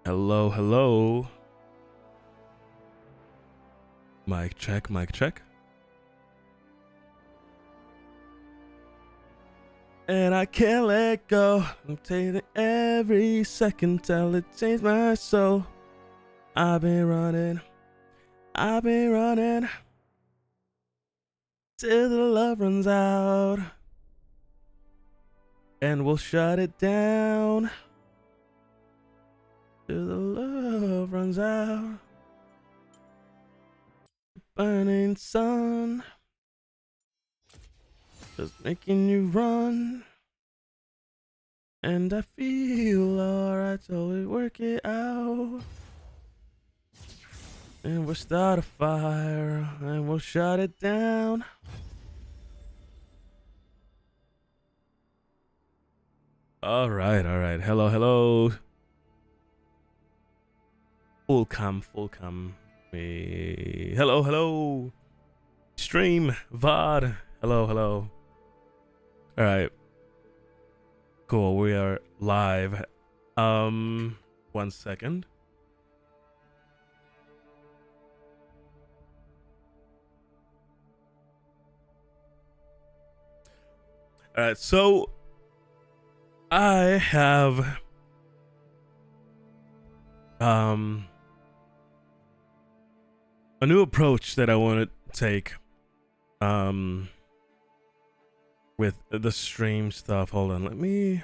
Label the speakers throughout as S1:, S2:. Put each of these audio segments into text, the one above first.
S1: Hello, hello. Mic check, mic check. And I can't let go. I'm taking every second till it changed my soul. I've been running till the love runs out. And we'll shut it down till the love runs out. Burning sun, just making you run. And I feel alright, so we work it out. And we'll start a fire, and we'll shut it down. Alright. Hello, hello. Full cam. Hello, hello. Stream, VOD. Hello. Alright. Cool, we are live. 1 second. Alright, so I have a new approach that I want to take with the stream stuff. Hold on, I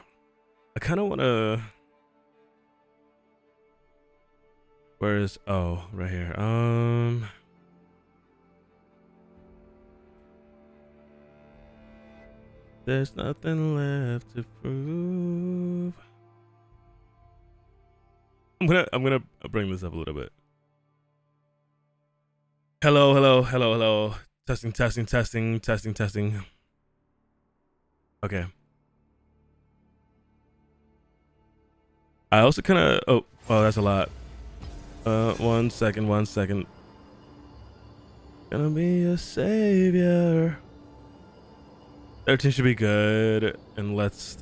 S1: kind of want to, right here. There's nothing left to prove. I'm gonna bring this up a little bit. Hello. Testing. Okay. I also kind of, oh, that's a lot. 1 second. Gonna be a savior. 13 should be good. And let's,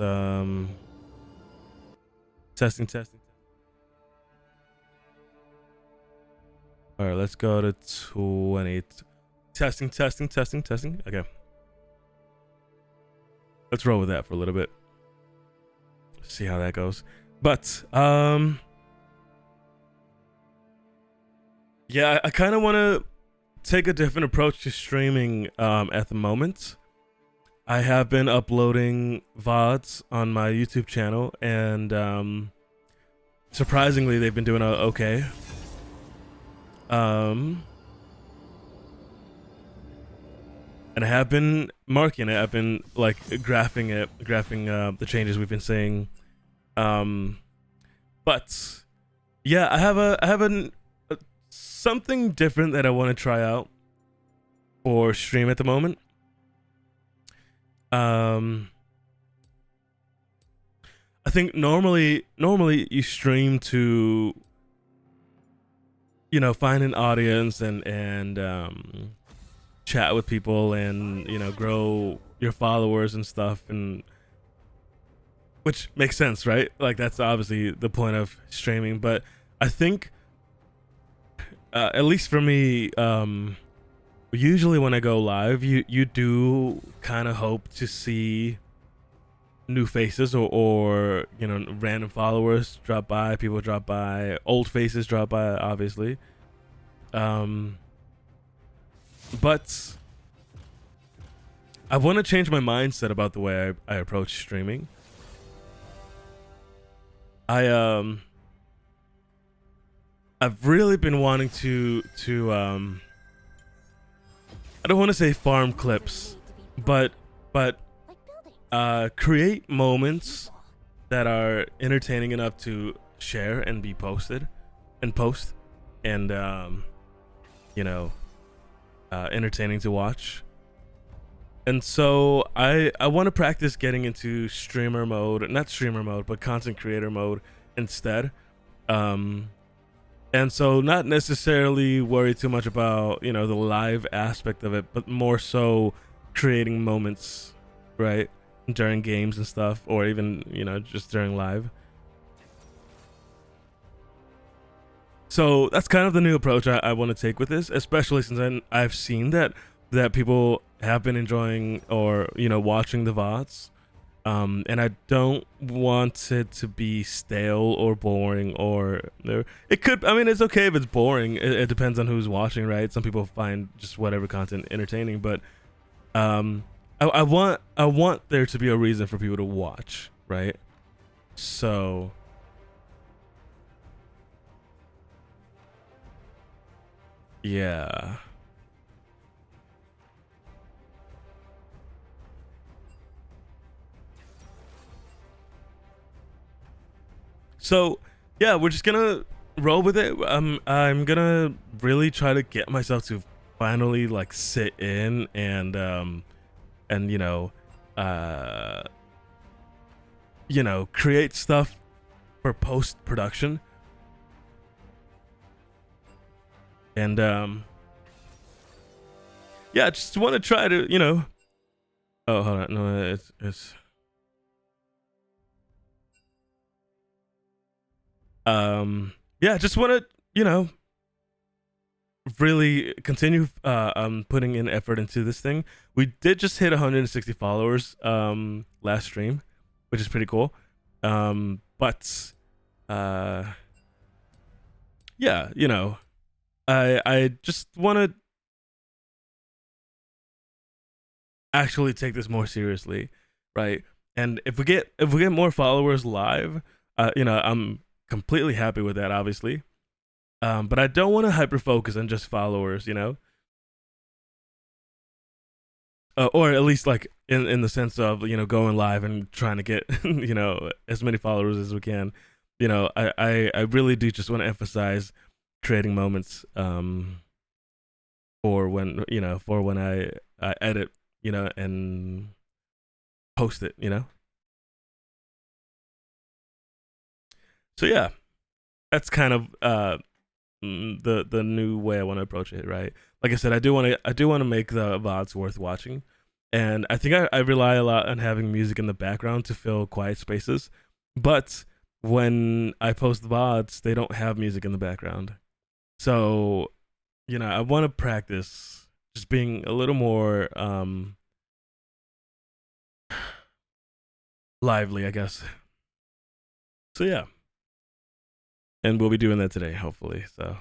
S1: testing. All right, let's go to 20. Testing. Okay. Let's roll with that for a little bit. See how that goes. But, yeah, I kind of want to take a different approach to streaming at the moment. I have been uploading VODs on my YouTube channel, and surprisingly, they've been doing okay. And I have been marking it. I've been like graphing the changes we've been seeing. But yeah, I have something different that I want to try out for stream at the moment. I think normally you stream to, you know, find an audience and chat with people and, you know, grow your followers and stuff, and which makes sense, right? Like that's obviously the point of streaming. But I think at least for me, usually when I go live, you do kind of hope to see new faces or you know, random followers drop by, people drop by, old faces drop by, obviously. But I want to change my mindset about the way I approach streaming. I've really been wanting to I don't want to say farm clips, but create moments that are entertaining enough to share and be posted and post, and you know, entertaining to watch. And so I want to practice getting into streamer mode, not streamer mode, but content creator mode instead. And so not necessarily worry too much about, you know, the live aspect of it, but more so creating moments, right, during games and stuff, or even, you know, just during live. So that's kind of the new approach I want to take with this, especially since I've seen that people have been enjoying or watching the VODs, and I don't want it to be stale or boring or it could. I mean, it's okay if it's boring. It depends on who's watching, right? Some people find just whatever content entertaining, but I want there to be a reason for people to watch, right? So yeah. So yeah, we're just gonna roll with it. I'm gonna really try to get myself to finally like sit in and uh create stuff for post production. And yeah, just want to try to, oh, hold on. No, it's yeah, just want to, really continue putting in effort into this thing. We did just hit 160 followers last stream, which is pretty cool. But yeah, I just want to actually take this more seriously, right? And if we get more followers live, I'm completely happy with that, obviously. But I don't want to hyper focus on just followers, or at least like in the sense of going live and trying to get as many followers as we can. I really do just want to emphasize creating moments for when I edit and post it. So yeah, that's kind of the new way I want to approach it, right? Like I said, I do want to make the VODs worth watching, and I think I rely a lot on having music in the background to fill quiet spaces. But when I post the VODs, they don't have music in the background, so I want to practice just being a little more lively, I guess. So yeah, and we'll be doing that today, hopefully. So.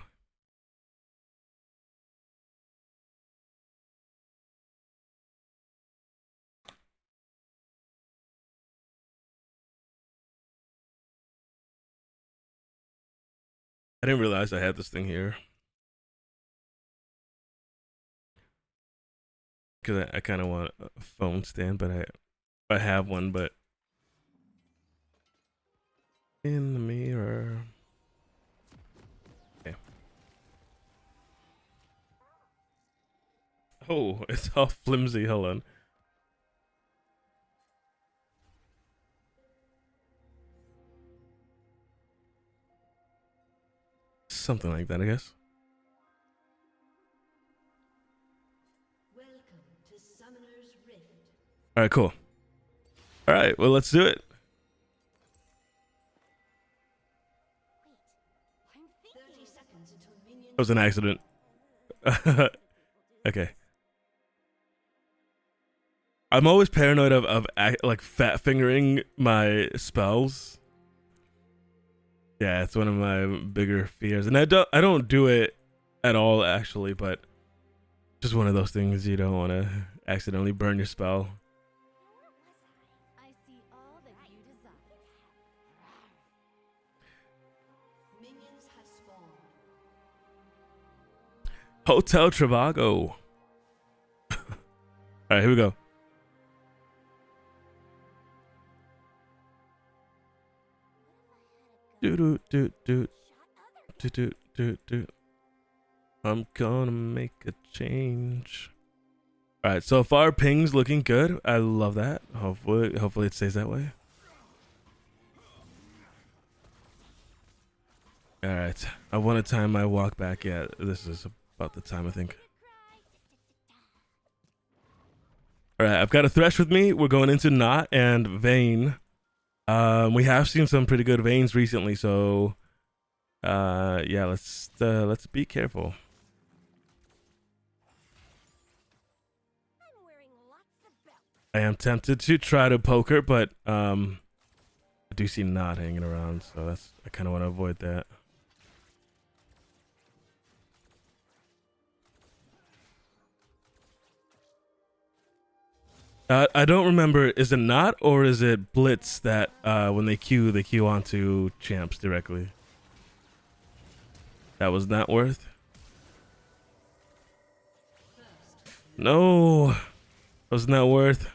S1: I didn't realize I had this thing here. Because I kind of want a phone stand, but I have one, but in the mirror. Okay. Oh, it's all flimsy. Hold on. Something like that, I guess. All right, cool. All right, well, let's do it. That was an accident. Okay. I'm always paranoid of like fat fingering my spells. Yeah, it's one of my bigger fears, and I don't do it at all actually, but just one of those things you don't want to accidentally burn your spell. Hotel Trivago. All right, here we go. Do. I'm gonna make a change. All right, so far ping's looking good. I love that. Hopefully it stays that way. All right, I want to time my walk back. Yeah, this is about the time, I think. All right, I've got a Thresh with me. We're going into Knot and Vayne. We have seen some pretty good Vaynes recently, so Yeah, let's be careful. I am tempted to try to poke her, but I do see Not hanging around, so I kind of want to avoid that. I don't remember. Is it Not or is it Blitz that when they queue onto champs directly? That was not worth. No, was not worth.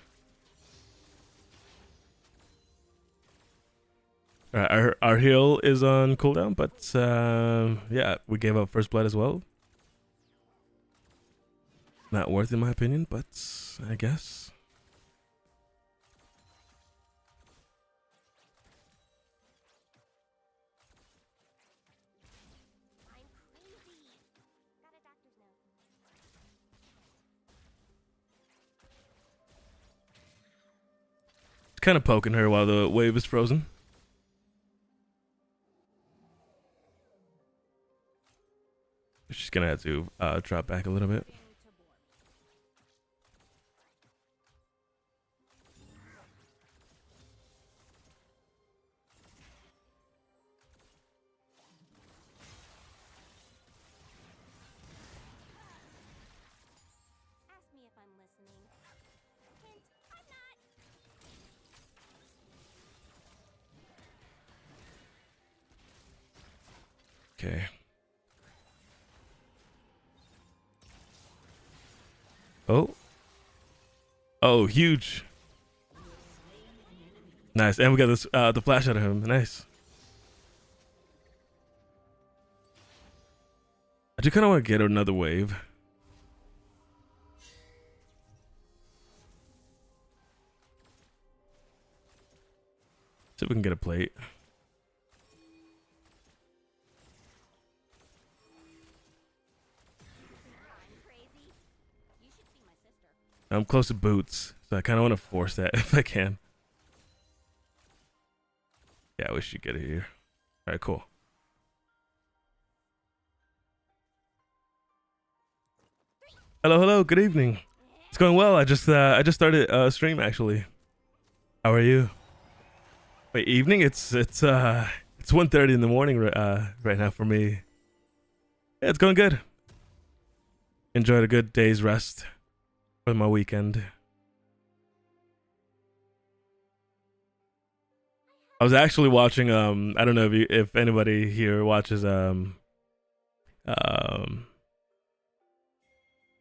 S1: Our heal is on cooldown, but yeah, we gave up first blood as well. Not worth in my opinion, but I guess. Kind of poking her while the wave is frozen. She's gonna have to drop back a little bit. Okay. Oh. Oh, huge. Nice. And we got this the flash out of him. Nice. I do kind of want to get another wave. See if we can get a plate. I'm close to boots, so I kind of want to force that if I can. Yeah, we should get it here. All right, cool. Hello, hello. Good evening. It's going well. I just started stream actually. How are you? Wait, evening? It's 1:30 in the morning right now for me. Yeah, it's going good. Enjoyed a good day's rest for my weekend. I was actually watching I don't know if anybody here watches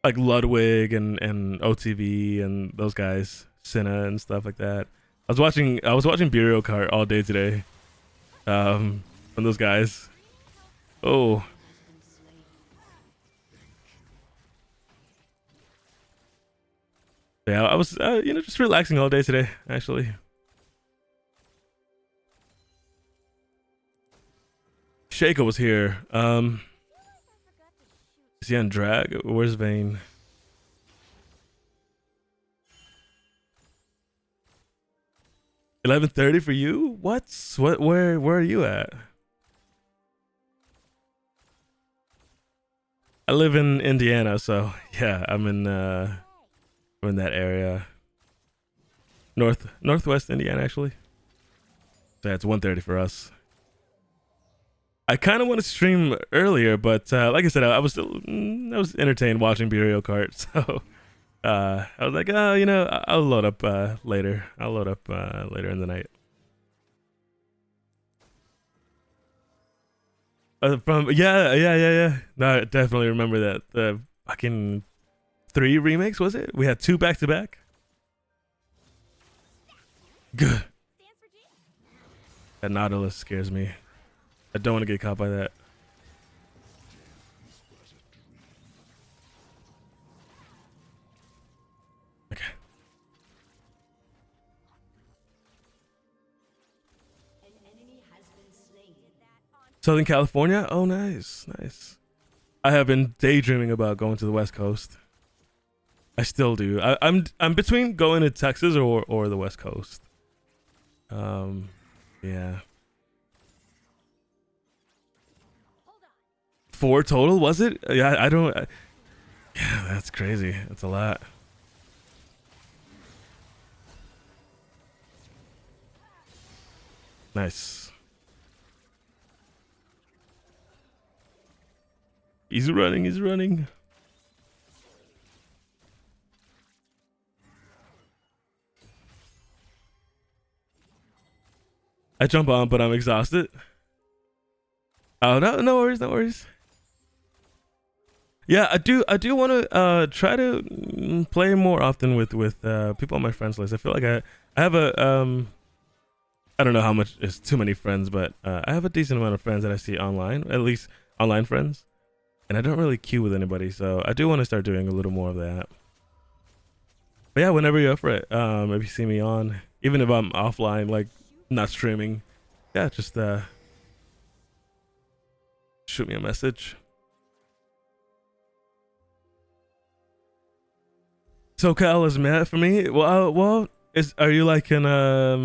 S1: like Ludwig and OTV and those guys, Cinna and stuff like that. I was watching Burial Cart all day today. From those guys. Oh. Yeah, I was just relaxing all day today, actually. Shaco was here. Is he on drag? Where's Vayne? $11:30 for you? Where are you at? I live in Indiana, so yeah, I'm in that area. Northwest Indiana actually. So yeah, it's 1:30 for us. I kind of want to stream earlier, but like I said, I was entertained watching Burial Cart, so I was like, oh, I'll load up later. I'll load up later in the night. Yeah. No, I definitely remember that. The fucking 3 remakes, was it? We had 2 back to back. Good. That Nautilus scares me. I don't want to get caught by that. Okay. Southern California? Oh, nice. I have been daydreaming about going to the West Coast. I still do. I'm between going to Texas or the West Coast. Yeah. 4 total, was it? Yeah, I don't. Yeah, that's crazy. That's a lot. Nice. He's running. He's running. I jump on, but I'm exhausted. Oh no, no worries, no worries. Yeah, I do want to try to play more often with people on my friends list. I feel like I have a I don't know how much is too many friends, but I have a decent amount of friends that I see online, at least online friends, and I don't really queue with anybody, so I do want to start doing a little more of that. But yeah, whenever you're up for it, if you see me on, even if I'm offline, like not streaming, yeah, just shoot me a message. SoCal is mad for me. Well, are you like in I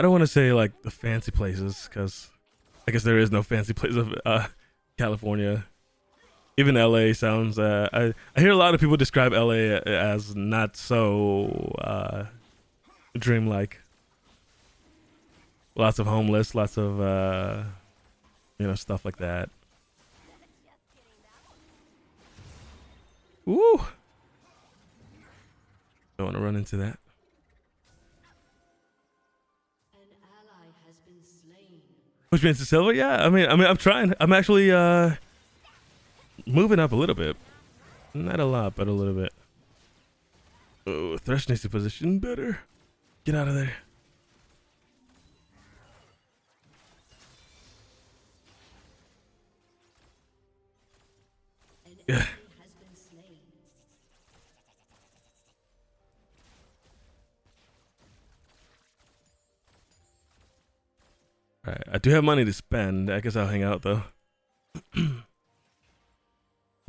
S1: don't want to say like the fancy places, because I guess there is no fancy place of California. Even LA sounds. I hear a lot of people describe LA as not so dreamlike. Lots of homeless, lots of stuff like that. Ooh. Don't want to run into that. Push me into silver? Yeah, I mean, I'm trying. I'm actually moving up a little bit. Not a lot, but a little bit. Oh, Thresh needs to position better. Get out of there. Yeah. All right, I do have money to spend. I guess I'll hang out though.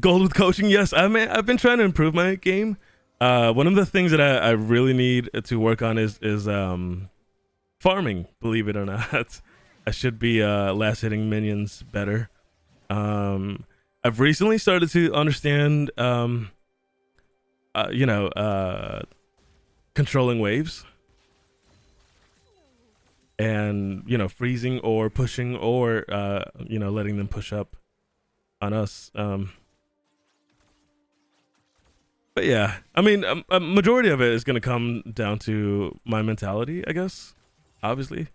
S1: Gold with coaching, yes. I've been trying to improve my game. One of the things that I really need to work on is farming. Believe it or not, I should be last hitting minions better. I've recently started to understand, controlling waves. And freezing or pushing or letting them push up on us. But yeah, I mean, a majority of it is going to come down to my mentality, I guess. Obviously,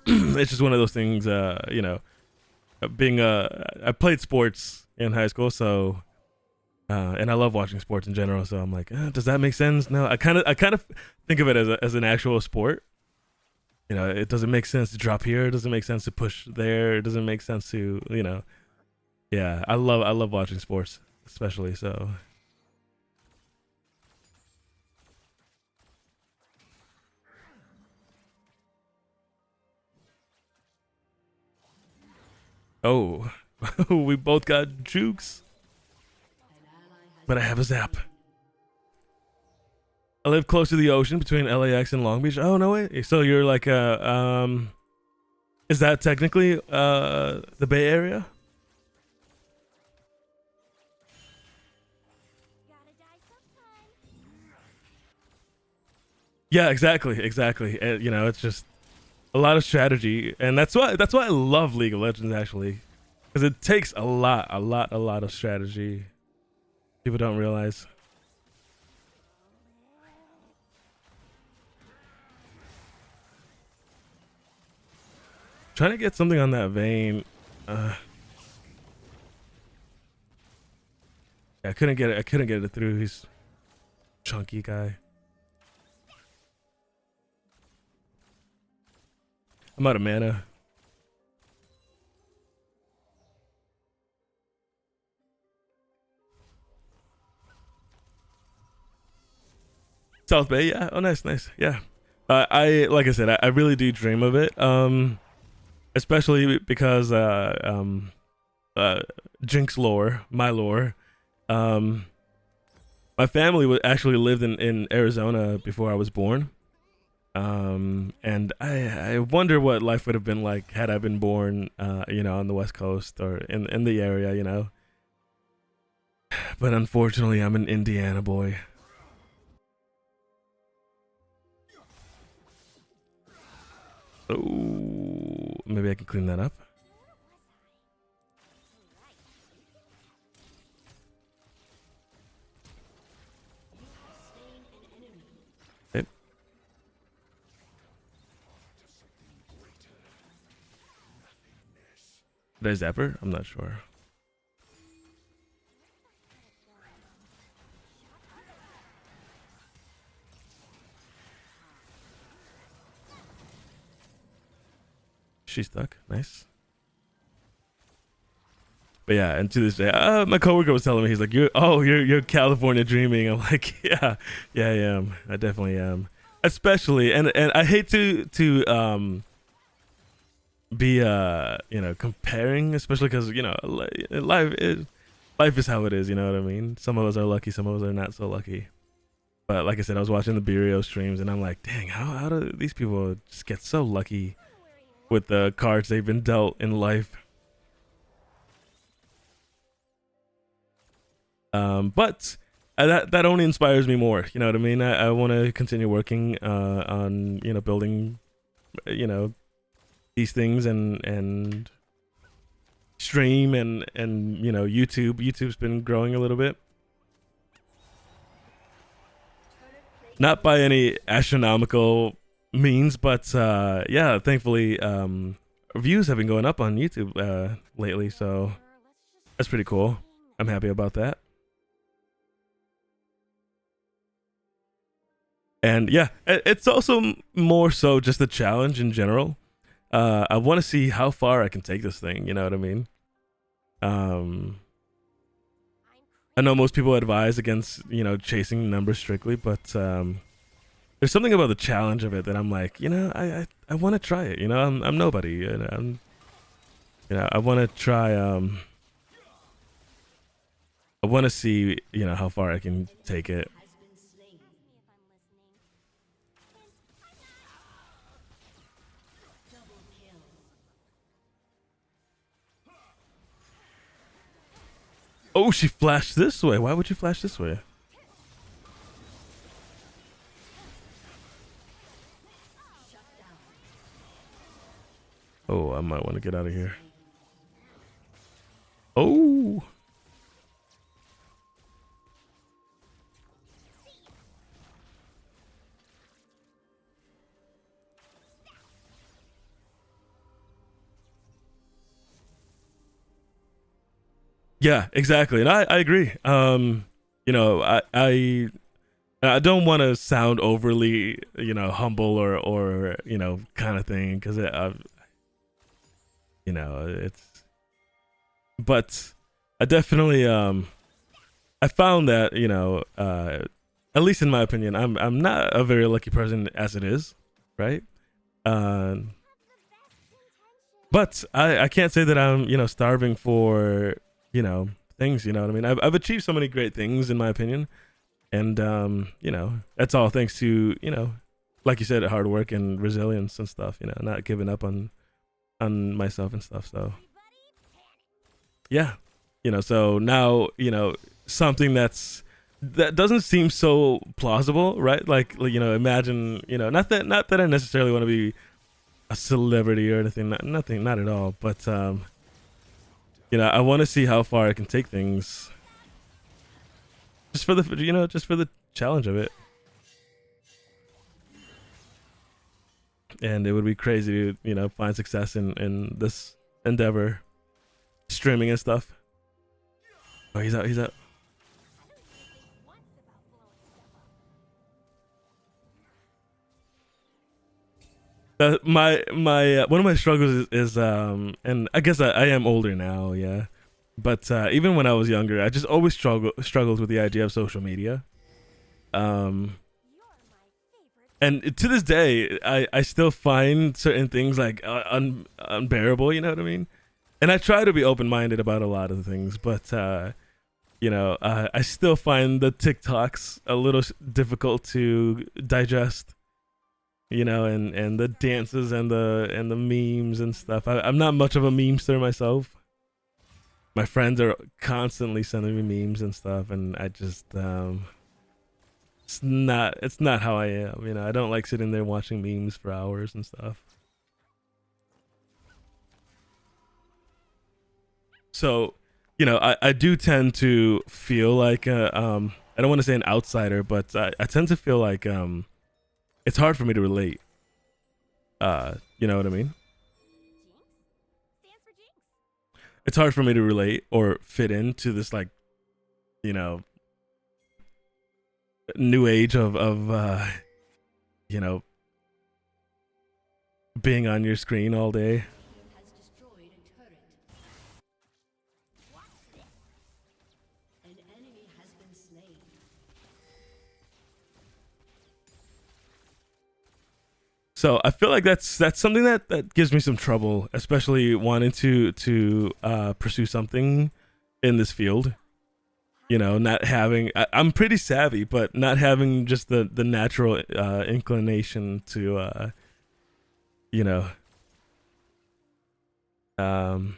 S1: it's just one of those things. Being I played sports in high school, so. And I love watching sports in general, so I'm like, does that make sense? No, I kind of think of it as an actual sport. It doesn't make sense to drop here. It doesn't make sense to push there. It doesn't make sense to, yeah. I love watching sports, especially so. Oh, we both got jukes. But I have a zap. I live close to the ocean between LAX and Long Beach. Oh, no way. So you're like is that technically the Bay Area? Yeah, exactly. It's just a lot of strategy, and that's why I love League of Legends, actually, because it takes a lot of strategy. People don't realize. Trying to get something on that vein. I couldn't get it through. He's chunky guy. I'm out of mana. South Bay, yeah. Oh, nice. Yeah. I like I said, I really do dream of it. Especially because Jinx lore, my lore. My family actually lived in Arizona before I was born. And I wonder what life would have been like had I been born, on the West Coast or in the area. But unfortunately, I'm an Indiana boy. Oh, maybe I can clean that up. Okay. Did I zap her? I'm not sure. She's stuck. Nice. But yeah, and to this day, my coworker was telling me, he's like, you're California dreaming. I'm like, yeah, I am. I definitely am. Especially, and I hate to be comparing, especially because life is how it is. You know what I mean? Some of us are lucky, some of us are not so lucky. But like I said, I was watching the Burio streams, and I'm like, dang, how do these people just get so lucky with the cards they've been dealt in life? But that only inspires me more. You know what I mean? I want to continue working on building these things and stream and YouTube. YouTube's been growing a little bit. Not by any astronomical means, but yeah, thankfully views have been going up on YouTube lately, so that's pretty cool. I'm happy about that. And yeah, it's also more so just a challenge in general. I want to see how far I can take this thing. You know what I mean? I know most people advise against chasing numbers strictly, but there's something about the challenge of it that I'm like, I want to try it. I'm nobody. I want to try. I want to see how far I can take it. Oh, she flashed this way. Why would you flash this way? Oh, I might want to get out of here. Oh. Yeah, exactly. And I agree. I don't want to sound overly, humble or kind of thing, because it's, but I definitely, I found that, at least in my opinion, I'm not a very lucky person as it is, right? But I can't say that I'm, starving for, things, you know what I mean? I've achieved so many great things in my opinion. And, that's all thanks to, like you said, hard work and resilience and stuff, not giving up on myself and stuff. So yeah, so now, something that doesn't seem so plausible, right? Like, imagine, not that I necessarily want to be a celebrity or anything, not at all. But, I want to see how far I can take things. Just for the challenge of it. And it would be crazy to, find success in this endeavor, streaming and stuff. Oh, he's out. My one of my struggles is and I guess I am older now, yeah. But even when I was younger, I just always struggled with the idea of social media. And to this day, I still find certain things like unbearable. You know what I mean? And I try to be open minded about a lot of things, but I still find the TikToks a little difficult to digest. you know, and the dances and the memes and stuff. I'm not much of a memester myself. My friends are constantly sending me memes and stuff, and I just it's not how I am. You know, I don't like sitting there watching memes for hours and stuff. So, you know, I do tend to feel like I don't want to say an outsider, but I tend to feel like it's hard for me to relate. You know what I mean? It's hard for me to relate or fit into this, like, you know, new age of you know, being on your screen all day. So I feel like that's something that gives me some trouble, especially wanting to pursue something in this field. You know, not having I'm pretty savvy, but not having just the natural inclination to you know, um,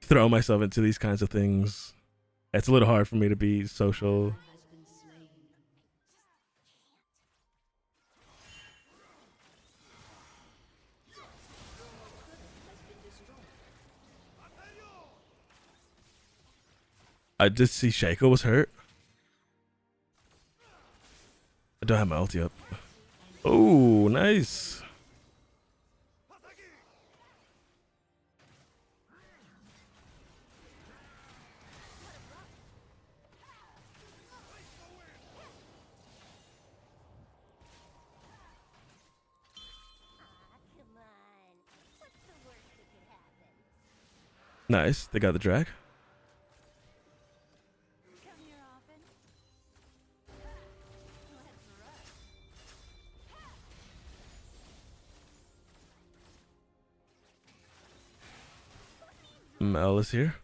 S1: throw myself into these kinds of things. It's a little hard for me to be social. I did see Shaco was hurt. I don't have my ulti up. Oh, nice. Nice. They got the drag. Mel is here.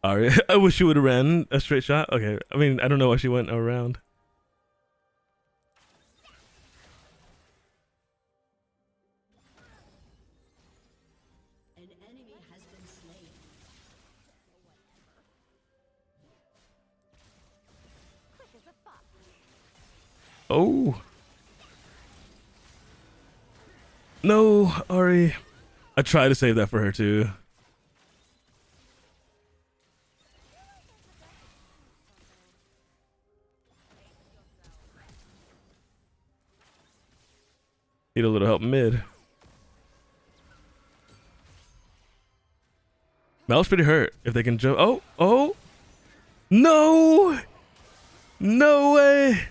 S1: Arya, I wish she would have ran a straight shot. Okay, I mean, I don't know why she went around.
S2: An enemy has been slain.
S1: Oh. No, Ari. I tried to save that for her too. Need a little help mid. Mel's pretty hurt. If they can jump. Oh, oh. No. No way.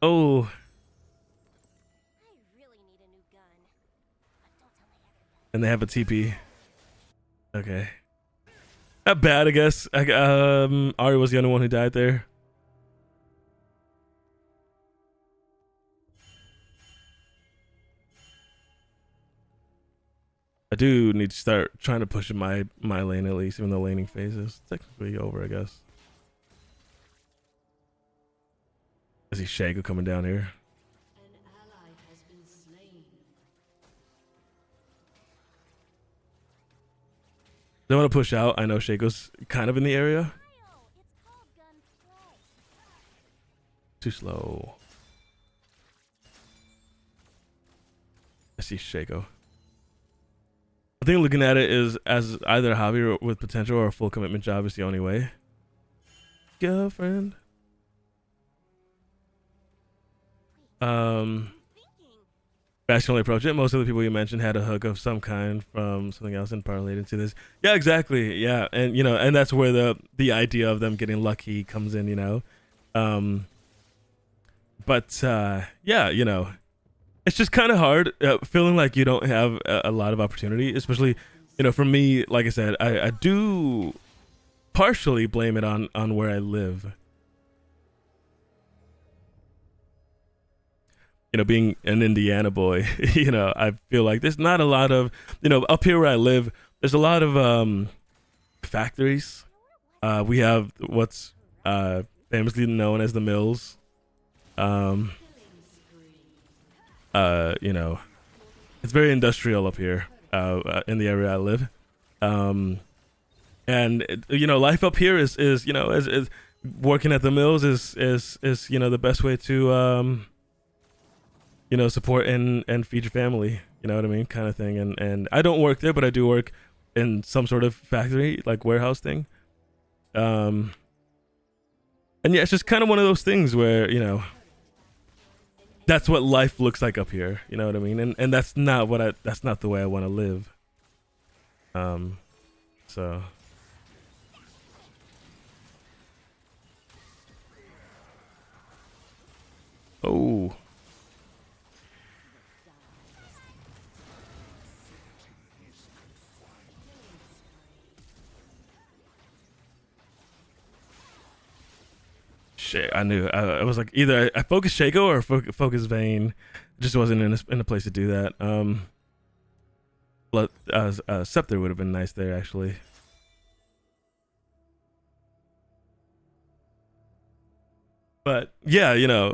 S1: Oh. And they have a TP. Okay. Not bad, I guess. Ari was the only one who died there. I do need to start trying to push in my lane at least, even though laning phase is technically over, I guess. I see Shago coming down here.
S2: An ally has been slain.
S1: They want to push out. I know Shaco's kind of in the area. Too slow. I see Shaco. I think looking at it is as either a hobby with potential or a full commitment job is the only way. Girlfriend. Rationally approach it. Most of the people you mentioned had a hook of some kind from something else and parlayed into this. Yeah, exactly. Yeah, and you know, and that's where the idea of them getting lucky comes in. You know, but yeah, you know, it's just kind of hard feeling like you don't have a lot of opportunity, especially, you know, for me. Like I said, I do partially blame it on where I live. You know, being an Indiana boy, you know, I feel like there's not a lot of, you know, up here where I live, there's a lot of factories. We have what's famously known as the Mills. You know, it's very industrial up here, in the area I live. You know, life up here is you know, is working at the mills is you know, the best way to you know, support and feed your family, you know what I mean, kind of thing. And I don't work there, but I do work in some sort of factory, like warehouse thing. And yeah, it's just kind of one of those things where, you know, that's what life looks like up here, you know what I mean? And that's not that's not the way I want to live. So oh, shit! I knew. I was like, either I focus Shaco or focus Vayne. Just wasn't in a place to do that. But Scepter would have been nice there, actually. But yeah, you know,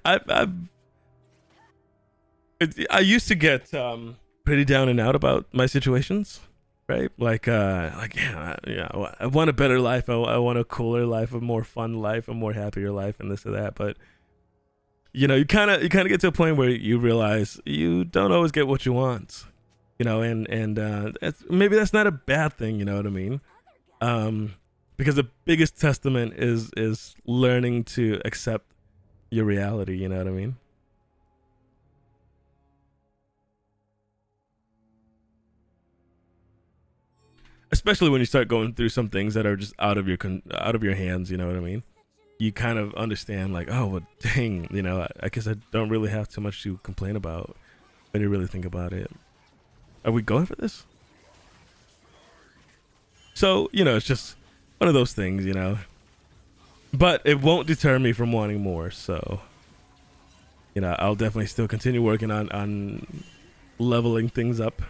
S1: I used to get pretty down and out about my situations, right? Like yeah, I want a better life. I want a cooler life, a more fun life, a more happier life, and this or that. But you know, you kind of get to a point where you realize you don't always get what you want, you know, and maybe that's not a bad thing, you know what I mean? Because the biggest testament is learning to accept your reality, you know what I mean? Especially when you start going through some things that are just out of your hands, you know what I mean? You kind of understand, like, oh, well, dang, you know, I guess I don't really have too much to complain about when you really think about it. Are we going for this? So, you know, it's just one of those things, you know. But it won't deter me from wanting more, so, you know, I'll definitely still continue working on leveling things up.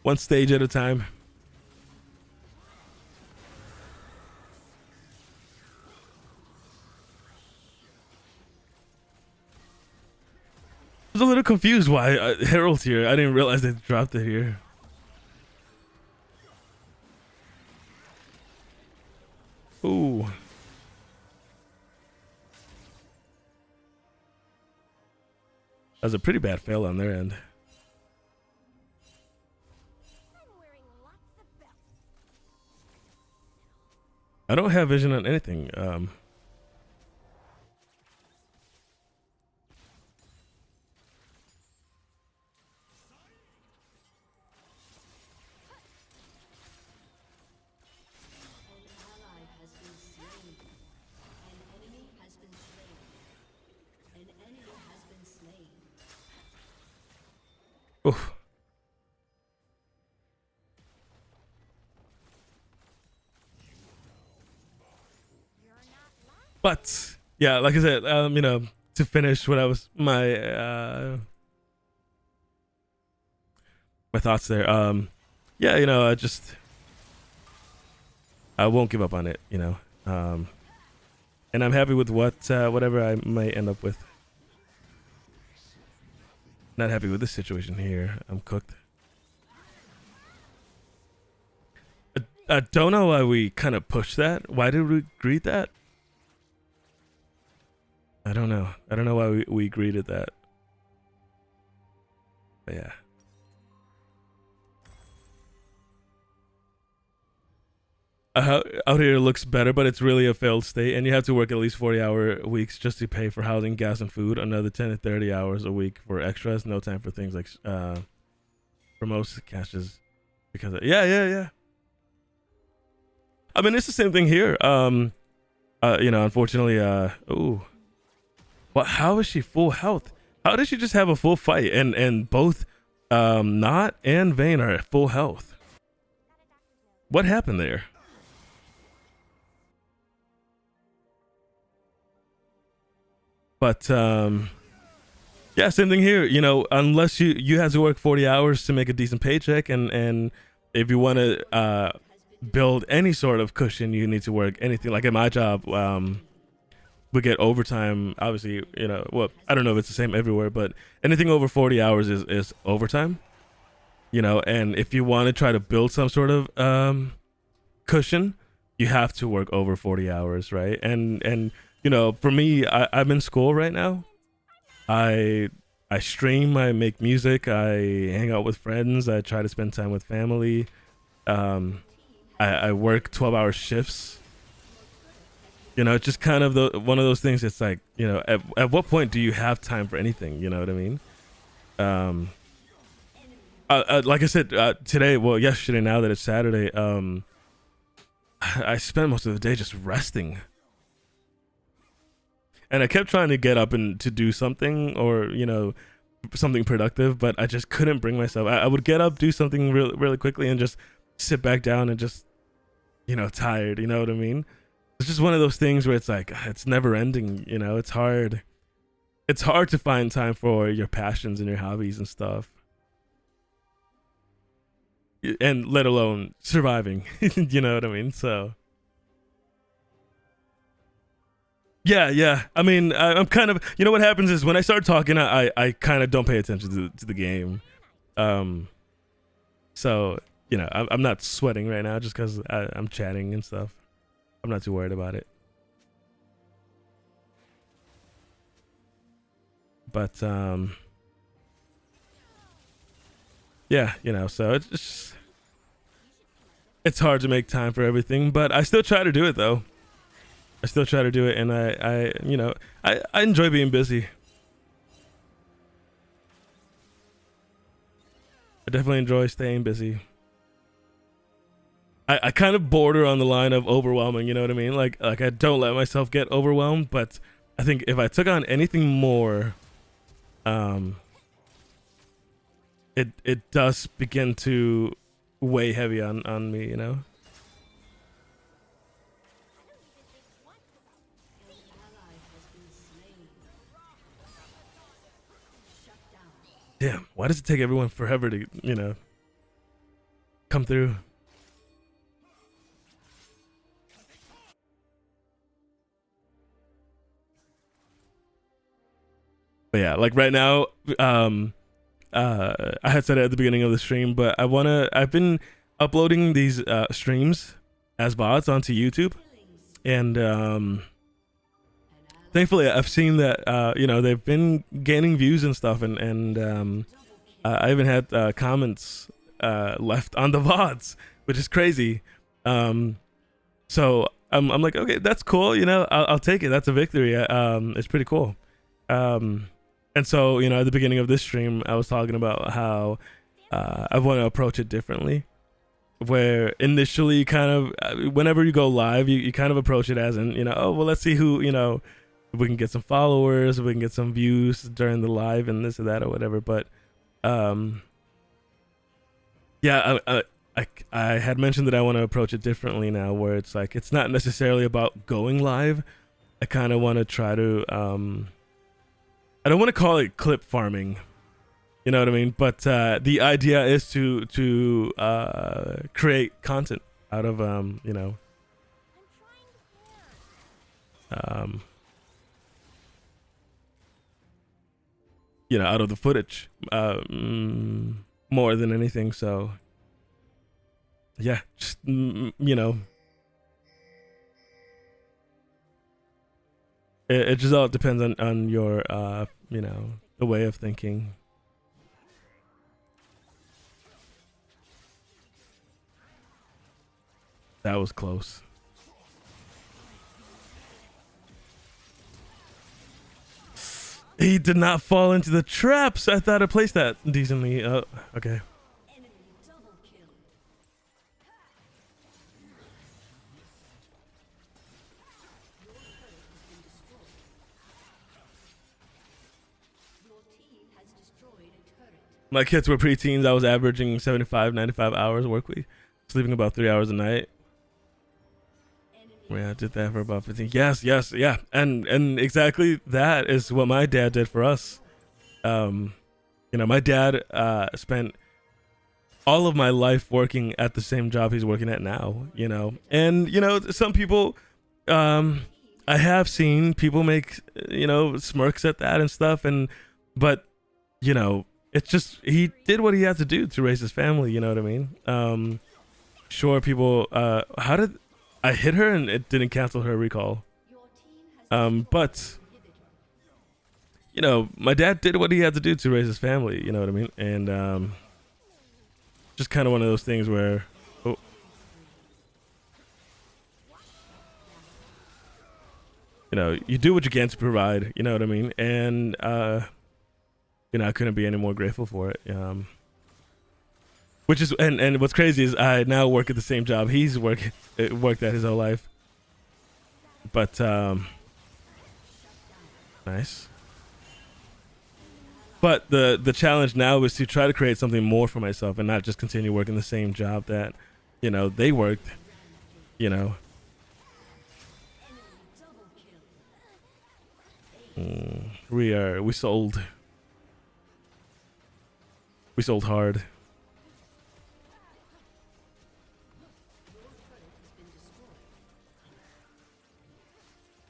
S1: One stage at a time. I was a little confused why Herald's here. I didn't realize they dropped it here. Ooh. That was a pretty bad fail on their end. I don't have vision on anything. Oof. But yeah, like I said, you know, to finish what I was my thoughts there. Yeah, you know, I won't give up on it, you know. And I'm happy with whatever I might end up with. Not happy with this situation here. I'm cooked. I don't know why we kind of pushed that. Why did we greet that? I don't know. I don't know why we greeted that. But yeah. Out here looks better, but it's really a failed state, and you have to work at least 40-hour weeks just to pay for housing, gas, and food. Another 10 to 30 hours a week for extras. No time for things like promotes, cashes, because yeah. I mean, it's the same thing here. You know, unfortunately, ooh, what? How is she full health? How did she just have a full fight and both Not and Vayne are at full health? What happened there? But yeah, same thing here. You know, unless you have to work 40 hours to make a decent paycheck, and if you want to build any sort of cushion, you need to work anything. Like at my job, we get overtime. Obviously, you know, well, I don't know if it's the same everywhere, but anything over 40 hours is overtime. You know, and if you want to try to build some sort of cushion, you have to work over 40 hours, right? And you know, for me, I'm in school right now. I stream, I make music, I hang out with friends, I try to spend time with family. I work 12-hour shifts. You know, it's just kind of one of those things. It's like, you know, at what point do you have time for anything? You know what I mean? Like I said, today, well, yesterday, now that it's Saturday, I spent most of the day just resting. And I kept trying to get up and to do something, or, you know, something productive, but I just couldn't bring myself. I would get up, do something really, really quickly, and just sit back down and just, you know, tired. You know what I mean? It's just one of those things where it's like, it's never ending. You know, it's hard. It's hard to find time for your passions and your hobbies and stuff. And let alone surviving. You know what I mean? So yeah. I mean, I'm kind of, you know, what happens is when I start talking, I kind of don't pay attention to the game. So, you know, I'm not sweating right now just because I'm chatting and stuff. I'm not too worried about it. But yeah, you know, so it's hard to make time for everything, but I still try to do it though. I still try to do it, and I you know, I enjoy being busy. I definitely enjoy staying busy. I kind of border on the line of overwhelming, you know what I mean? Like I don't let myself get overwhelmed, but I think if I took on anything more, it does begin to weigh heavy on me, you know? Damn, why does it take everyone forever to, you know, come through? But yeah, like right now, I had said it at the beginning of the stream, but I've been uploading these streams as VODs onto YouTube, and thankfully I've seen that you know, they've been gaining views and stuff, and I even had comments left on the VODs, which is crazy. So I'm like, okay, that's cool, you know, I'll take it. That's a victory. It's pretty cool. And so, you know, at the beginning of this stream, I was talking about how I want to approach it differently. Where initially, kind of, whenever you go live, you kind of approach it as in, you know, oh, well, let's see who, you know, if we can get some followers, if we can get some views during the live and this or that or whatever. But yeah, I had mentioned that I want to approach it differently now, where it's like, it's not necessarily about going live. I kind of want to try to I don't want to call it clip farming, you know what I mean? But the idea is to create content out of you know, you know, out of the footage, more than anything. So yeah, just you know, it just all depends on your you know, the way of thinking. That was close. He did not fall into the traps. I thought I placed that decently. Oh, okay.
S2: Enemy double kill. Your team has destroyed a turret.
S1: My kids were preteens. I was averaging 75, 95 hours work week, sleeping about 3 hours a night. Yeah, I did that for about 15. Yes, yeah. And exactly that is what my dad did for us. You know, my dad spent all of my life working at the same job he's working at now, you know. And you know, some people, I have seen people make, you know, smirks at that and stuff, and but you know, it's just he did what he had to do to raise his family. You know what I mean? Sure, people. How did I hit her and it didn't cancel her recall? But you know, my dad did what he had to do to raise his family. You know what I mean? And just kind of one of those things where, oh, you know, you do what you can to provide. You know what I mean? And you know, I couldn't be any more grateful for it. Which is, and what's crazy is I now work at the same job he's worked at his whole life. But nice. But the challenge now is to try to create something more for myself and not just continue working the same job that, you know, they worked, you know. We sold hard.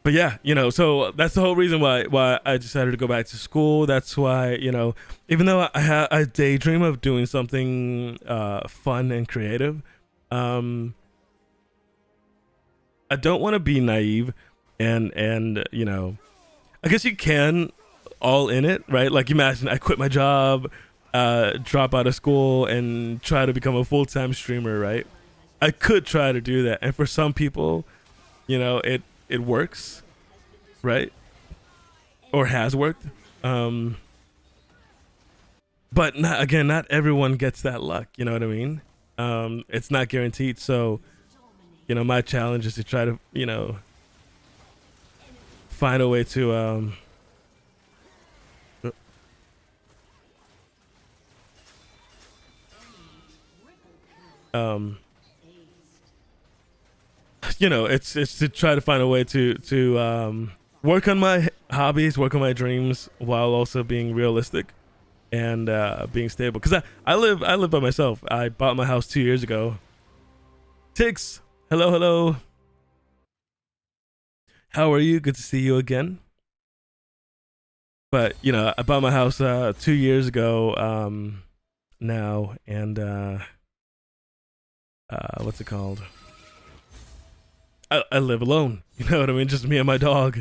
S1: But yeah, you know, so that's the whole reason why I decided to go back to school. That's why, you know, even though I daydream of doing something fun and creative, I don't want to be naive and you know, I guess you can all in it, right? Like imagine I quit my job, drop out of school and try to become a full-time streamer, right? I could try to do that, and for some people, you know, it works, right? Or has worked. But not everyone gets that luck, you know what I mean? It's not guaranteed. So, you know, my challenge is to try to, you know, find a way to you know, it's to try to find a way to work on my hobbies, work on my dreams, while also being realistic and being stable. Because I live by myself. I bought my house 2 years ago. Tix, hello. How are you? Good to see you again. But you know, I bought my house 2 years ago now, and what's it called? I live alone, you know what I mean? Just me and my dog,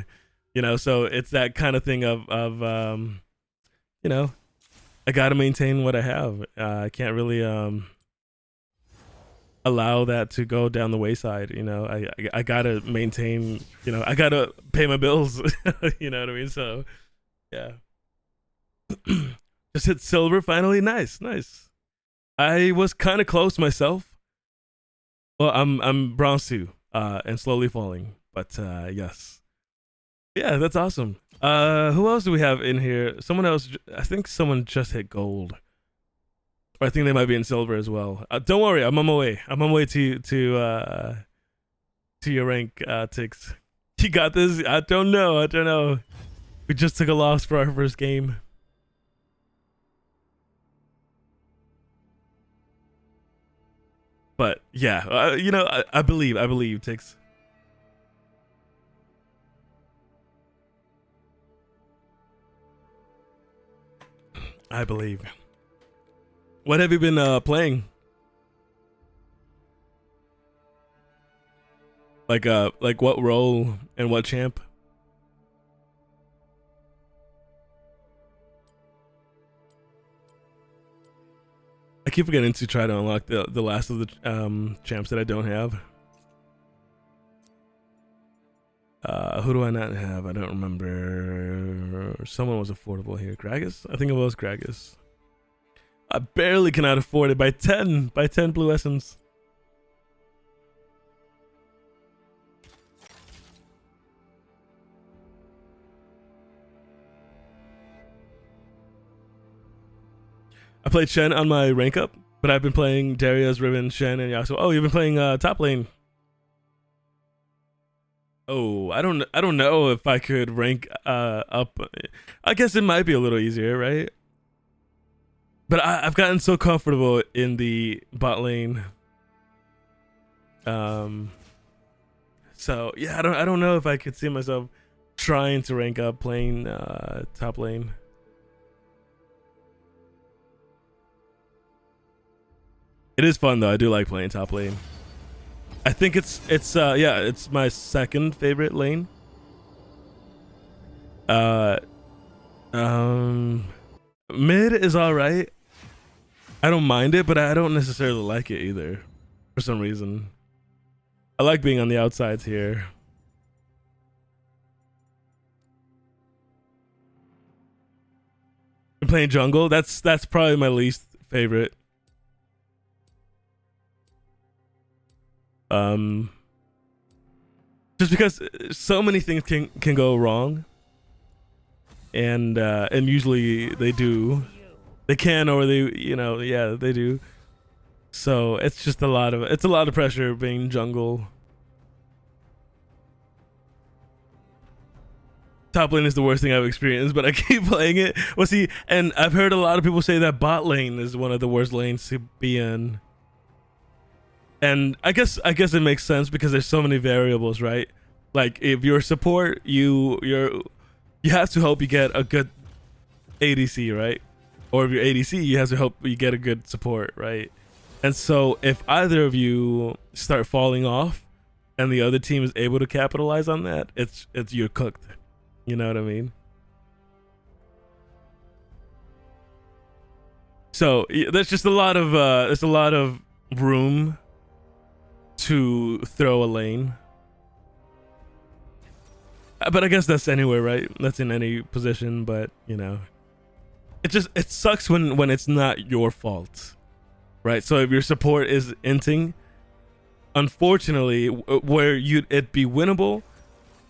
S1: you know. So it's that kind of thing of you know, I gotta maintain what I have. I can't really allow that to go down the wayside. You know, I gotta maintain. You know, I gotta pay my bills. You know what I mean? So yeah, just hit silver finally. Nice. I was kind of close myself. Well, I'm bronze 2. And slowly falling, but yes, yeah, that's awesome. Who else do we have in here? Someone else. I think someone just hit gold, or I think they might be in silver as well. Don't worry, I'm on my way. I'm on my way to your rank, Tix. You got this. I don't know. We just took a loss for our first game. But yeah, you know, I believe, Tix. I believe. What have you been playing? Like what role and what champ? I keep forgetting to try to unlock the last of the champs that I don't have. Who do I not have? I don't remember. Someone was affordable here. Gragas? I think it was Gragas. I barely cannot afford it by 10 blue essence. I played Shen on my rank up, but I've been playing Darius, Riven, Shen, and Yasuo. Oh, you've been playing top lane. Oh, I don't know if I could rank up. I guess it might be a little easier, right? But I've gotten so comfortable in the bot lane. So yeah, I don't know if I could see myself trying to rank up playing top lane. It is fun though. I do like playing top lane. I think it's yeah, it's my second favorite lane. Mid is all right. I don't mind it, but I don't necessarily like it either for some reason. I like being on the outsides here. And playing jungle, that's probably my least favorite. Just because so many things can go wrong, and usually they do. They can, or they, you know, yeah, they do. So it's just a lot of pressure being jungle. Top lane is the worst thing I've experienced, but I keep playing it. Well, see, and I've heard a lot of people say that bot lane is one of the worst lanes to be in. And I guess it makes sense because there's so many variables, right? Like if you're support, you have to hope you get a good ADC, right? Or if you're ADC, you have to hope you get a good support, right? And so if either of you start falling off and the other team is able to capitalize on that, it's you're cooked. You know what I mean? So there's just a lot of room to throw a lane. But I guess that's anywhere, right? That's in any position, but you know, it sucks when it's not your fault, right? So if your support is inting, unfortunately, where it'd be winnable,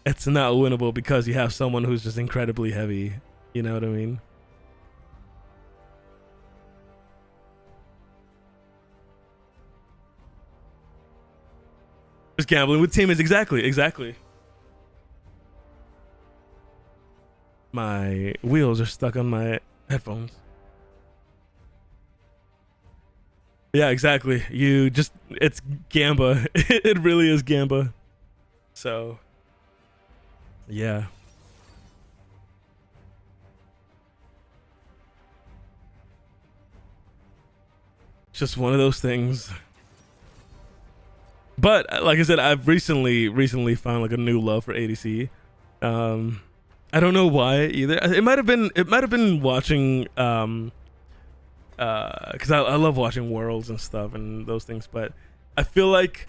S1: it's not winnable because you have someone who's just incredibly heavy. You know what I mean? Just gambling with teammates. Exactly. My wheels are stuck on my headphones. Yeah, exactly. It's Gamba. It really is Gamba. So, yeah. It's just one of those things. But like I said, I've recently found like a new love for ADC. I don't know why either. It might have been watching because I love watching worlds and stuff and those things, but I feel like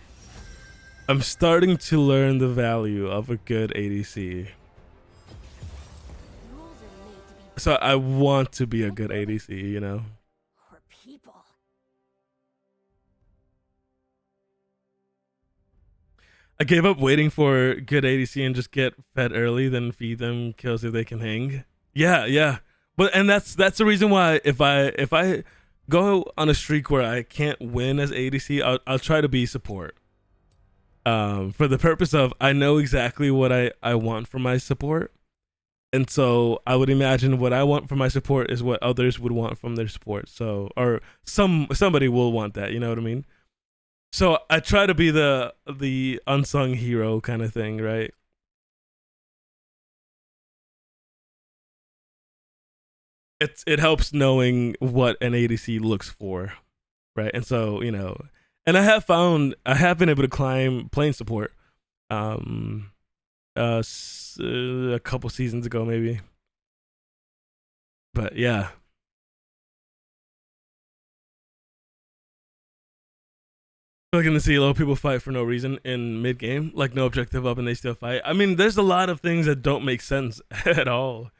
S1: I'm starting to learn the value of a good ADC. So I want to be a good ADC, you know. I gave up waiting for good ADC and just get fed early, then feed them kills if they can hang. Yeah. But and that's the reason why if I go on a streak where I can't win as ADC, I'll try to be support. For the purpose of I know exactly what I want from my support. And so I would imagine what I want from my support is what others would want from their support. So or somebody will want that, you know what I mean? So I try to be the unsung hero kind of thing, right? It helps knowing what an ADC looks for, right? And so, you know, and I have been able to climb playing support a couple seasons ago maybe. But yeah. Looking to see a lot of people fight for no reason in mid game, like no objective up and they still fight. I mean, there's a lot of things that don't make sense at all.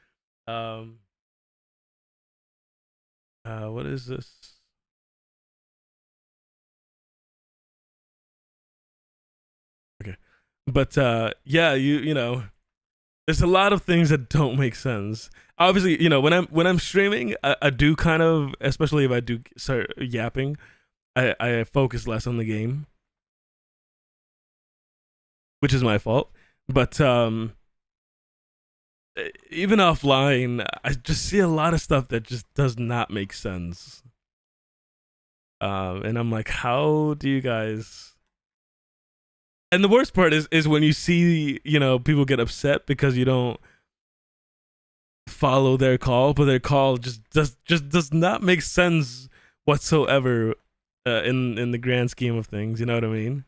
S1: What is this? Okay, but yeah, you know, there's a lot of things that don't make sense. Obviously, you know, when I'm streaming, I do kind of, especially if I do start yapping, I focus less on the game, which is my fault. But even offline, I just see a lot of stuff that just does not make sense. And I'm like, how do you guys? And the worst part is when you see, you know, people get upset because you don't follow their call, but their call just does not make sense whatsoever in the grand scheme of things. You know what I mean?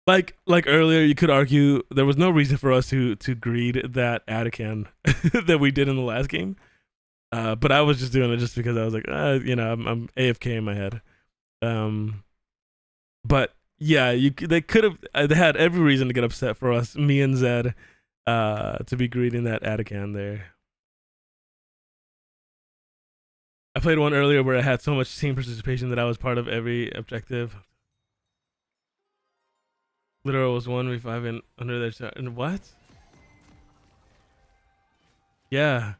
S1: Like earlier, you could argue there was no reason for us to greed that Atacan that we did in the last game. But I was just doing it just because I was like, you know, I'm AFK in my head. But yeah, they could have. They had every reason to get upset for us, me and Zed, to be greeting that Atacan there. I played one earlier where I had so much team participation that I was part of every objective. Literal was 1v5 and under their shot. And what? Yeah.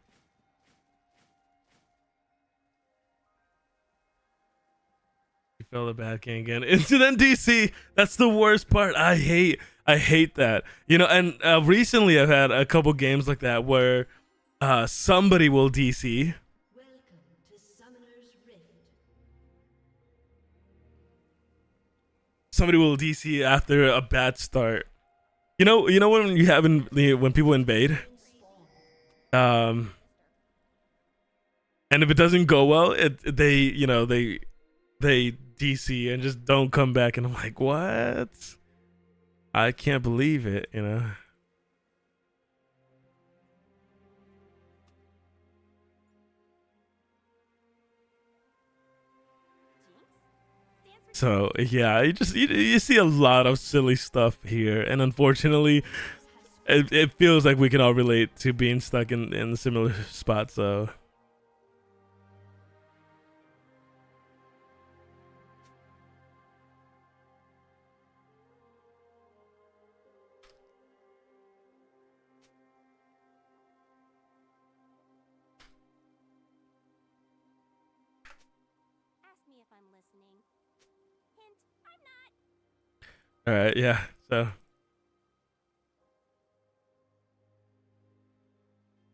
S1: You fell the bad king again. Into then DC. That's the worst part. I hate that. You know, and recently I've had a couple games like that where somebody will DC.
S2: Welcome to Summoner's Rift.
S1: Somebody will DC after a bad start. You know when you have when people invade, and if it doesn't go well, they DC and just don't come back, and I'm like, what? I can't believe it, you know. So yeah, you see a lot of silly stuff here, and unfortunately, it feels like we can all relate to being stuck in similar spots. So.
S3: Ask me if I'm listening. Hint, I'm not.
S1: All right, yeah.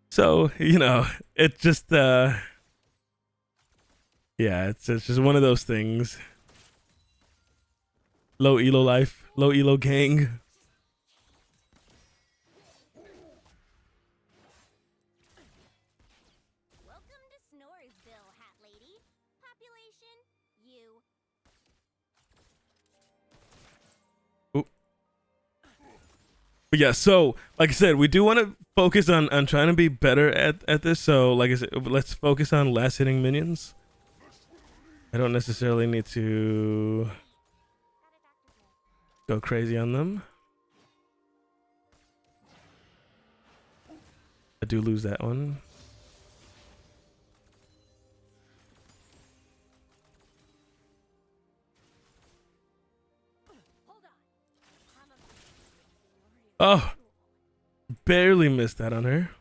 S1: So you know, it just yeah, it's just one of those things. Low elo life, low elo gang.
S3: Welcome to Snoresville, Hat Lady. Population, you.
S1: But yeah, so like I said, we do want to focus on trying to be better at this. So like I said, let's focus on last hitting minions. I don't necessarily need to go crazy on them. I do lose that one. Oh, barely missed that on her.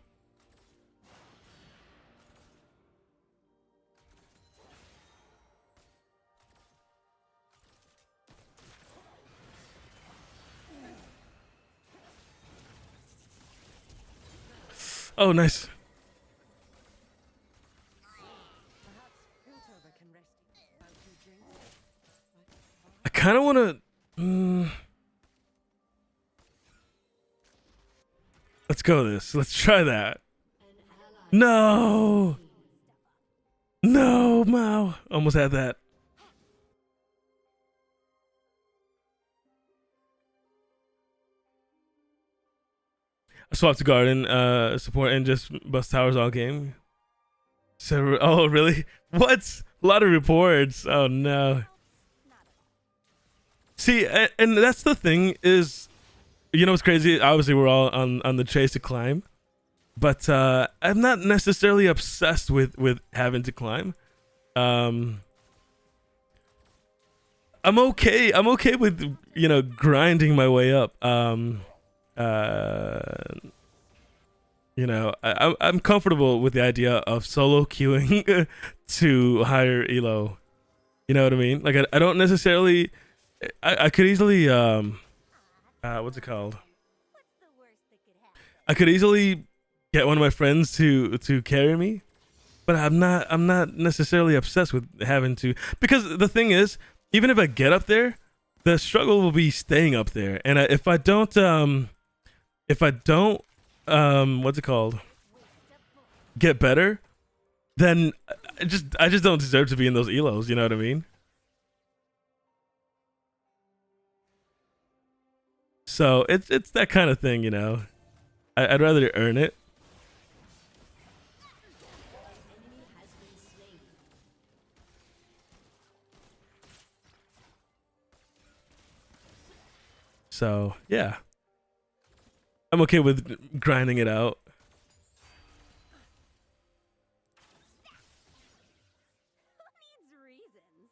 S1: Oh, nice. I kind of want to. Let's go this. Let's try that. No. No, Mao. Almost had that. I swapped to Garden, support, and just bust towers all game. So, oh, really? What? A lot of reports. Oh, no. See, and that's the thing is, you know what's crazy? Obviously, we're all on the chase to climb. But I'm not necessarily obsessed with having to climb. I'm okay. I'm okay with, you know, grinding my way up. You know, I'm comfortable with the idea of solo queuing to higher elo. You know what I mean? Like I don't necessarily. I could easily what's it called? I could easily get one of my friends to carry me, but I'm not necessarily obsessed with having to, because the thing is, even if I get up there, the struggle will be staying up there, and if I don't what's it called, get better, then I just don't deserve to be in those elos, you know what I mean? So it's that kind of thing, you know. I'd rather earn it. So yeah, I'm okay with grinding it out.
S3: Who needs reasons?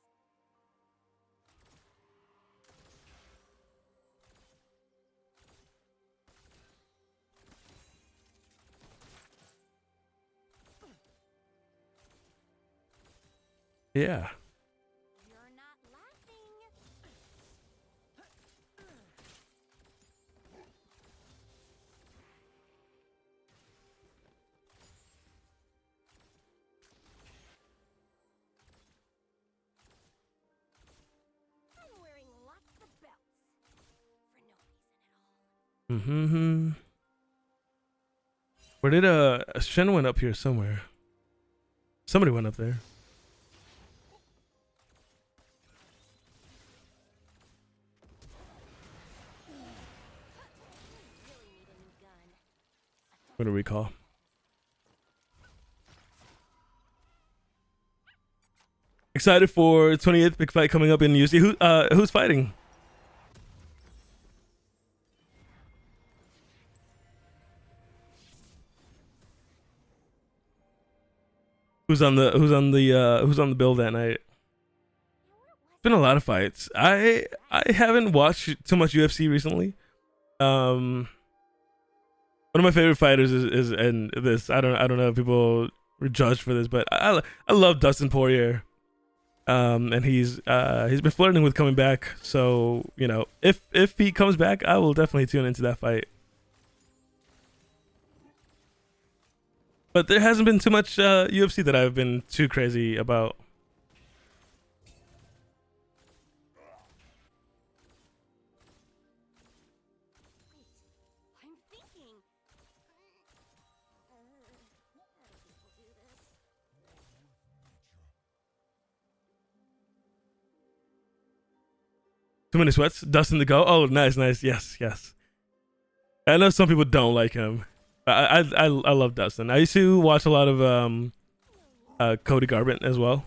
S1: Yeah.
S3: You're not laughing. I'm wearing lots of belts. For no reason at all.
S1: Mm-hmm. Where did Shen went up here somewhere? Somebody went up there.
S3: Really need a new gun.
S1: What do we recall? Excited for 28th big fight coming up in UC. Who's fighting? Who's on the bill that night? Been a lot of fights. I haven't watched too much UFC recently. One of my favorite fighters is and this. I don't know if people were judged for this, but I love Dustin Poirier. And he's been flirting with coming back. So you know, if he comes back, I will definitely tune into that fight. But there hasn't been too much UFC that I've been too crazy about.
S3: I'm thinking. How do people do this?
S1: Too many sweats. Dustin to go. Oh, nice. Yes. I know some people don't like him. I love Dustin. I used to watch a lot of Cody Garbrandt as well.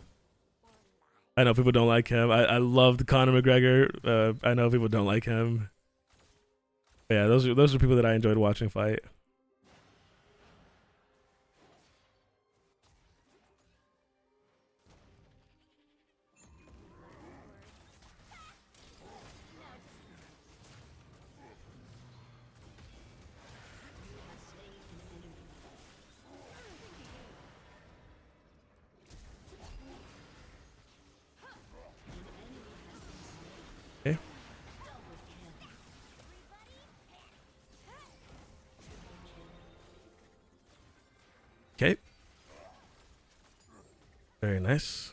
S1: I know people don't like him. I loved Conor McGregor. I know people don't like him. But yeah, those are people that I enjoyed watching fight. Okay. Okay. Very nice.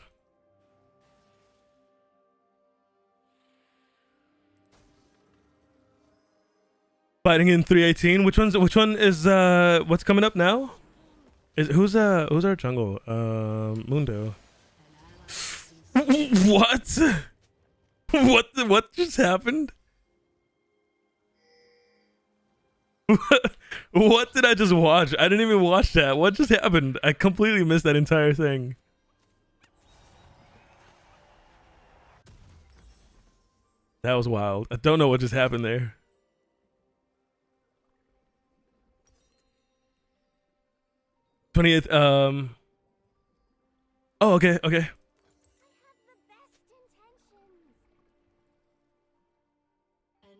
S1: Fighting in 318. Which one is what's coming up now? Who's our jungle? Mundo. What? What just happened? What did I just watch? I didn't even watch that. What just happened? I completely missed that entire thing. That was wild. I don't know what just happened there. '28th. Oh, okay.
S3: I have the best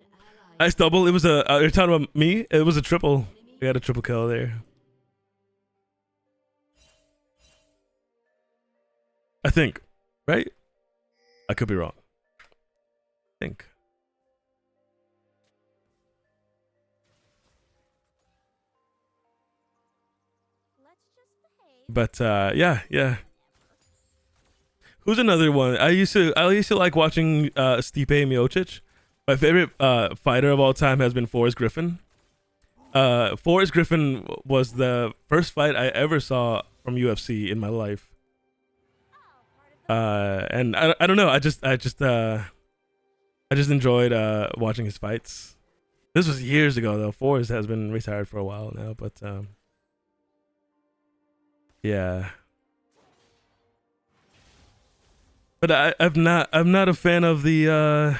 S3: intentions.
S1: Nice double. It was you're talking about me? It was a triple. We got a triple kill there. I think. Right? I could be wrong. I think. But yeah, yeah. Who's another one? I used to like watching Stipe Miocic. My favorite fighter of all time has been Forrest Griffin. Forrest Griffin was the first fight I ever saw from UFC in my life. And I don't know. I just enjoyed watching his fights. This was years ago though. Forrest has been retired for a while now, but yeah. But I'm not a fan of the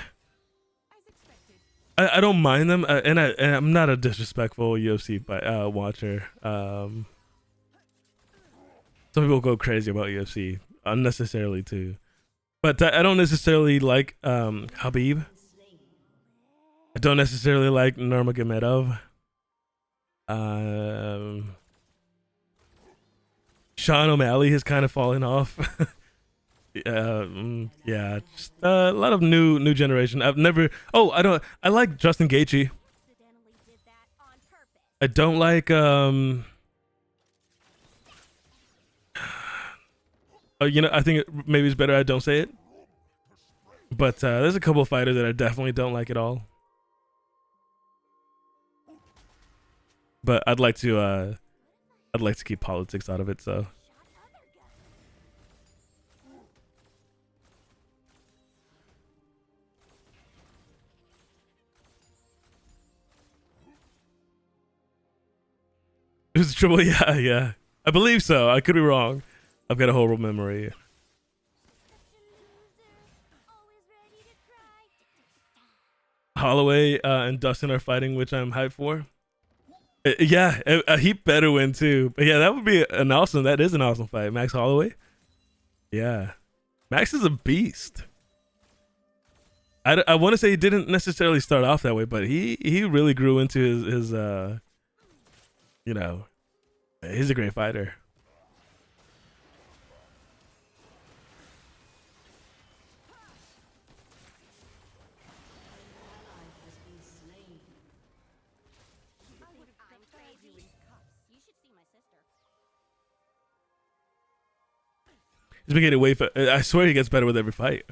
S1: I don't mind them, and I'm not a disrespectful UFC watcher. Some people go crazy about UFC unnecessarily too, but I don't necessarily like Habib. I don't necessarily like Nurmagomedov. Sean O'Malley has kind of fallen off. Yeah, just a lot of new generation. I've never. Oh, I don't. I like Justin Gaethje.
S3: Accidentally did that on purpose.
S1: I don't like I think maybe it's better I don't say it. But there's a couple of fighters that I definitely don't like at all. But I'd like to keep politics out of it. So it was triple. Yeah, yeah. I believe so. I could be wrong. I've got a horrible memory.
S3: Such a loser. Always ready to cry.
S1: Holloway and Dustin are fighting, which I'm hyped for. Yeah, he better win too. But yeah, that would be an awesome. That is an awesome fight, Max Holloway. Yeah, Max is a beast. I want to say he didn't necessarily start off that way, but he really grew into his he's a great fighter.
S3: I'm crazy. You should see my sister.
S1: He's been getting way. I swear he gets better with every fight.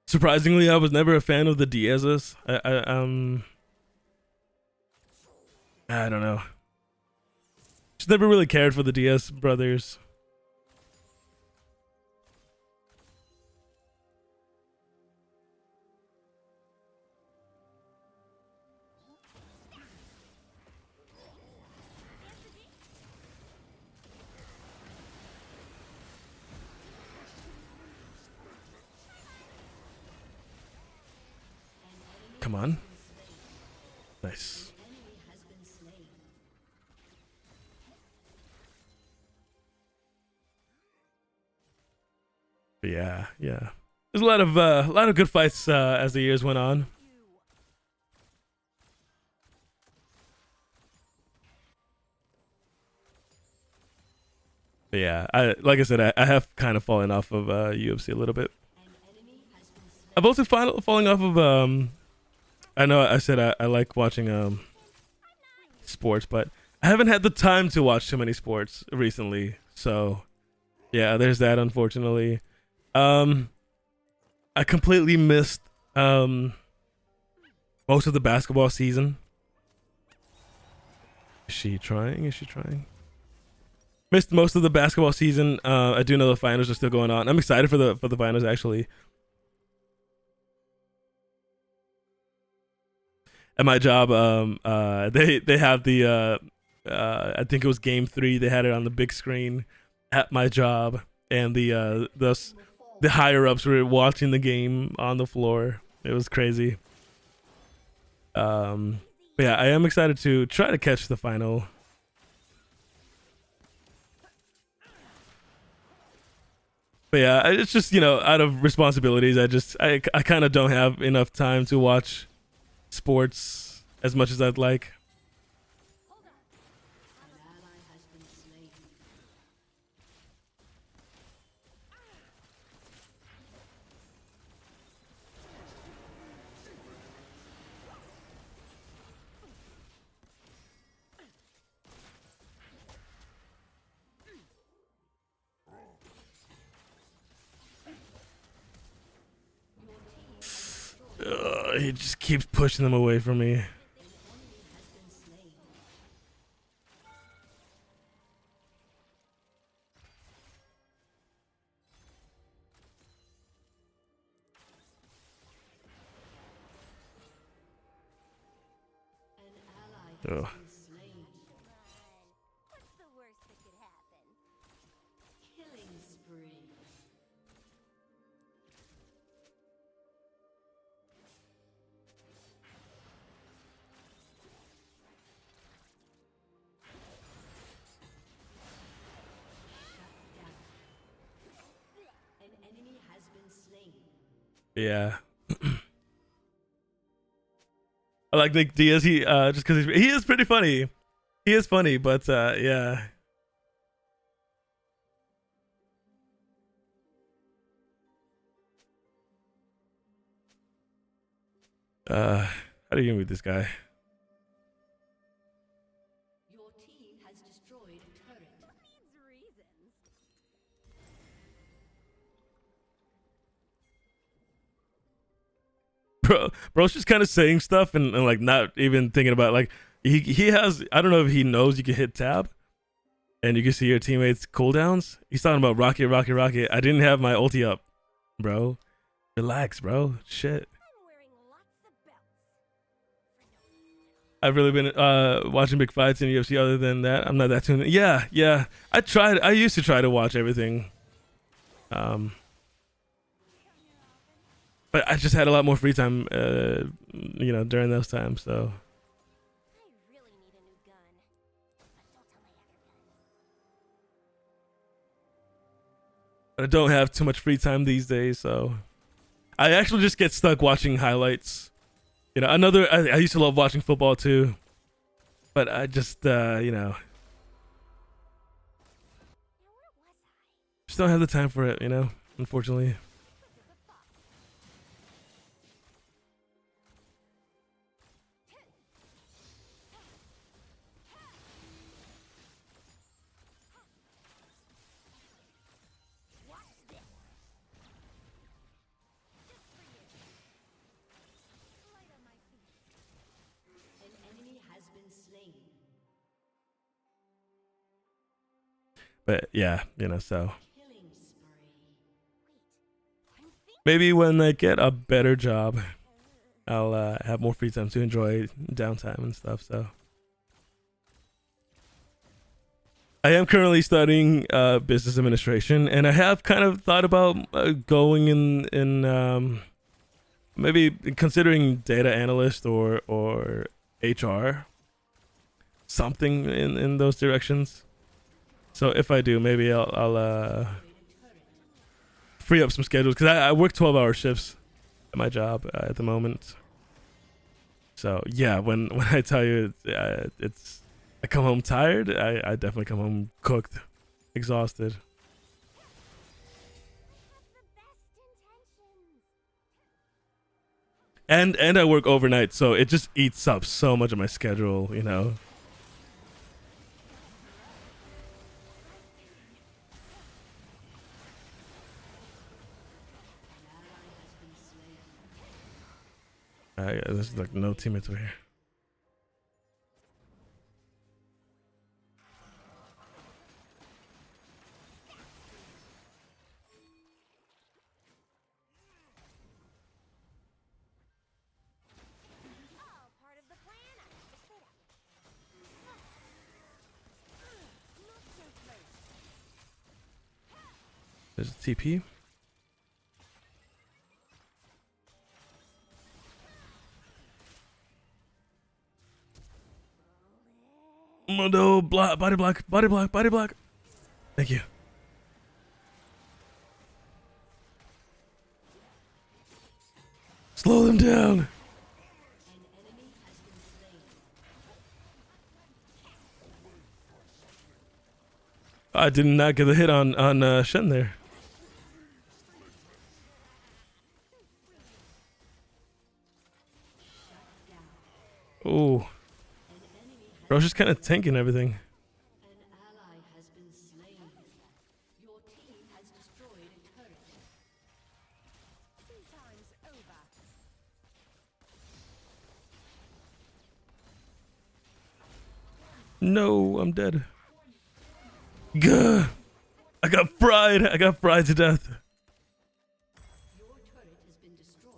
S1: Surprisingly, I was never a fan of the Diaz's. I don't know. Just never really cared for the Diaz brothers. Come on. Nice. But yeah, yeah. There's a lot of good fights as the years went on. But yeah, like I said, I have kind of fallen off of UFC a little bit. I've also falling off of I know I said I like watching sports, but I haven't had the time to watch too many sports recently. So yeah, there's that, unfortunately. I completely missed most of the basketball season. Is she trying? Missed most of the basketball season. I do know the finals are still going on. I'm excited for the finals actually. At my job, they have the I think it was game 3. They had it on the big screen at my job, and the higher ups were watching the game on the floor. It was crazy. But yeah, I am excited to try to catch the final. But yeah, it's just, out of responsibilities, I kind of don't have enough time to watch sports as much as I'd like. he just keeps pushing them away from me. Oh.
S3: What's the worst that could happen?
S2: Killing spree. An enemy has been slain.
S1: Yeah. I like Nick Diaz. He just because he is pretty funny. He is funny, but yeah. How do you meet this guy?
S2: Your team has destroyed a turret.
S3: Needs reasons.
S1: Bro's just kind of saying stuff and like not even thinking about like he has. I don't know if he knows you can hit tab and you can see your teammates cooldowns. He's talking about rocket, rocket, rocket. I didn't have my ulti up, bro. Relax, bro. Shit.
S3: I'm wearing lots of belts. For no reason.
S1: I've really been watching big fights in UFC. Other than that, I'm not that tuned in. Yeah. I used to try to watch everything. But I just had a lot more free time, during those times. So
S3: I really need a new gun. But don't tell my other guns.
S1: but I don't have too much free time these days. So I actually just get stuck watching highlights. I used to love watching football too, but I just
S3: Now where was
S1: just don't have the time for it. Unfortunately.
S3: I? Quick as a fox. Watch this. Just for you. Light on my feet.
S2: An enemy has been slain.
S1: But yeah, so
S2: Killing spree.
S3: I'm thinking.
S1: maybe when I get a better job, I'll have more free time to enjoy downtime and stuff. So I am currently studying business administration, and I have kind of thought about going in maybe considering data analyst or HR, something in those directions. So if I do, maybe I'll free up some schedules because I work 12-hour shifts at my job at the moment. So yeah, when I tell you it's I come home tired, I definitely come home cooked, exhausted.
S3: Have the best intentions.
S1: And I work overnight, so it just eats up so much of my schedule. There's like no teammates over here.
S3: All part of the plan. I have to fit up. Not so close.
S1: There's a TP. Oh, no, body block, body block, body block. Thank you. Slow them down.
S2: An enemy has been slain.
S1: I did not get the hit on Shen there. Oh,
S2: An enemy has
S1: bro's just kind of tanking everything.
S2: An ally has been slain. Your team has destroyed a turret.
S3: Tea time's over.
S1: No, I'm dead. Gah! I got fried. I got fried to death.
S2: Your turret has been destroyed.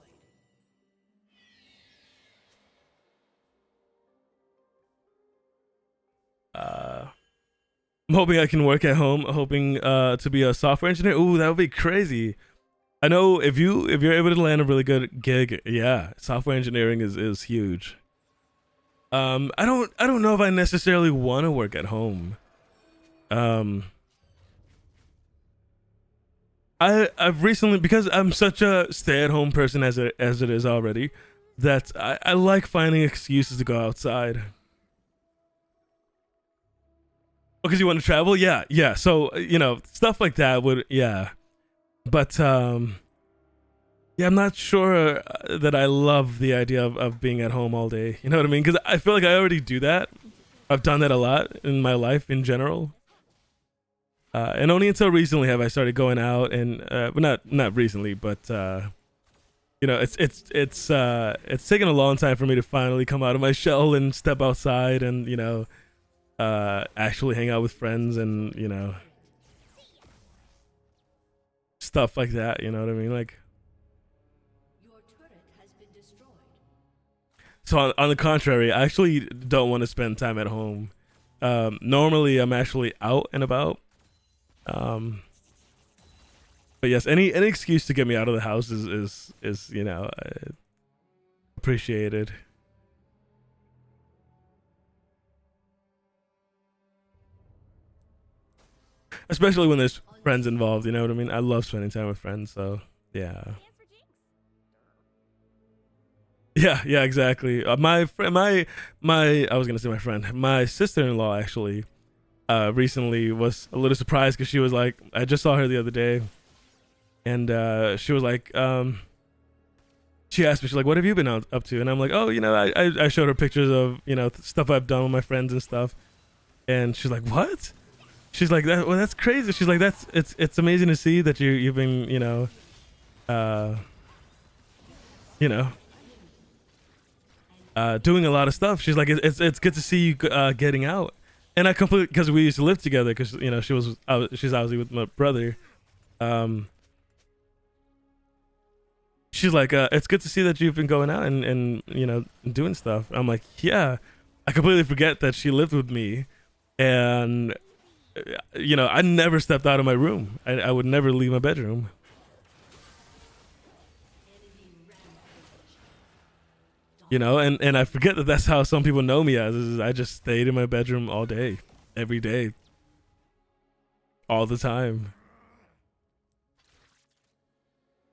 S1: I'm hoping I can work at home. Hoping to be a software engineer. Ooh, that would be crazy. I know if you're able to land a really good gig, yeah, software engineering is huge. I don't know if I necessarily want to work at home. I've recently, because I'm such a stay-at-home person as it is already, that I like finding excuses to go outside. Because you want to travel, yeah. So you know, stuff like that would, yeah. But yeah, I'm not sure that I love the idea of being at home all day. You know what I mean? Because I feel like I already do that. I've done that a lot in my life in general. And only until recently have I started going out, and but not recently, but you know, it's taken a long time for me to finally come out of my shell and step outside, and you know, actually hang out with friends, and you know, stuff like that. You know what I mean? Like,
S2: Your turret has been destroyed.
S1: so on the contrary, I actually don't want to spend time at home. Normally, I'm actually out and about. But yes, any excuse to get me out of the house is you know, appreciated. Especially when there's friends involved, you know what I mean? I love spending time with friends, so yeah.
S3: Dance for Jinx?
S1: Yeah, exactly. I was gonna say my friend, my sister-in-law actually, recently was a little surprised because she was like, I just saw her the other day, and she was like, she asked me, she's like, "What have you been up to?" And I'm like, "Oh, you know, I showed her pictures of, you know, stuff I've done with my friends and stuff," and she's like, "What?" She's like, well, that's crazy." She's like, it's amazing to see that you've been, you know, you know, doing a lot of stuff. She's like, it's good to see you getting out. And I completely, because we used to live together, because you know she's obviously with my brother. She's like, it's good to see that you've been going out and you know, doing stuff. I'm like, yeah. I completely forget that she lived with me, and you know, I never stepped out of my room. I would never leave my bedroom. You know, and I forget that that's how some people know me as. Is I just stayed in my bedroom all day, every day, all the time.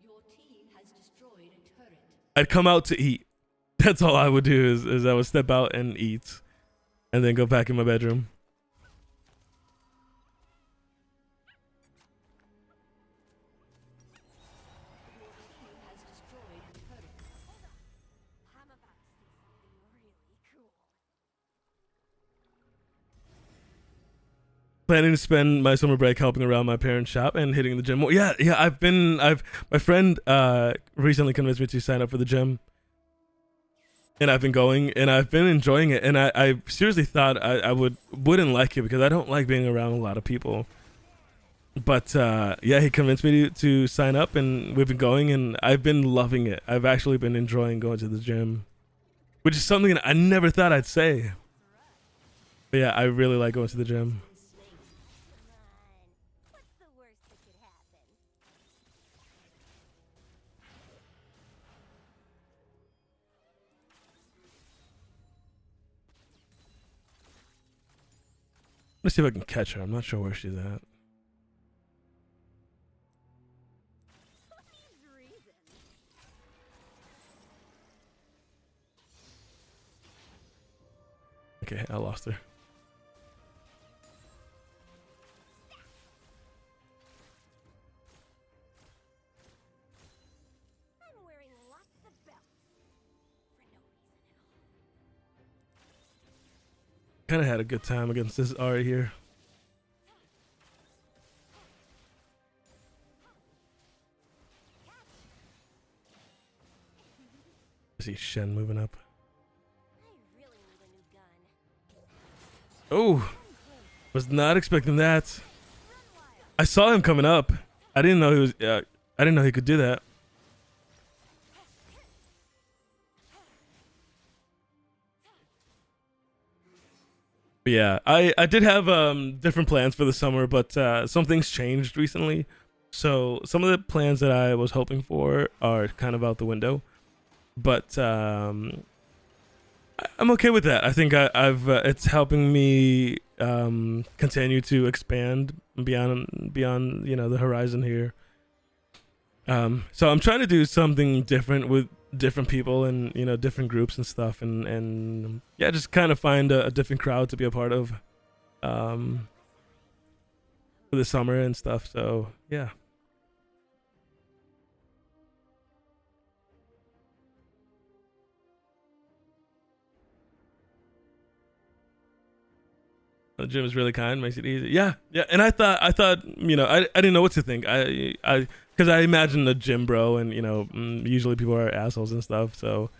S2: Your team has destroyed a turret.
S1: I'd come out to eat. That's all I would do is I would step out and eat, and then go back in my bedroom.
S2: Your team has destroyed a turret.
S3: Hold on. I'm about to see something really cool.
S1: Planning to spend my summer break helping around my parents' shop and hitting the gym more. Yeah. My friend recently convinced me to sign up for the gym, and I've been going, and I've been enjoying it, and I seriously thought I wouldn't like it because I don't like being around a lot of people. But yeah, he convinced me to sign up, and we've been going, and I've been loving it. I've actually been enjoying going to the gym, which is something that I never thought I'd say. But yeah, I really like going to the gym.
S3: Come on. What's the worst that could happen?
S1: Let's see if I can catch her. I'm not sure where she's at.
S3: These reasons.
S1: Okay, I lost her.
S3: I'm wearing lots of belts. For no reason at all.
S1: Kind of had a good time against this Ari here. I see Shen moving up.
S3: I really need a new gun.
S1: Oh, was not expecting that. I saw him coming up. I didn't know he was. I didn't know he could do that. But yeah, I did have different plans for the summer, but some things changed recently. So some of the plans that I was hoping for are kind of out the window. But I'm okay with that. I think I've it's helping me continue to expand beyond the horizon here. So I'm trying to do something different with different people and different groups and stuff, and yeah, just kind of find a different crowd to be a part of for the summer and stuff. So yeah. The gym is really kind, makes it easy. Yeah, yeah. And I thought, I didn't know what to think. Because I imagine a gym bro, and usually people are assholes and stuff. So,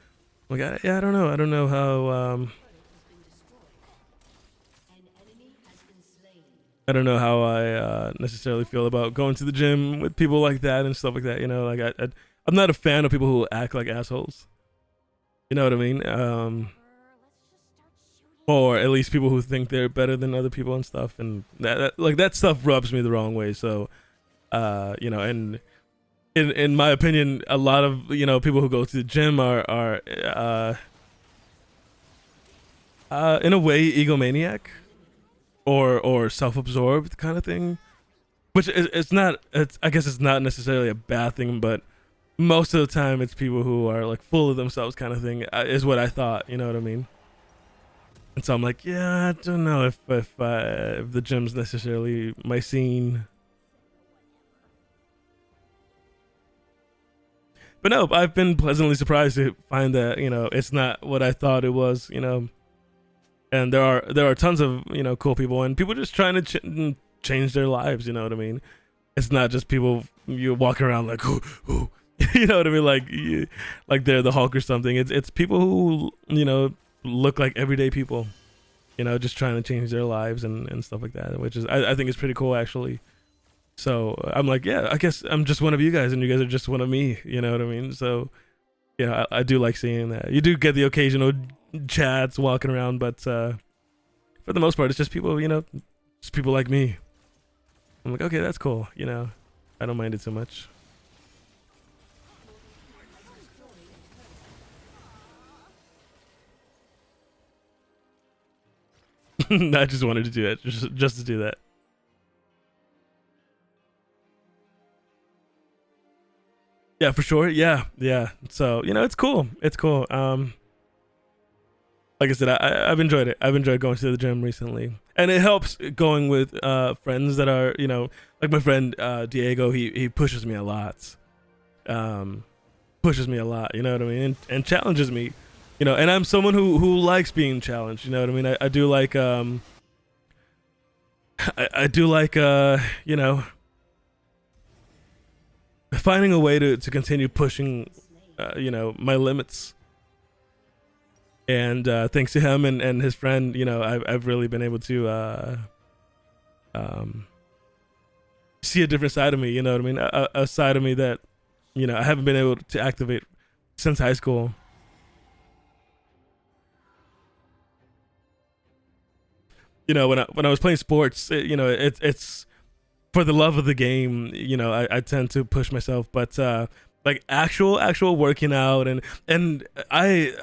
S1: like, I don't know. I don't know how.
S2: An enemy has been slain.
S1: I don't know how I necessarily feel about going to the gym with people like that and stuff like that. Like I'm not a fan of people who act like assholes. You know what I mean? Or at least people who think they're better than other people and stuff, and that stuff rubs me the wrong way. So, and in my opinion, a lot of people who go to the gym are in a way egomaniac or self-absorbed kind of thing, which it's not. I guess it's not necessarily a bad thing, but most of the time it's people who are like full of themselves kind of thing, is what I thought. You know what I mean? And so I'm like, yeah, I don't know if the gym's necessarily my scene. But no, I've been pleasantly surprised to find that it's not what I thought it was. And there are tons of cool people and people just trying to change their lives. You know what I mean? It's not just people you walking around like, ooh, you know what I mean? Like they're the Hulk or something. It's people who look like everyday people, just trying to change their lives and stuff like that, which is I think is pretty cool actually. So I'm like, yeah, I guess I'm just one of you guys and you guys are just one of me, you know what I mean? So yeah, I do like seeing that. You do get the occasional chats walking around, but for the most part it's just people, just people like me. I'm like, okay, that's cool, I don't mind it so much. I just wanted to do it, just to do that. Yeah, for sure. Yeah. So it's cool. It's cool. Like I said, I've enjoyed it. I've enjoyed going to the gym recently, and it helps going with friends that are like my friend Diego. He pushes me a lot. Pushes me a lot. You know what I mean? And challenges me. And I'm someone who likes being challenged. You know what I mean? I do like I do like finding a way to continue pushing my limits. And thanks to him and his friend, I've really been able to see a different side of me. You know what I mean? A side of me that I haven't been able to activate since high school. When I was playing sports, it's for the love of the game. I tend to push myself, but like actual working out and I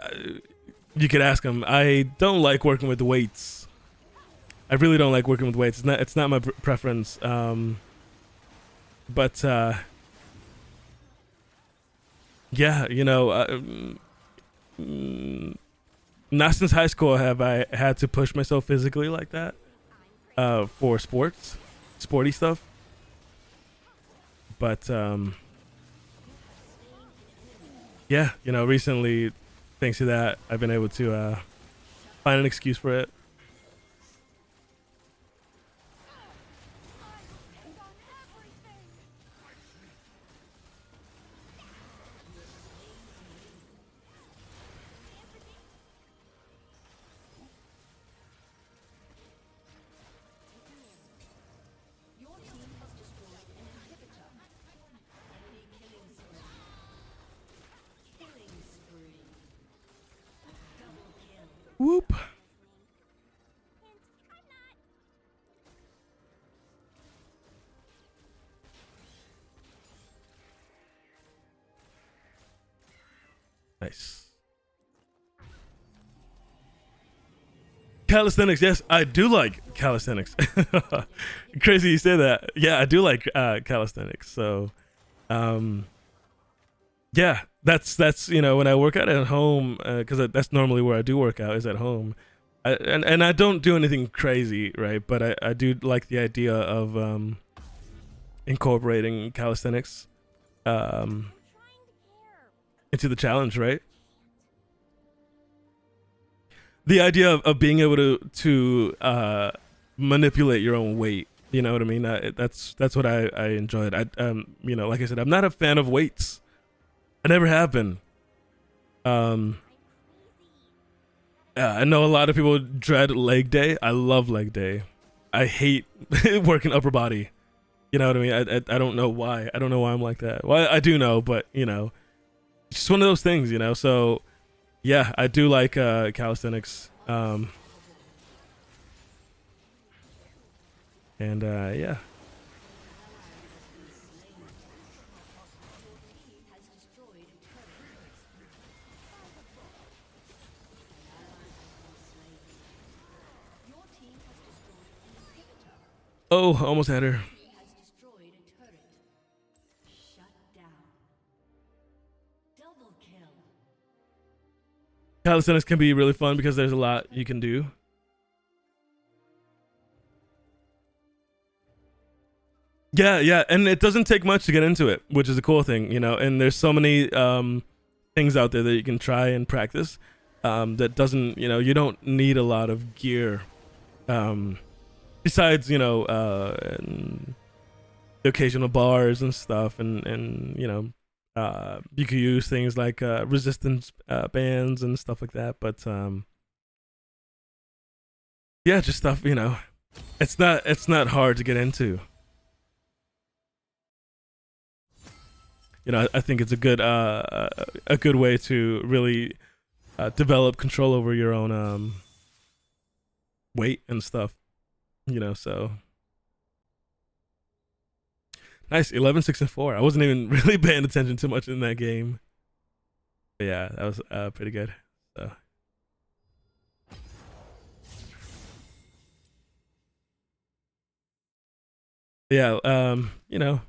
S1: you could ask him. I don't like working with weights. I really don't like working with weights. It's not my preference. But yeah, not since high school have I had to push myself physically like that for sporty stuff. But yeah, recently, thanks to that, I've been able to find an excuse for it. Boop.
S3: And I'm not.
S1: Nice. Calisthenics, yes, I do like calisthenics. Crazy you say that. Yeah, I do like calisthenics. So, yeah, that's you know, when I work out at home, because that's normally where I do work out is at home. And I don't do anything crazy, right? But I do like the idea of incorporating calisthenics
S3: I'm trying to care.
S1: into the challenge, right? The idea of being able to manipulate your own weight, you know what I mean? That's what I enjoyed. You know, like I said, I'm not a fan of weights. I never have been.
S3: I'm crazy.
S1: I know a lot of people dread leg day. I love leg day. I hate working upper body. You know what I mean? I don't know why. I don't know why I'm like that. Well, I do know, but you know, it's just one of those things, you know. So yeah, I do like calisthenics. And yeah.
S2: Has destroyed a turret. Your team has destroyed an inhibitor.
S1: Oh, almost had her.
S2: Has destroyed a turret. Shut down. Double kill.
S1: Calisthenics can be really fun because there's a lot you can do. Yeah, and it doesn't take much to get into it, which is a cool thing, you know. And there's so many things out there that you can try and practice. That doesn't, you know, you don't need a lot of gear. Besides, you know, the occasional bars and stuff, and you know, you could use things like resistance bands and stuff like that. But yeah, just stuff, you know. It's not hard to get into. You know, I think it's a good way to really develop control over your own weight and stuff. You know, so nice. 11, 6, and 4. I wasn't even really paying attention too much in that game. But yeah, that was pretty good. So. Yeah, you know,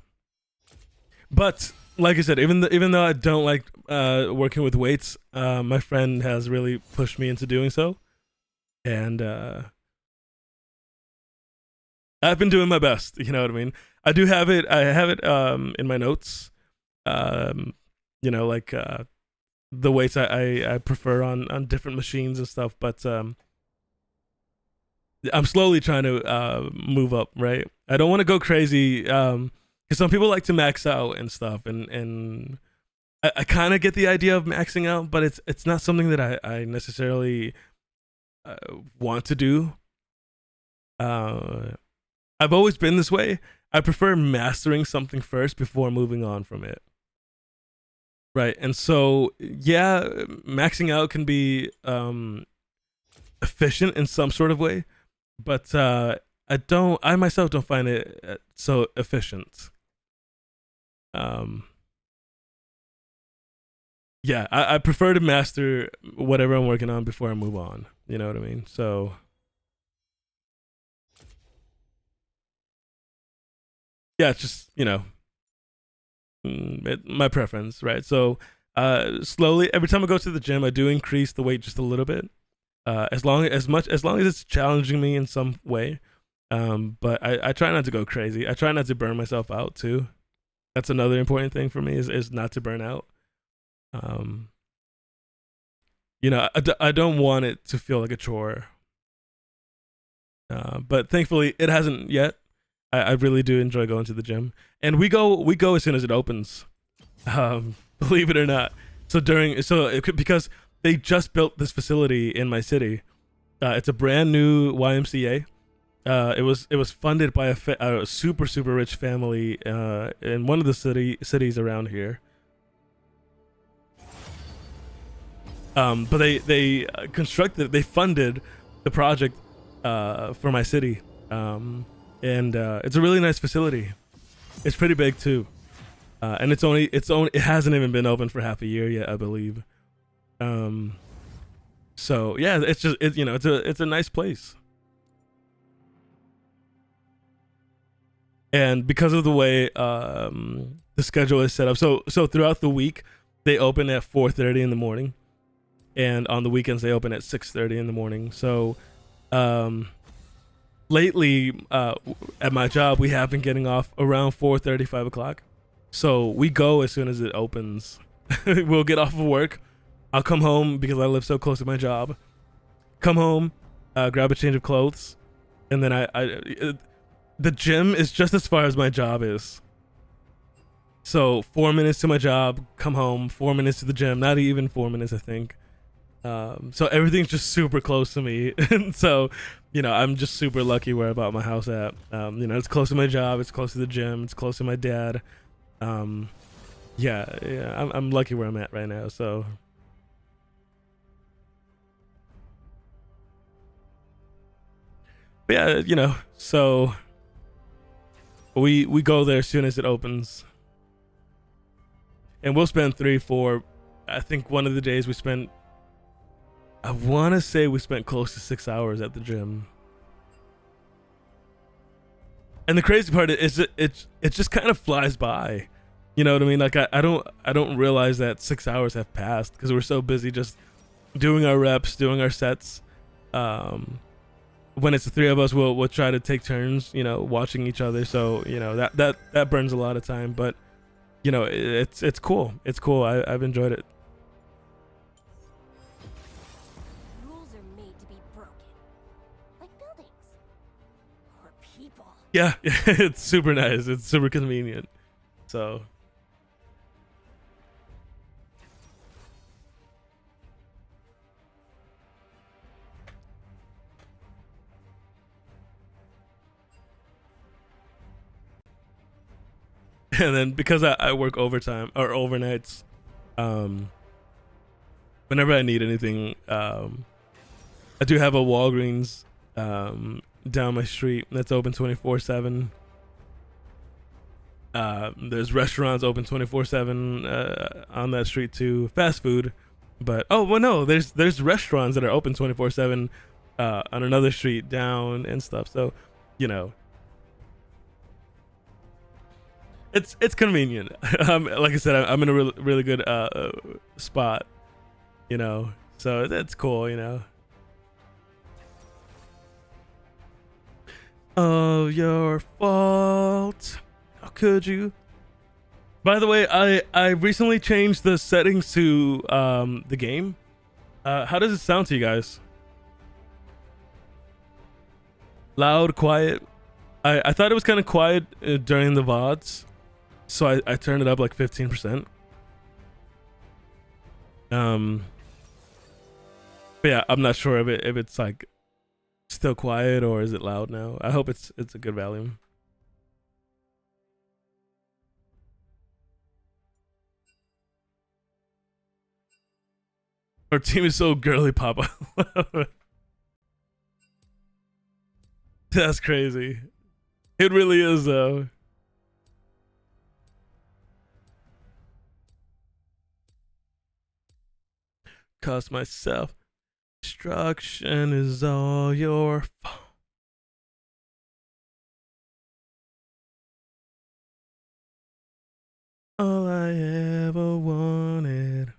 S1: but like I said, even though I don't like working with weights, my friend has really pushed me into doing so, and I've been doing my best. You know what I mean? I do have it. I have it in my notes. You know, like the weights I prefer on different machines and stuff. But I'm slowly trying to move up. Right? I don't want to go crazy. Because some people like to max out and stuff, and I kind of get the idea of maxing out, but it's not something that I necessarily want to do. I've always been this way. I prefer mastering something first before moving on from it. Right, and so yeah, maxing out can be efficient in some sort of way, but I myself don't find it so efficient. Yeah, I prefer to master whatever I'm working on before I move on. You know what I mean? So yeah, it's just, you know, my preference, right? So slowly, every time I go to the gym, I do increase the weight just a little bit. As long as it's challenging me in some way. But I try not to go crazy. I try not to burn myself out too. That's another important thing for me is not to burn out. You know, I don't want it to feel like a chore. But thankfully it hasn't yet. I really do enjoy going to the gym, and we go as soon as it opens. Believe it or not. Because they just built this facility in my city. It's a brand new YMCA. It was funded by a super rich family in one of the cities around here. But they constructed, they funded the project for my city, and it's a really nice facility. It's pretty big too, and it hasn't even been open for half a year yet, I believe. So yeah, it's a nice place. And because of the way the schedule is set up, so throughout the week they open at 4:30 in the morning, and on the weekends they open at 6:30 in the morning. So lately at my job we have been getting off around 4:30, 5 o'clock. So we go as soon as it opens. We'll get off of work. I'll come home because I live so close to my job. Come home, grab a change of clothes, and then the gym is just as far as my job is. So 4 minutes to my job, come home, 4 minutes to the gym, not even 4 minutes, I think. So everything's just super close to me. And so, I'm just super lucky where I bought my house at. It's close to my job, it's close to the gym, it's close to my dad. Yeah, I'm lucky where I'm at right now, so. But yeah, so we go there as soon as it opens, and we'll spend 3-4. I think one of the days I want to say we spent close to 6 hours at the gym. And the crazy part is it just kind of flies by. You know what I mean? Like I don't realize that 6 hours have passed because we're so busy just doing our reps, doing our sets. When it's the three of us, we'll try to take turns, watching each other. So that burns a lot of time, but it's cool. It's cool. I've enjoyed it.
S3: Rules are made to be broken. Like buildings. Or people.
S1: Yeah, it's super nice. It's super convenient. So. And then because I work overtime or overnights, whenever I need anything, I do have a Walgreens down my street that's open 24/7. There's restaurants open 24/7 on that street too. Fast food, but no, there's restaurants that are open 24/7 on another street down and stuff. So, it's convenient. Like I said, I'm in a really good spot, so that's cool. Oh, your fault. How could you? By the way, I recently changed the settings to the game. How does it sound to you guys? Loud, quiet? I thought it was kind of quiet during the VODs. So I turned it up like 15%. But yeah, I'm not sure if it's like still quiet or is it loud now. I hope it's a good volume. Our team is so girly, Papa. That's crazy. It really is though. Cost myself. Destruction is all your fault. All I ever wanted.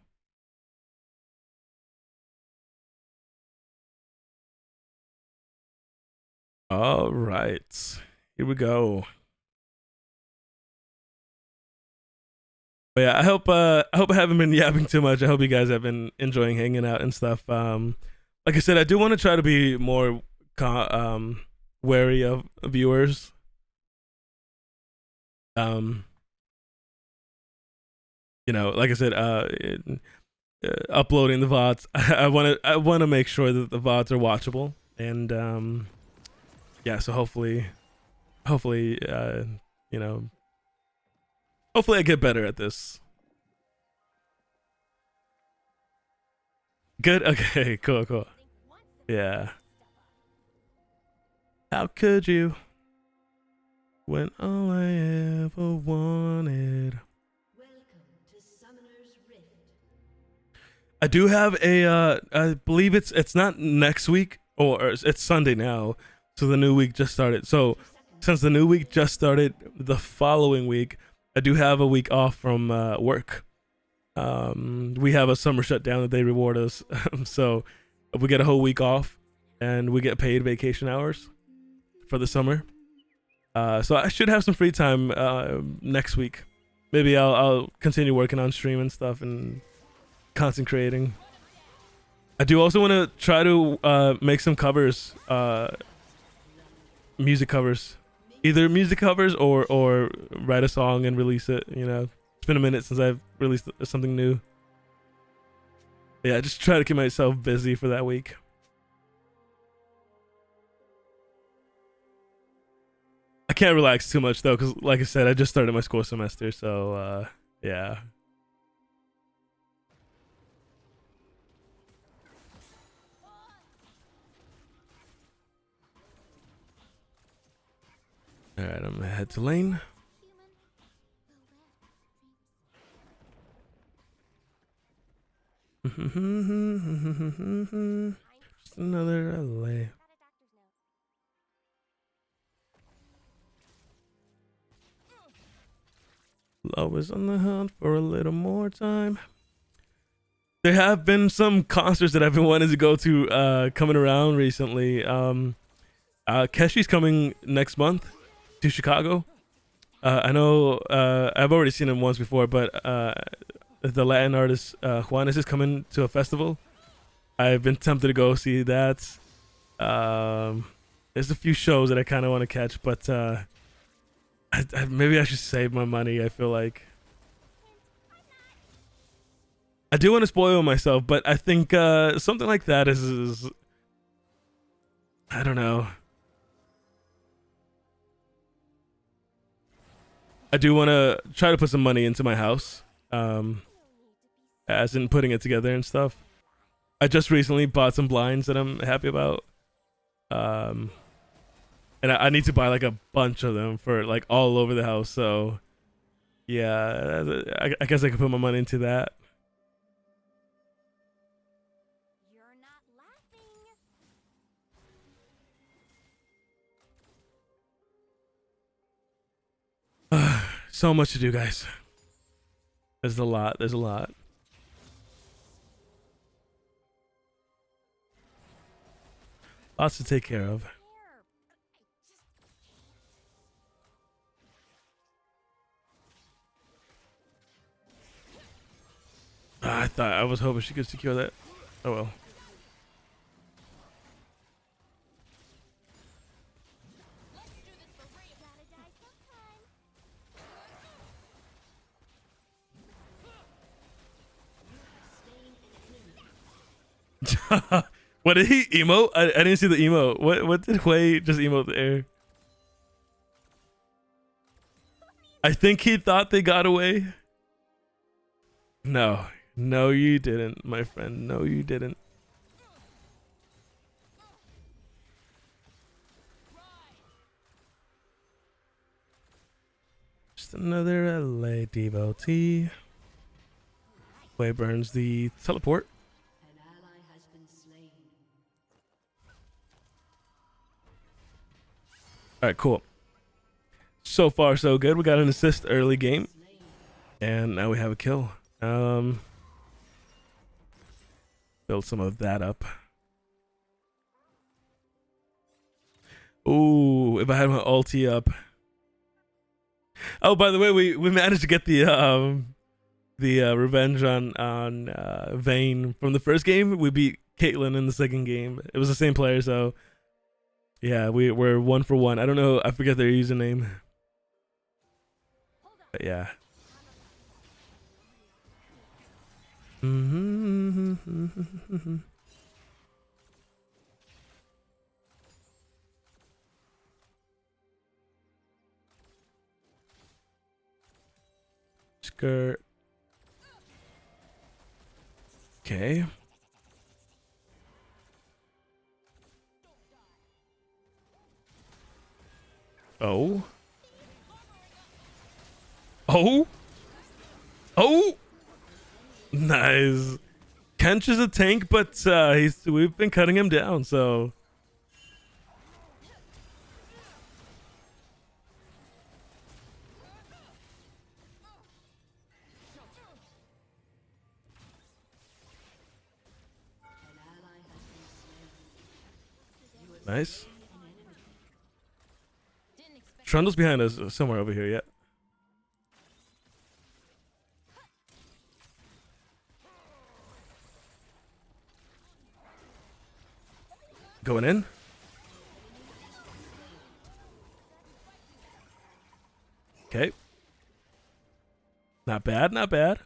S1: All right, here we go. But yeah, I hope I haven't been yapping too much. I hope you guys have been enjoying hanging out and stuff. Like I said, I do want to try to be more wary of viewers. Like I said, uploading the VODs. I want to make sure that the VODs are watchable, and yeah. So hopefully, hopefully I get better at this. Good. Okay. Cool. Cool. Yeah. How could you? When all I ever wanted.
S2: Welcome to Summoner's Rift.
S1: I do have a. I believe it's not next week or it's Sunday now, so the new week just started. So since the new week just started, the following week I do have a week off from work. We have a summer shutdown that they reward us, so we get a whole week off, and we get paid vacation hours for the summer. So I should have some free time next week. Maybe I'll continue working on stream and stuff and content creating. I do also want to try to make some covers, music covers, either music covers or write a song and release it. You know, it's been a minute since I've released something new. Yeah, just try to keep myself busy for that week. I can't relax too much though, because like I said, I just started my school semester, so yeah. All right, I'm gonna head to lane. Just another LA. Always on the hunt for a little more time. There have been some concerts that I've been wanting to go to coming around recently. Keshi's coming next month to Chicago. I know I've already seen him once before, but the Latin artist Juanes is coming to a festival. I've been tempted to go see that. There's a few shows that I kind of want to catch, but maybe I should save my money. I feel like I do want to spoil myself, but I think something like that is I don't know. I do want to try to put some money into my house, as in putting it together and stuff. I just recently bought some blinds that I'm happy about. And I need to buy like a bunch of them for like all over the house. So yeah, I guess I could put my money into that.
S3: You're not laughing.
S1: So much to do, guys. There's a lot. There's a lot. Lots to take care of. I was hoping she could secure that. Oh well. What did he emote? I didn't see the emote. What did Hui just emote there? I think he thought they got away. No. No, you didn't, my friend. No, you didn't. Just another LA devotee. Hui burns the teleport.
S2: An ally has been slain.
S1: All right, cool. So far, so good. We got an assist early game, and now we have a kill. Build some of that up. Ooh, if I had my ulti up. Oh, by the way, we managed to get the revenge on Vayne from the first game. We beat Caitlyn in the second game. It was the same player, so yeah, we're 1 for 1. I don't know, I forget their username. But yeah. Skirt. Okay. Oh. Oh. Oh. Nice. Kench is a tank, but we've been cutting him down, so. Nice. Trundle's behind us somewhere over here, yeah. Going in. Okay. Not bad, not bad.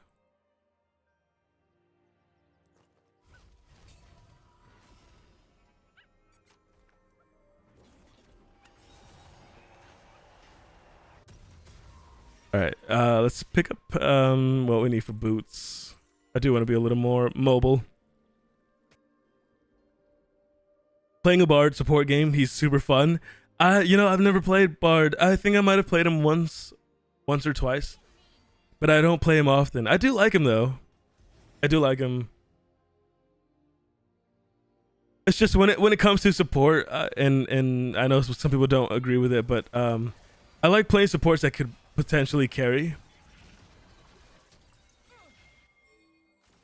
S1: All right, let's pick up what we need for boots. I do want to be a little more mobile. Playing a Bard support game, he's super fun. You know, I've never played Bard. I think I might have played him once or twice, but I don't play him often. I do like him though. I do like him. It's just when it comes to support, and I know some people don't agree with it, but I like playing supports that could potentially carry.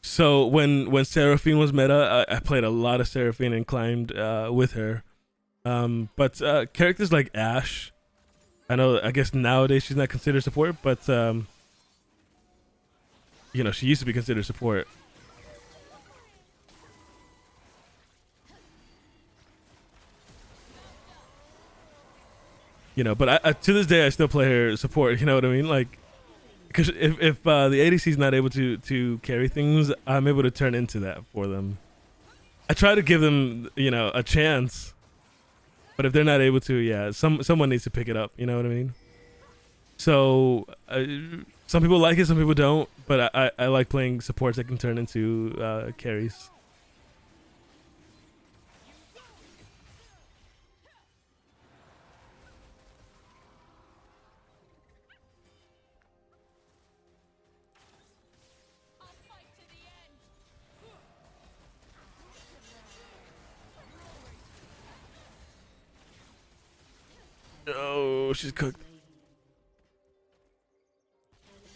S1: So when Seraphine was meta, I played a lot of Seraphine and climbed with her. But characters like Ashe, I guess nowadays she's not considered support, but you know, she used to be considered support. You know, but I to this day I still play her support. You know what I mean? Like, because if the ADC is not able to carry things, I'm able to turn into that for them. I try to give them, you know, a chance, but if they're not able to, yeah, someone needs to pick it up. You know what I mean? So some people like it, some people don't, but I like playing supports that can turn into carries. Oh, she's cooked.
S2: An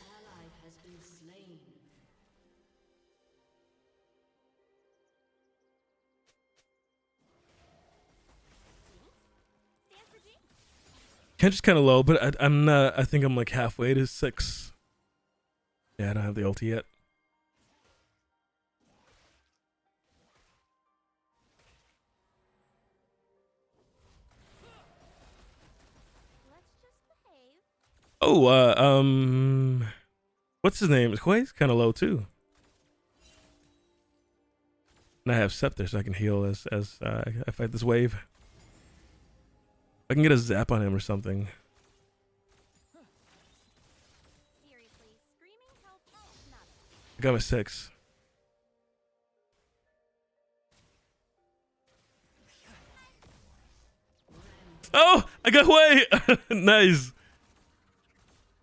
S2: ally has been slain.
S1: Kench is kind of low, but I'm not. I think I'm like halfway to 6. Yeah, I don't have the ulti yet. Oh, what's his name? Hui's kind of low too. And I have Scepter, so I can heal as I fight this wave. I can get a zap on him or something. I got my 6. Oh, I got Hui! Nice.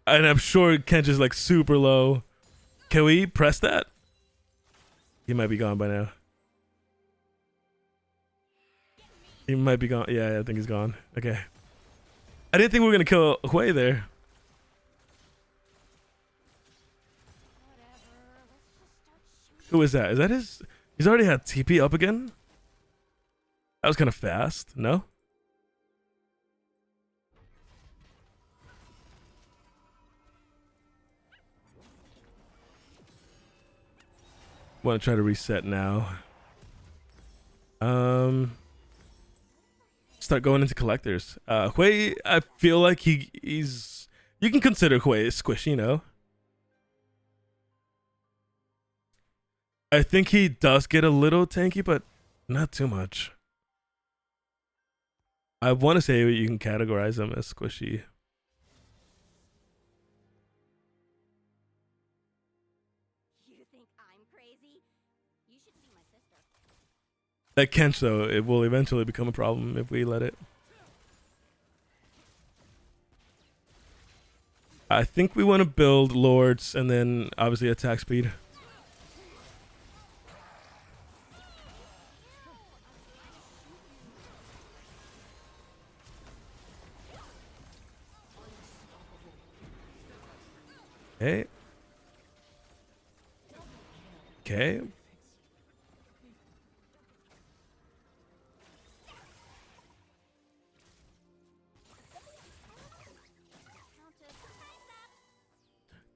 S1: And I'm sure Kench is like super low. Can we press that? He might be gone by now. He might be gone. Yeah, I think he's gone. Okay. I didn't think we were gonna kill Hui there. Who is that? Is that his? He's already had TP up again? That was kind of fast. No? Want to try to reset now. Start going into collectors. Hui, I feel like he's. You can consider Hui squishy, you know. I think he does get a little tanky, but not too much. I want to say you can categorize him as squishy.
S3: You think I'm crazy? You should see my sister.
S1: That Kench though, it will eventually become a problem if we let it. I think we want to build lords and then obviously attack speed. Okay. Okay.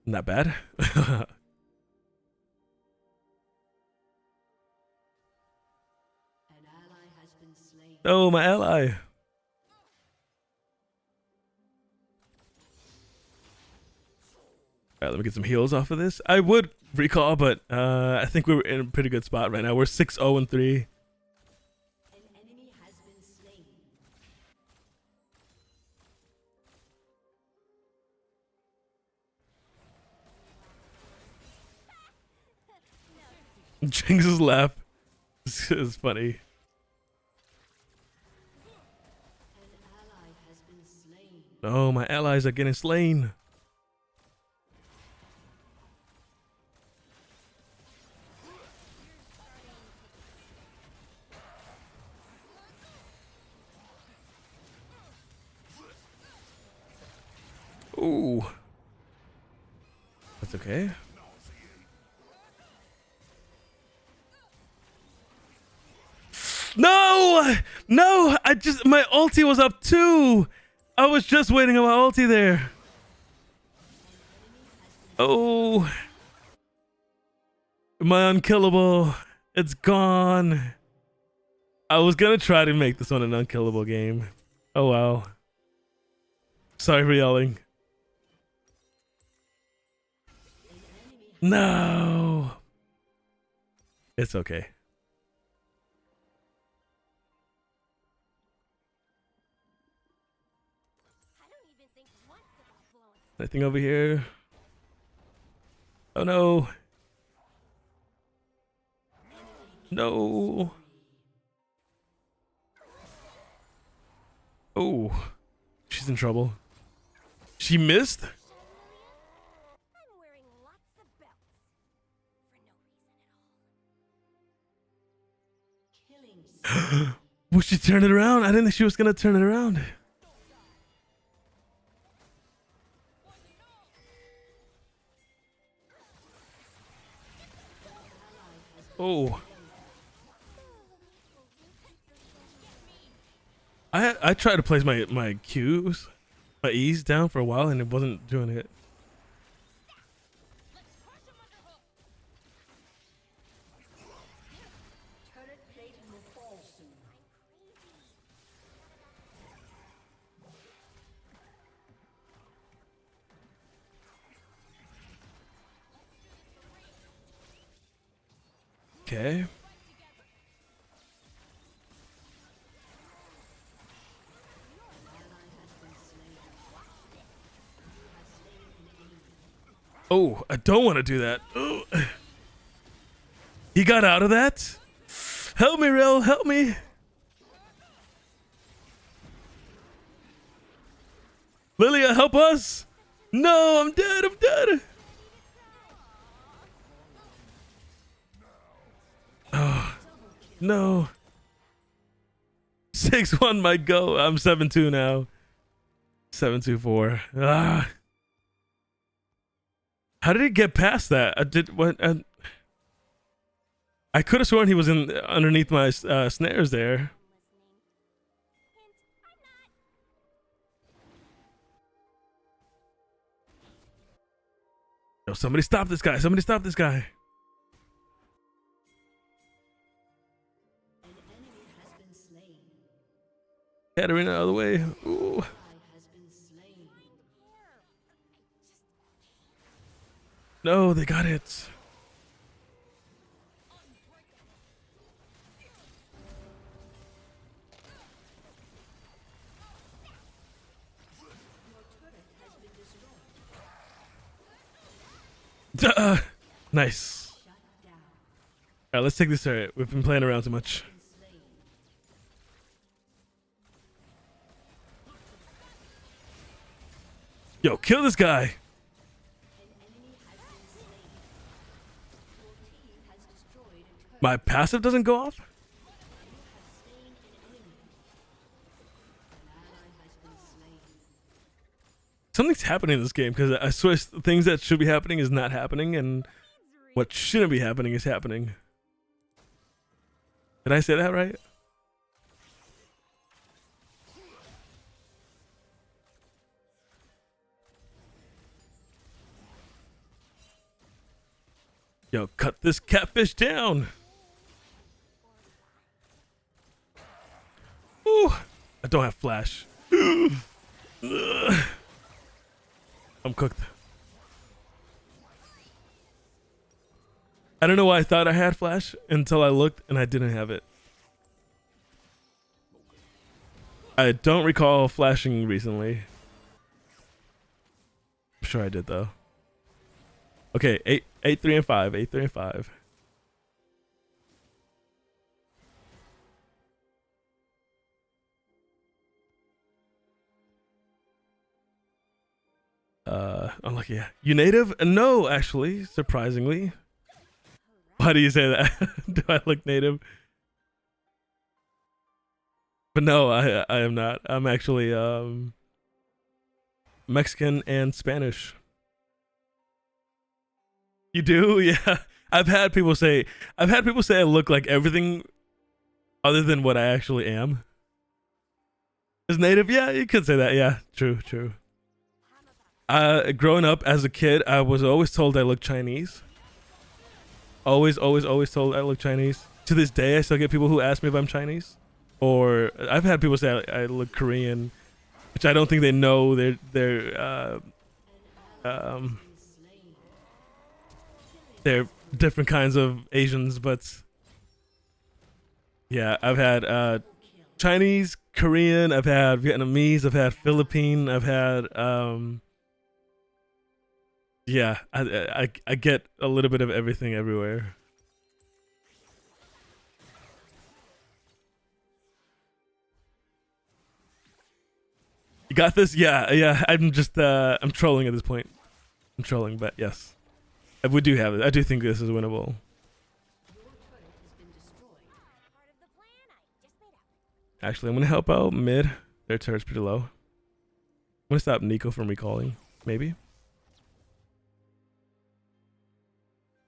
S1: Not bad.
S2: An ally has been slain.
S1: Oh, my ally. All right, let me get some heals off of this. I would recall, but I think we're in a pretty good spot right now. We're 6-0-3.
S2: An enemy has been slain.
S1: Jinx's laugh is funny.
S2: An ally has been slain.
S1: Oh, my allies are getting slain. Ooh. That's okay. No! No! My ulti was up too! I was just waiting on my ulti there. Oh. My unkillable. It's gone. I was gonna try to make this one an unkillable game. Oh wow. Sorry for yelling. No. It's okay.
S3: I don't even think once about blowing.
S1: Anything over here? Oh no. No. Oh. She's in trouble. She missed?
S3: I'm wearing lots of belts for no reason at all.
S2: Killing.
S1: Will she turn it around? I didn't think she was gonna turn it around. Oh. I tried to place my Q's, my E's down for a while and it wasn't doing it.
S2: Turret plating will fall soon.
S1: Okay. Oh, I don't want to do that. Ugh. He got out of that? Help me, Rel, help me. Lilia, help us. No, I'm dead, I'm dead. Oh, no. 6-1 might go. I'm 7-2 now. 7-2-4. Ah. How did he get past that? I could have sworn he was in underneath my snares there. Yo, somebody stop this guy. Somebody stop this guy.
S2: An enemy has been slain.
S1: Katarina out of the way. Ooh.
S2: Ally has been slain.
S1: No, they got it. Nice.
S2: Shut down.
S1: All right, let's take this turret. We've been playing around too much.
S2: Slain.
S1: Yo, kill this guy. My passive doesn't go off? Something's happening in this game because I swear things that should be happening is not happening, and what shouldn't be happening is happening. Did I say that right? Yo, cut this catfish down. Ooh, I don't have flash. I'm cooked. I don't know why I thought I had flash until I looked and I didn't have it. I don't recall flashing recently. I'm sure I did though. Okay, 8, 3, and 5. 8, 3, and 5. Unlucky. Yeah. You native? No, actually, surprisingly. Why do you say that? Do I look native? But no, I am not. I'm actually Mexican and Spanish. You do? Yeah. I've had people say I look like everything other than what I actually am. Is native? Yeah, you could say that. Yeah, true. Growing up as a kid, I was always told I look Chinese. Always told I look Chinese. To this day, I still get people who ask me if I'm Chinese. Or I've had people say I look Korean, which I don't think they know. They're different kinds of Asians, but yeah, I've had Chinese, Korean, I've had Vietnamese, I've had Philippine, I've had yeah, I get a little bit of everything everywhere. You got this? Yeah. I'm just I'm trolling at this point. I'm trolling, but yes. We do have it. I do think this is winnable. Actually, I'm gonna help out mid. Their turret's pretty low. I'm gonna stop Nico from recalling. Maybe.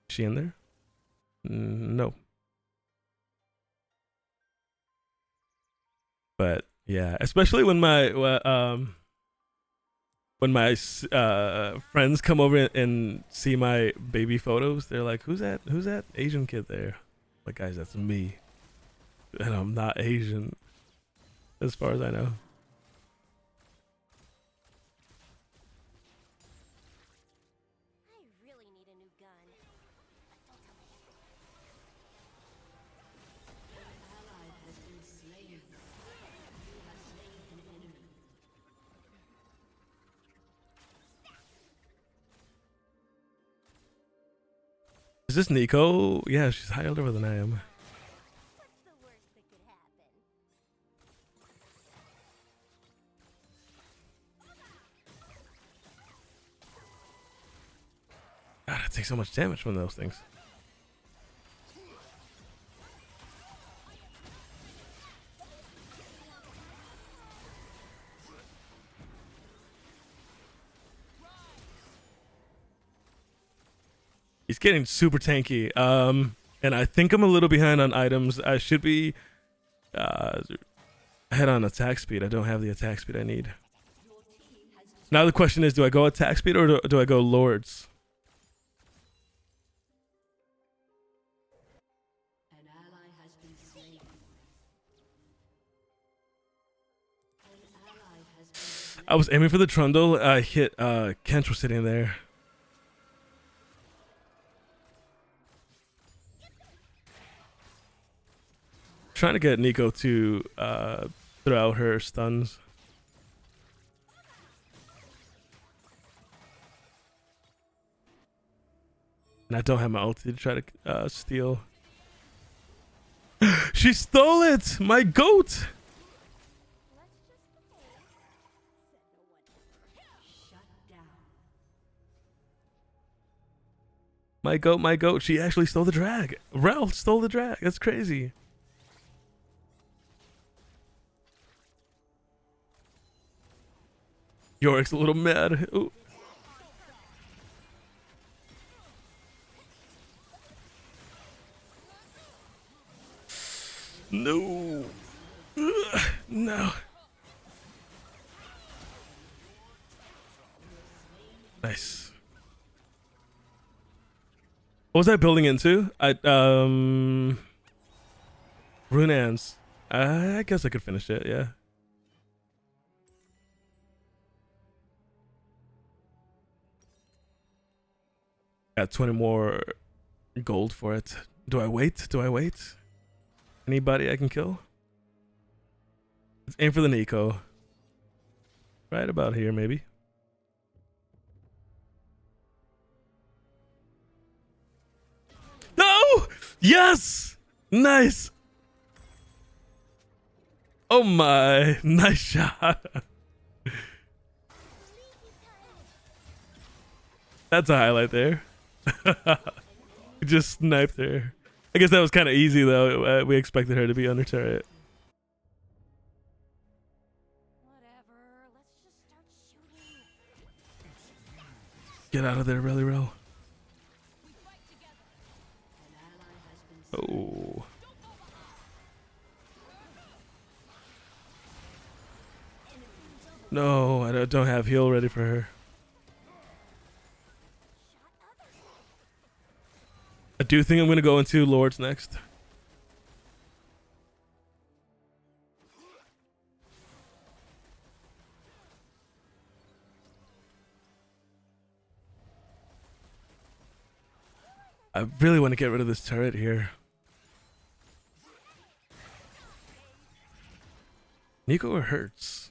S1: Is she in there? No. But yeah, especially when my friends come over and see my baby photos, they're like, "Who's that? Who's that Asian kid there?" Like, guys, that's me, and I'm not Asian, as far as I know.
S3: I really need a new gun.
S1: Is this Nico? Yeah, she's higher level than I am.
S3: What's the worst that could happen?
S1: God, I take so much damage from those things. He's getting super tanky. And I think I'm a little behind on items. I should be ahead on attack speed. I don't have the attack speed I need. Now the question is, do I go attack speed or do I go lords?
S2: An ally has been slain. An ally has been slain.
S1: I was aiming for the trundle. I hit Kench was sitting there. Trying to get Nico to throw out her stuns. And I don't have my ulti to try to steal. She stole it! My goat!
S2: Shut down.
S1: My goat, my goat. She actually stole the drag. Rel stole the drag. That's crazy. Yorick's a little mad. Ooh. No. Ugh, no. Nice. What was I building into? Runans. I guess I could finish it, yeah. Got 20 more gold for it. Do I wait? Do I wait? Anybody I can kill? Let's aim for the Nico. Right about here, maybe. No! Yes! Nice! Oh my, nice shot. That's a highlight there. Just sniped her. I guess that was kind of easy though. We expected her to be under turret.
S3: Whatever. Let's just start shooting.
S1: Get out of there, really, Rel.
S3: We fight together.
S1: Oh. No, I don't have heal ready for her. I do think I'm going to go into Lords next. I really want to get rid of this turret here. Nico or Hurts?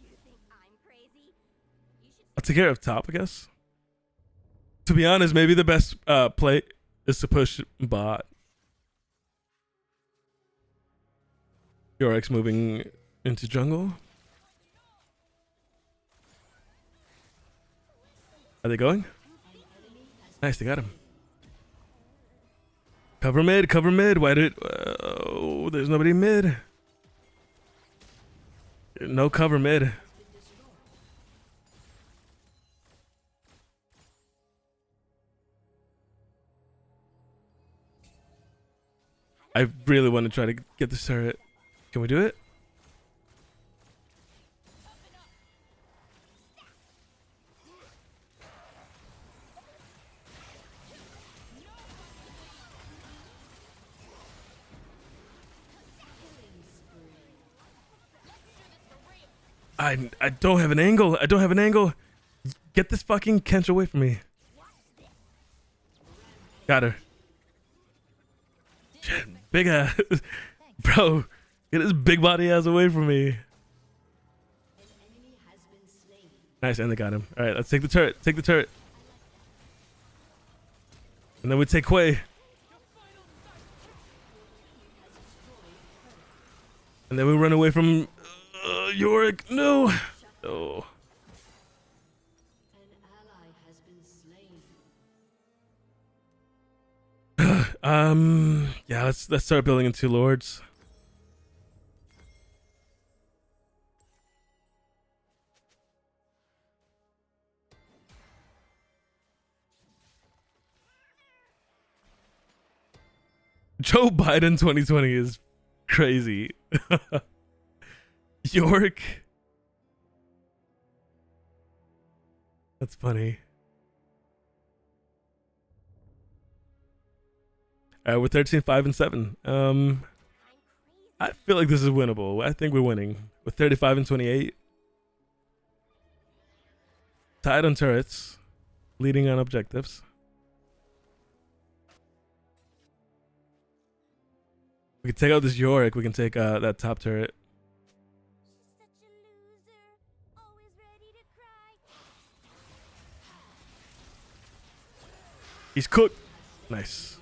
S3: You think I'm crazy? You should
S1: I'll take care of top, I guess. To be honest, maybe the best play is to push bot. Yorick's moving into jungle. Are they going? Nice, they got him. Cover mid, cover mid. Why did... Oh, there's nobody mid. No cover mid. I really want to try to get this turret. Can we do it? I don't have an angle. I don't have an angle. Get this fucking Kench away from me. Got her. Shit, big ass. Bro, get his big body ass away from me. Nice, and they got him. Alright, let's take the turret. Take the turret. And then we take Quay. And then we run away from Yorick. No. Oh.
S2: An ally has been slain.
S1: Yeah, let's start building into Lords. Joe Biden 2020 is crazy. York. That's funny. We're 13, 5, and 7. I feel like this is winnable. I think we're winning. With 35 and 28. Tied on turrets. Leading on objectives. We can take out this Yorick. We can take that top turret.
S3: She's such a loser. Always ready to cry.
S1: He's cooked. Nice.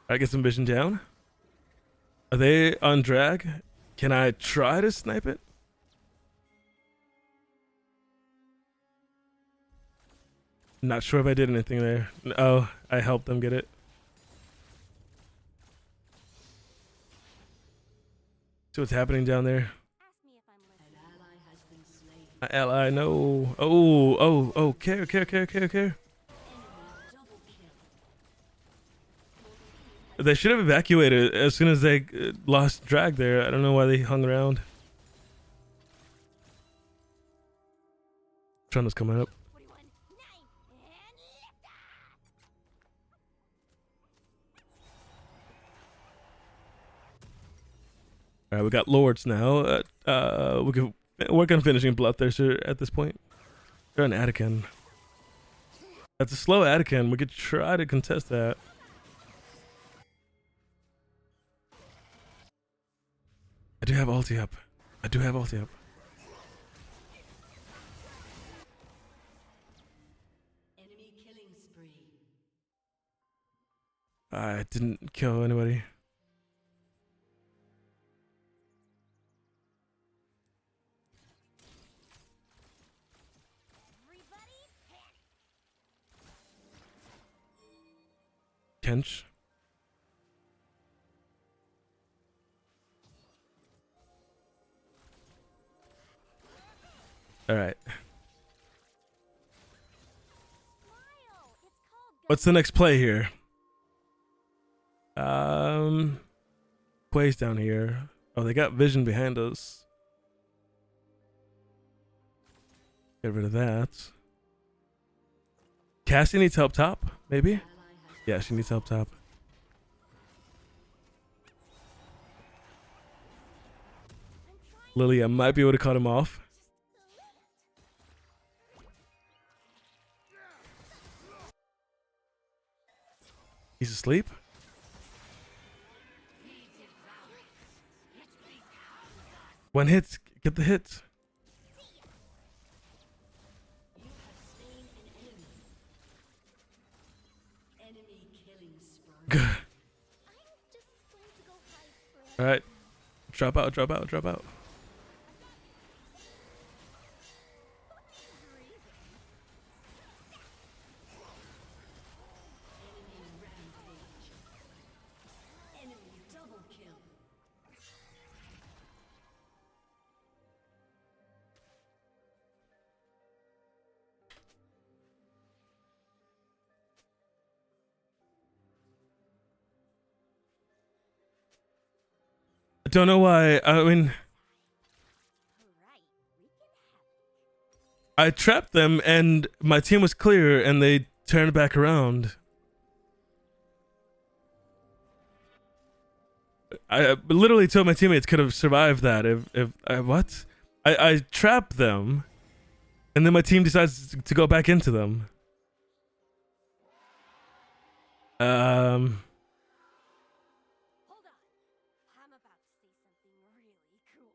S1: Alright, get some vision down. Are they on drag? Can I try to snipe it? Not sure if I did anything there. Oh, I helped them get it. See what's happening down there.
S3: Ask me if I'm
S2: An
S3: listening.
S2: ally has been slain.
S1: My ally, no. Oh, care.
S2: Enemy double kill.
S1: They should have evacuated as soon as they lost drag there. I don't know why they hung around. Trunda's coming up.
S3: 41, 9, and lift
S1: All right, we got lords now. We can work on finishing Bloodthirster at this point. They're an Attican. That's a slow Attican. We could try to contest that. I do have ulti up.
S2: Enemy killing spree.
S1: I didn't kill anybody.
S3: everybody.
S1: Kench. All right.
S3: Smile. It's called
S1: What's the next play here? Quay's down here. Oh, they got vision behind us. Get rid of that. Cassie needs help top, maybe?
S2: Ally has
S1: Yeah, she needs help top. Lilia might be able to cut him off. He's asleep? One hit. Get the hit.
S2: You have slain an enemy. Enemy killing spree.
S1: Good.
S3: I'm just going to go hide for a
S1: All right. Drop out.
S2: Enemy rampage. Enemy double kill.
S1: I don't know why. I mean,
S3: right. We can have
S1: I trapped them and my team was clear and they turned back around. I literally told my teammates could have survived that if what? I trapped them and then my team decides to go back into them.
S3: Hold on. I'm about to say something really cool.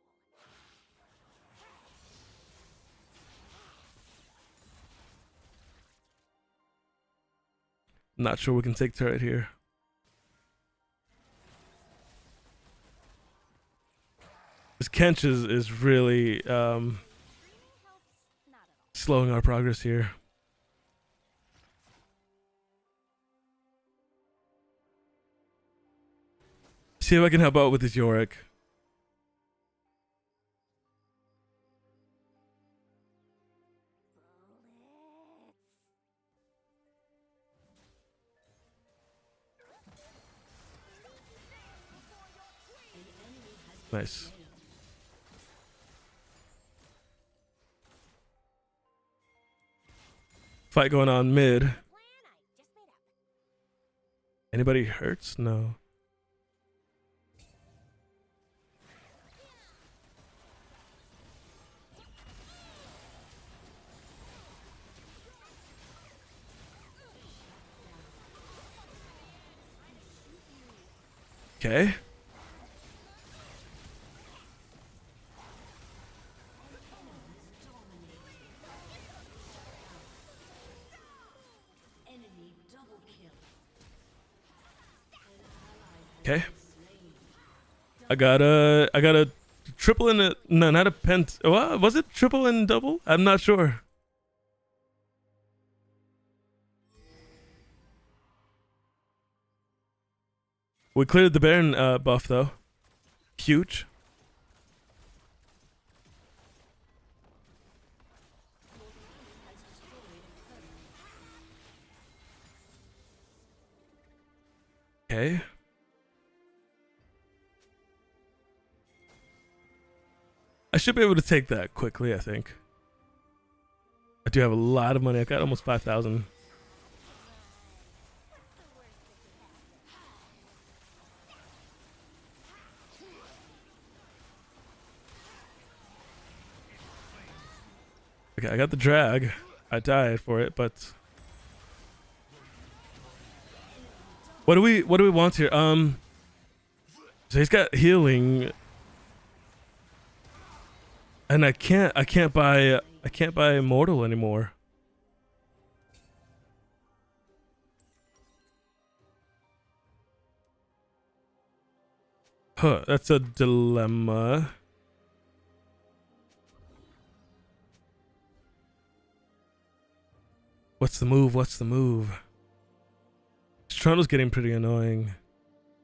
S1: Not sure we can take turret here. This Kench is really
S3: Screaming helps not at all.
S1: slowing our progress here. See if I can help out with this Yorick.
S3: Bullets.
S1: Nice. Fight going on mid.
S3: Plan I just made up.
S1: Anybody hurts? No. Okay.
S2: Enemy double kill. An ally has
S1: Okay.
S2: been slain.
S1: I got a triple and a no, not a pent. What was it? Triple and double? I'm not sure. We cleared the Baron buff though. Huge. Okay. I should be able to take that quickly, I think. I do have a lot of money. I got almost 5,000. Okay, I got the drag. I died for it, but what do we want here? So he's got healing. And I can't buy immortal anymore. Huh, that's a dilemma. What's the move? What's the move? Toronto's getting pretty annoying.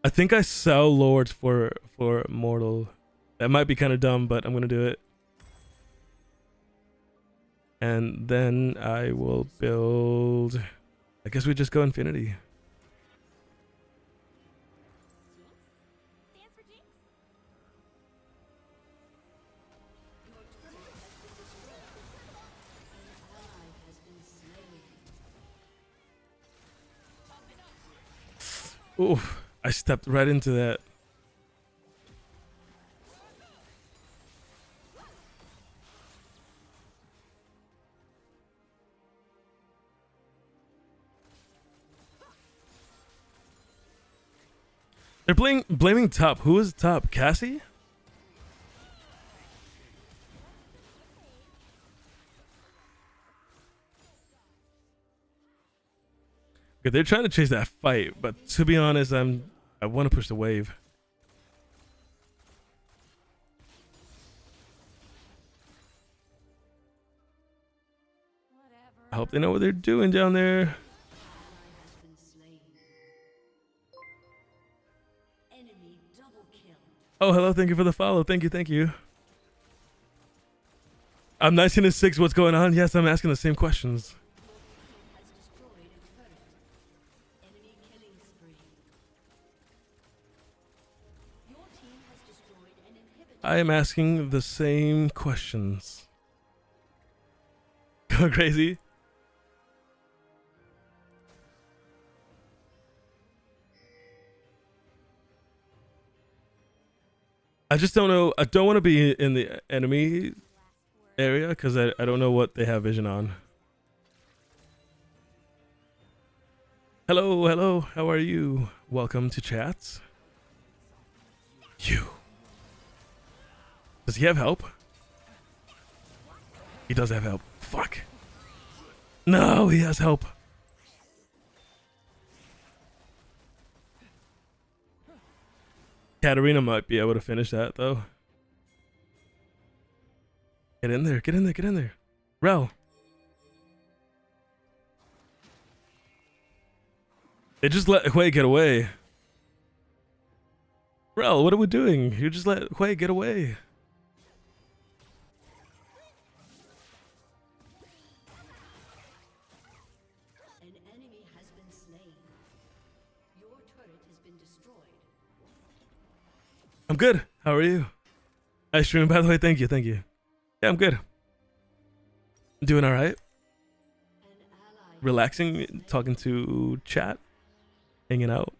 S1: I think I sell lords for immortal. That might be kind of dumb, but I'm gonna do it. And then I will build. I guess we just go infinity.
S3: Stands for Jinx?
S1: Oof, I stepped right into that. They're blaming top. Who is top? Cassie? Okay, they're trying to chase that fight, but to be honest, I want to push the wave.
S3: Whatever.
S1: I hope they know what they're doing down there.
S2: Enemy double kill.
S1: Oh, hello. Thank you for the follow. Thank you. Thank you. I'm 19-6. What's going on? Yes, I'm asking the same questions.
S2: Has destroyed a turret. Enemy killing spree. Your team has destroyed an inhibitor.
S1: I am asking the same questions. Go crazy. I just don't know. I don't want to be in the enemy area because I don't know what they have vision on. Hello, hello. How are you? Welcome to chats. You. Does he have help? He does have help. Fuck. No, he has help. Katarina might be able to finish that though. Get in there, get in there, get in there. Rel. They just let Hui get away. Rel, what are we doing? You just let Hui get away.
S2: An enemy has been slain. Your turret has been destroyed.
S1: I'm good. How are you? Nice stream, by the way. Thank you, thank you. Yeah, I'm good. I'm doing all right.
S2: An ally.
S1: Relaxing, talking to chat, hanging out,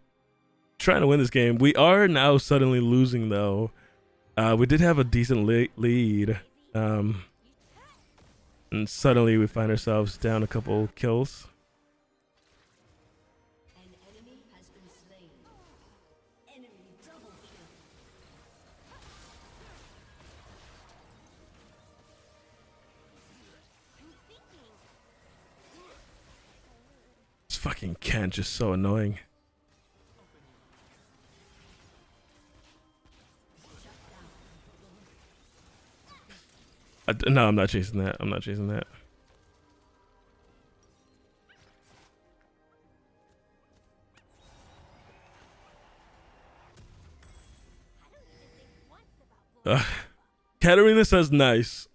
S1: trying to win this game. We are now suddenly losing though. We did have a decent lead, and suddenly we find ourselves down a couple kills.
S2: An enemy has been slain. Enemy double kill.
S1: This fucking Kent just so annoying. No, I'm not chasing that. I'm not chasing that. Uh, Katarina says nice.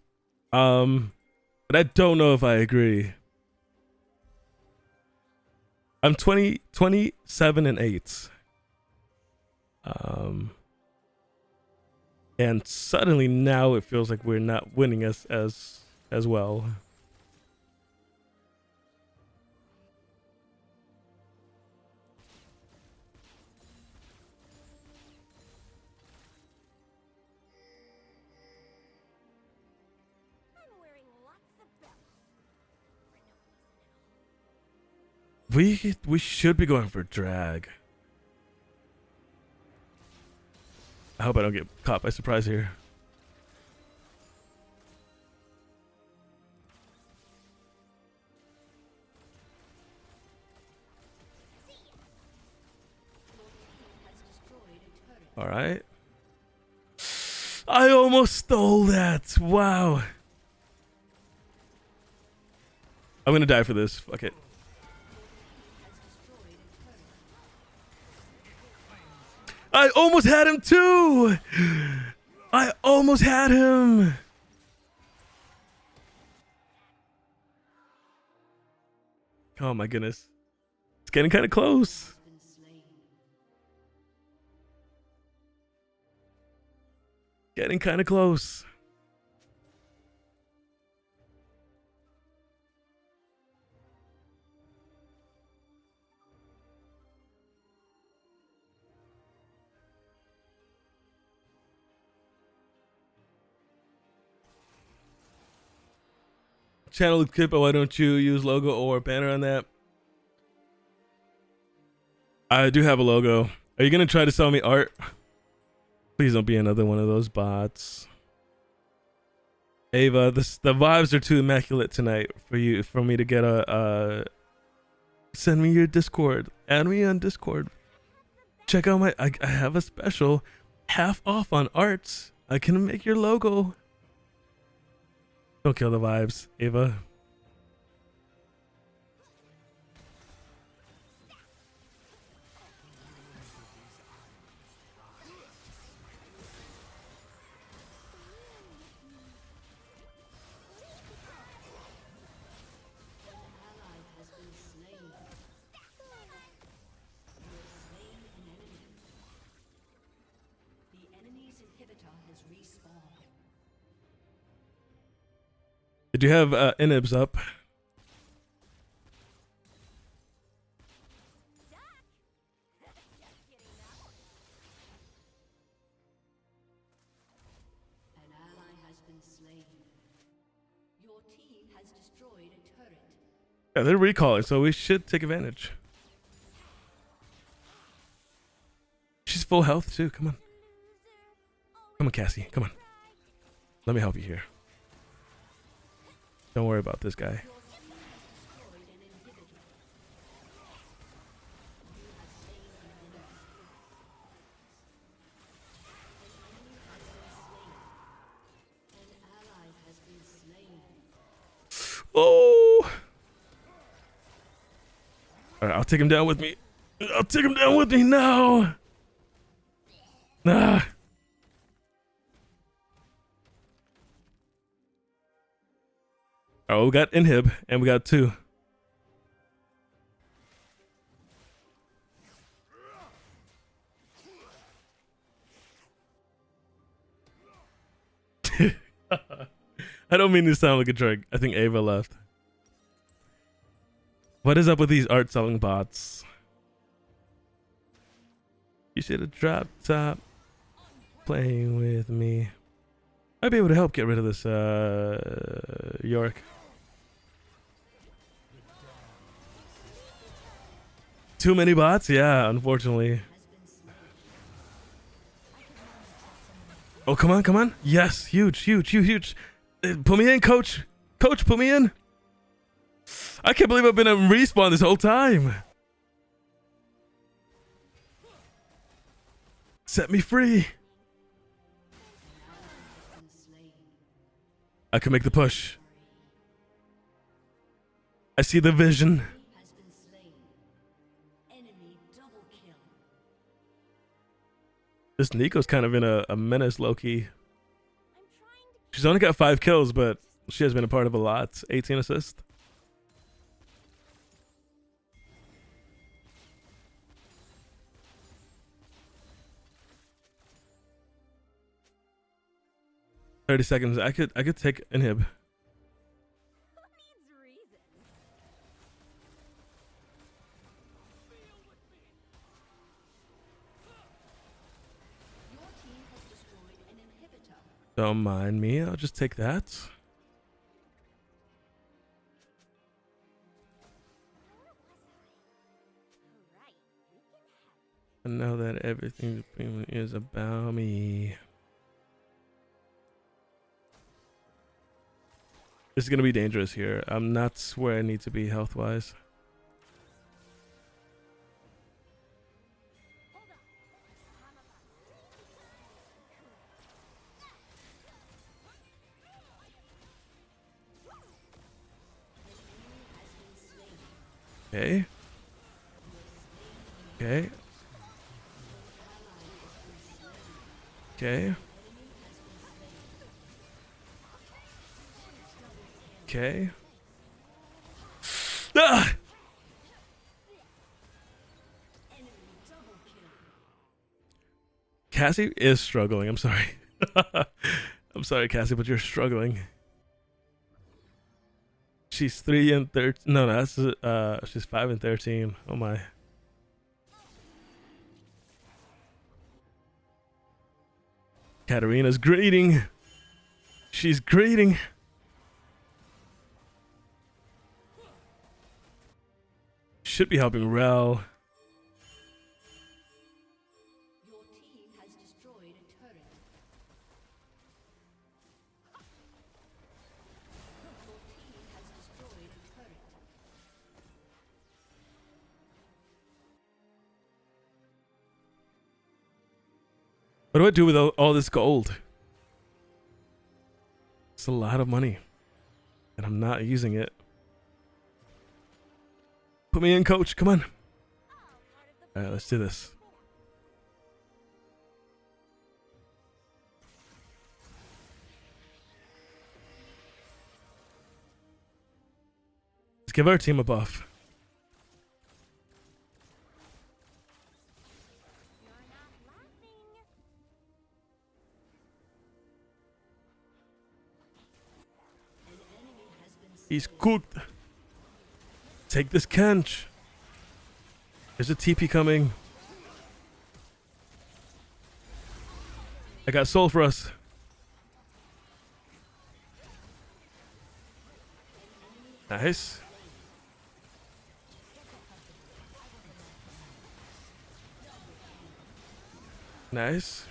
S1: But I don't know if I agree. I'm 27 and 8. And suddenly now it feels like we're not winning as well.
S3: I'm wearing lots of belts. For no reason at all.
S1: We should be going for drag. I hope I don't get caught by surprise here. All right. I almost stole that. Wow. I'm gonna die for this. Fuck it. I almost had him too. I almost had him. Oh my goodness. It's getting kind of close. Getting kind of close. Channel clip, but why don't you use logo or banner on that? I do have a logo. Are you gonna try to sell me art? Please don't be another one of those bots. Ava, the vibes are too immaculate tonight for me to get a send me your Discord. Add me on Discord. Check out I have a special half off on arts. I can make your logo. Don't kill the vibes, Ava. Did you have inhibs up? Yeah, they're recalling, so we should take advantage. She's full health too. Come on. Come on, Cassie. Come on. Let me help you here. Don't worry about this guy. Oh! Alright, I'll take him down with me. I'll take him down with me now! Ah! Oh, we got inhib, and we got 2. I don't mean to sound like a jerk. I think Ava left. What is up with these art selling bots? You should have dropped top. Playing with me. I'd be able to help get rid of this York. Too many bots? Yeah, unfortunately. Oh, come on, come on. Yes, huge, huge, huge, huge. Put me in, coach. Coach, put me in. I can't believe I've been in respawn this whole time. Set me free. I can make the push. I see the vision.
S2: Has been slain. Enemy double kill.
S1: This Nico's kind of in a menace, low-key.
S3: I'm trying to
S1: She's only got 5 kills, but she has been a part of a lot. 18 assists. $30 I could take inhib.
S3: Who needs reason?
S2: Your team has destroyed an inhibitor.
S1: Don't mind me. I'll just take that.
S3: Where was I? Right, we can have
S1: And now that everything is about me. This is gonna be dangerous here. I'm not where I need to be health-wise. Okay. Okay. Okay. Okay. Ah! Cassie is struggling. I'm sorry. I'm sorry, Cassie, but you're struggling. She's 3 and 13. No, that's she's 5 and 13. Oh my. Katarina's grading. She's grading. Should be helping Rel.
S2: Your team has destroyed a turret. Your team has destroyed a turret.
S1: What do I do with all this gold? It's a lot of money. And I'm not using it. Put me in, coach. Come on. Alright, let's do this. Let's give our team a buff.
S3: You're not laughing.
S2: An enemy has been slain.
S1: He's cooked. Take this Kench. There's a TP coming. I got soul for us. Nice. Nice.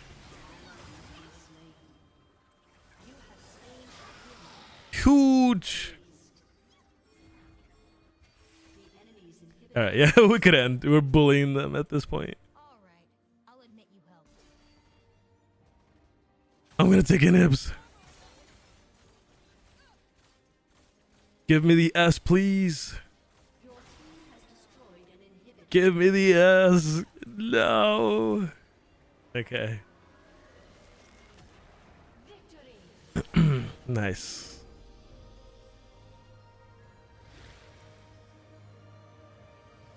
S1: Huge. All right, yeah, we could end. We're bullying them at this point.
S3: All right, I'll admit you helped.
S1: I'm gonna take inhibs. Give me the S, please.
S2: Your team has destroyed an inhibitor.
S1: Give me the S. No. Okay.
S2: Victory.
S1: Nice.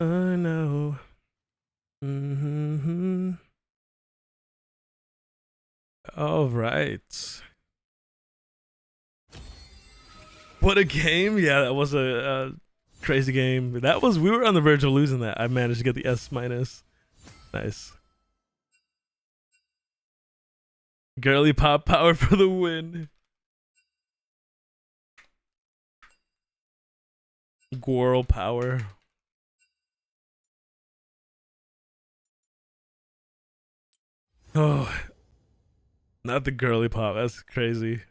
S1: I know. All right. What a game. Yeah, that was a crazy game. We were on the verge of losing that. I managed to get the S minus. Nice. Girly pop power for the win. Girl power. Oh, not the girly pop. That's crazy.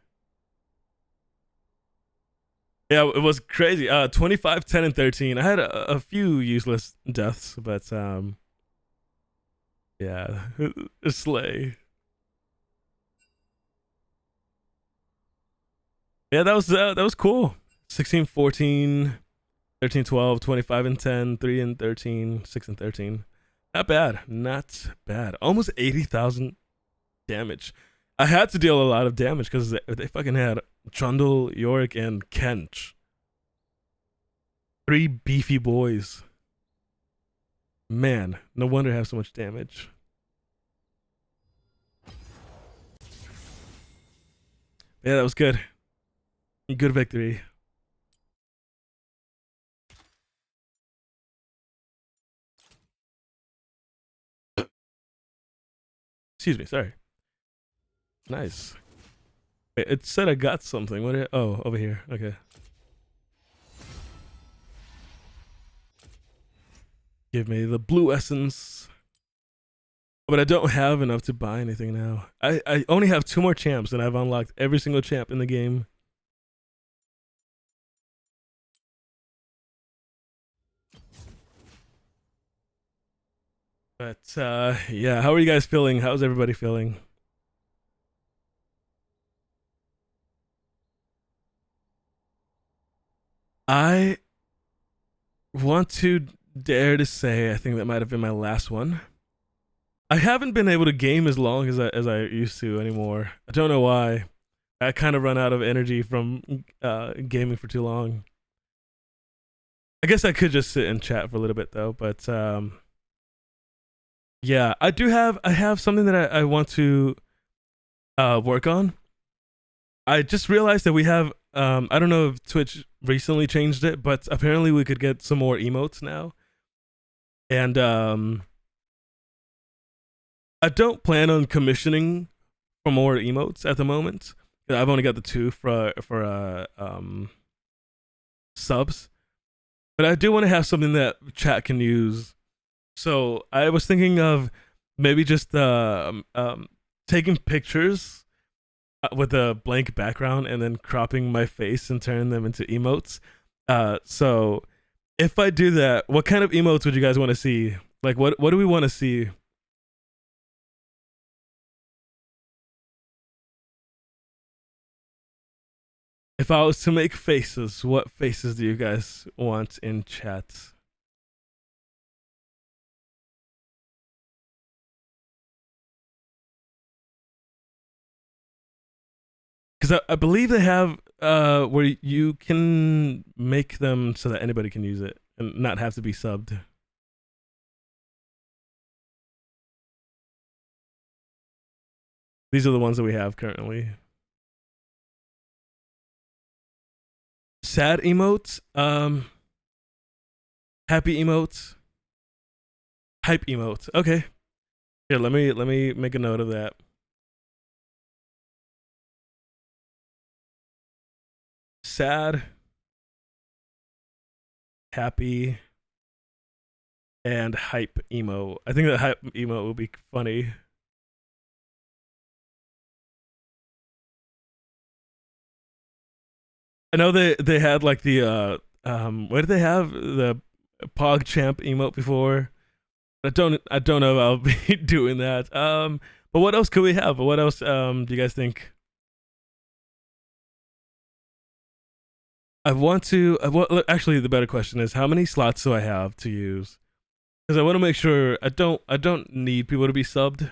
S1: Yeah, it was crazy. 25, 10, and 13. I had a few useless deaths, but yeah, slay. Yeah, that was cool. 16, 14, 13, 12, 25 and 10, 3 and 13, 6 and 13. Not bad. Not bad. Almost 80,000 damage. I had to deal a lot of damage because they fucking had Trundle, Yorick, and Kench. 3 beefy boys. Man, no wonder I have so much damage. Yeah, that was good. Good victory. Excuse me, sorry. Nice. Wait, it said I got something. What? Oh, over here. Okay. Give me the blue essence. But I don't have enough to buy anything now. I only have 2 more champs and I've unlocked every single champ in the game. But yeah, how are you guys feeling? How's everybody feeling? I want to dare to say I think that might have been my last one. I haven't been able to game as long as I used to anymore. I don't know why. I kind of run out of energy from gaming for too long. I guess I could just sit and chat for a little bit though, but yeah, I have something that I want to work on. I just realized that we have I don't know if Twitch recently changed it, but apparently we could get some more emotes now. And I don't plan on commissioning for more emotes at the moment. I've only got the 2 for subs. But I do want to have something that chat can use. So I was thinking of maybe just taking pictures with a blank background and then cropping my face and turning them into emotes. So if I do that, what kind of emotes would you guys want to see? Like what do we want to see? If I was to make faces, what faces do you guys want in chat? Because I believe they have where you can make them so that anybody can use it and not have to be subbed. These are the ones that we have currently. Sad emotes, happy emotes, hype emotes. Okay. Here, let me make a note of that. Sad, happy, and hype emo. I think that hype emo will be funny. I know they had like the what did they have, the Pog Champ emote before? I don't know if I'll be doing that. But what else could we have? What else do you guys think? I want to. Actually, the better question is how many slots do I have to use? Because I want to make sure I don't need people to be subbed.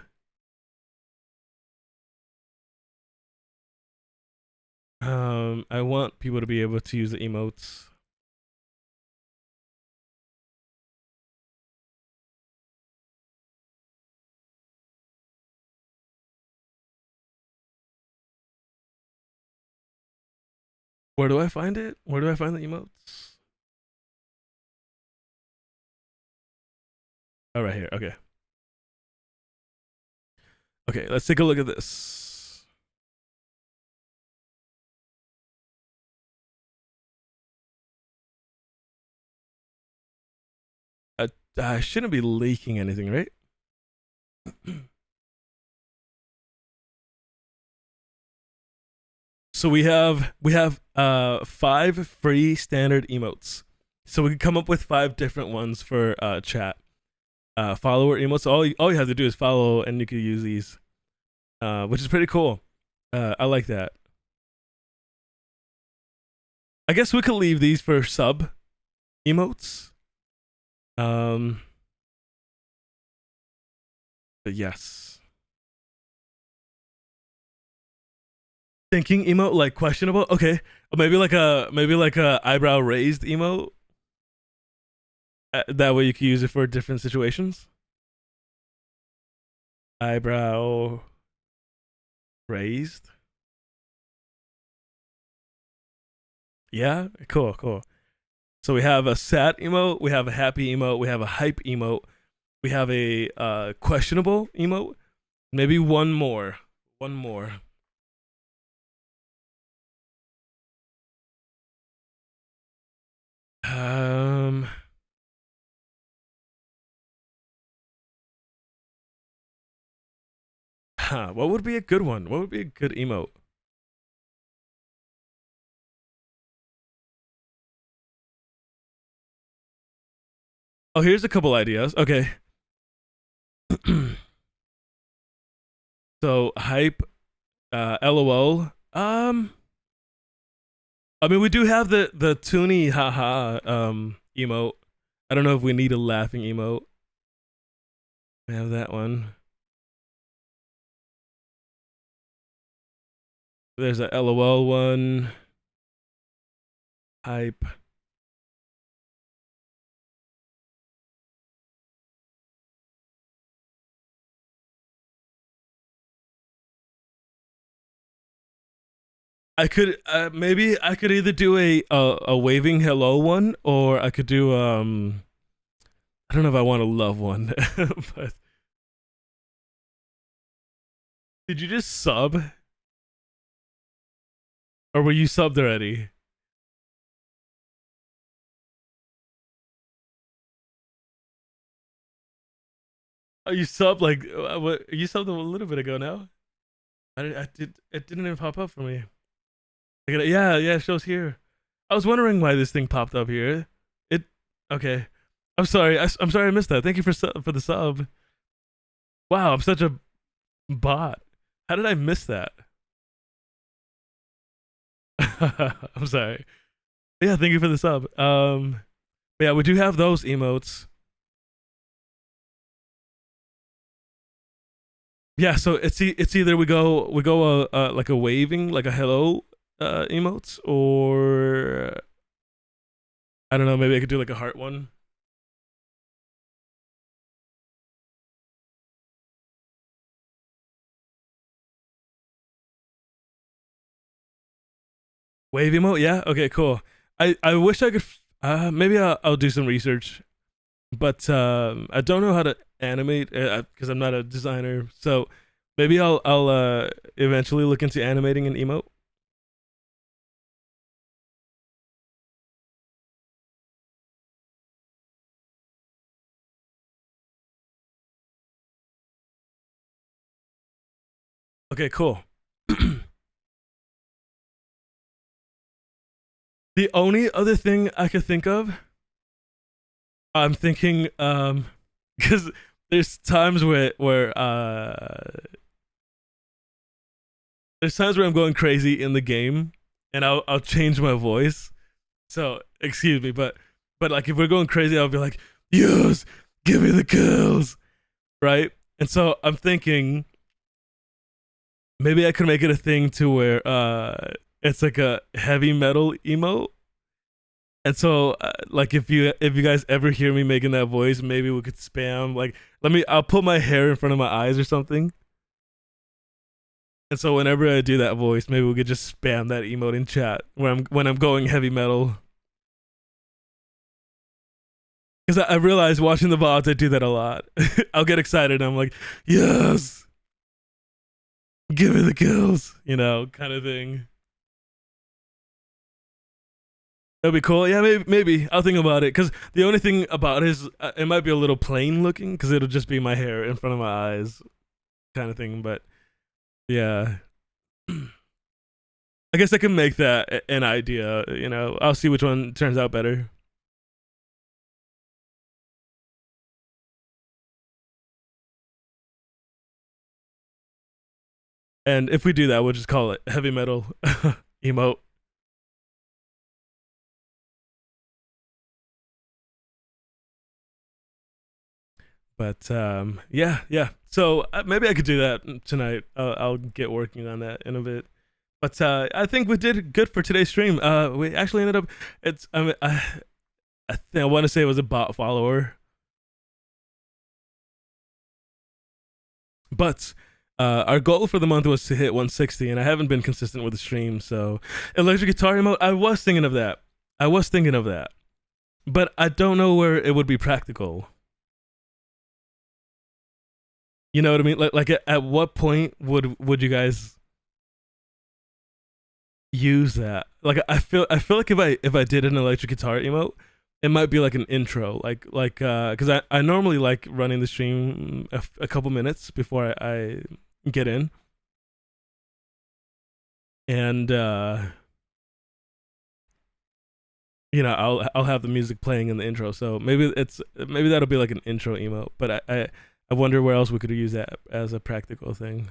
S1: I want people to be able to use the emotes. Where do I find it? Where do I find the emotes? Oh, right here. Okay. Okay, let's take a look at this. I shouldn't be leaking anything, right? So we have 5 free standard emotes. So we can come up with 5 different ones for chat. Follower emotes. All you have to do is follow, and you can use these, which is pretty cool. I like that. I guess we could leave these for sub emotes. But yes. Thinking emote, like questionable. Okay, maybe like a eyebrow raised emote. That way you can use it for different situations. Eyebrow raised. Yeah, cool. So we have a sad emote, we have a happy emote, we have a hype emote, we have a questionable emote. Maybe one more. One more. Um what would be a good one? What would be a good emote? Oh, here's a couple ideas. Okay. So hype, LOL. I mean, we do have the Toonie haha emote. I don't know if we need a laughing emote. We have that one. There's a LOL one. Hype. I could maybe I could either do a waving hello one, or I could do I don't know if I want a love one. But did you just sub, or were you subbed already? Oh, you subbed like what? You subbed a little bit ago now. I did. It didn't even pop up for me. Yeah, it shows here. I was wondering why this thing popped up here. It okay. I'm sorry. I'm sorry I missed that. Thank you for the sub. Wow, I'm such a bot. How did I miss that? I'm sorry. Yeah, thank you for the sub. But yeah, we do have those emotes. Yeah, so it's either we go like a waving, like a hello emotes, or I don't know, maybe I could do like a heart one. Wave emote, yeah. Okay, cool. I wish I could. Maybe I'll do some research, but I don't know how to animate because I'm not a designer. So maybe I'll eventually look into animating an emote. Okay, cool. The only other thing I could think of, I'm thinking, because there's times there's times where I'm going crazy in the game, and I'll change my voice. So excuse me, but like if we're going crazy, I'll be like, yes, give me the kills, right? And so I'm thinking maybe I could make it a thing to where it's like a heavy metal emote. And so, like, if you guys ever hear me making that voice, maybe we could spam like, I'll put my hair in front of my eyes or something. And so whenever I do that voice, maybe we could just spam that emote in chat when I'm going heavy metal. Because I realize watching the VODs, I do that a lot. I'll get excited and I'm like, yes, give me the kills, kind of thing. That'd be cool. Yeah, maybe I'll think about it. Because the only thing about it is it might be a little plain looking because it'll just be my hair in front of my eyes, kind of thing. But yeah, I guess I can make that an idea. I'll see which one turns out better. And if we do that, we'll just call it heavy metal emote. But yeah. So maybe I could do that tonight. I'll get working on that in a bit. But I think we did good for today's stream. We actually ended up. It's I think I want to say it was a bot follower, but our goal for the month was to hit 160, and I haven't been consistent with the stream. So electric guitar emote, I was thinking of that. But I don't know where it would be practical. You know what I mean? Like at what point would you guys use that? Like I feel like if I did an electric guitar emote, it might be like an intro, like because I normally like running the stream a couple minutes before I get in, and you know, I'll have the music playing in the intro. So maybe that'll be like an intro emote. But I wonder where else we could use that as a practical thing.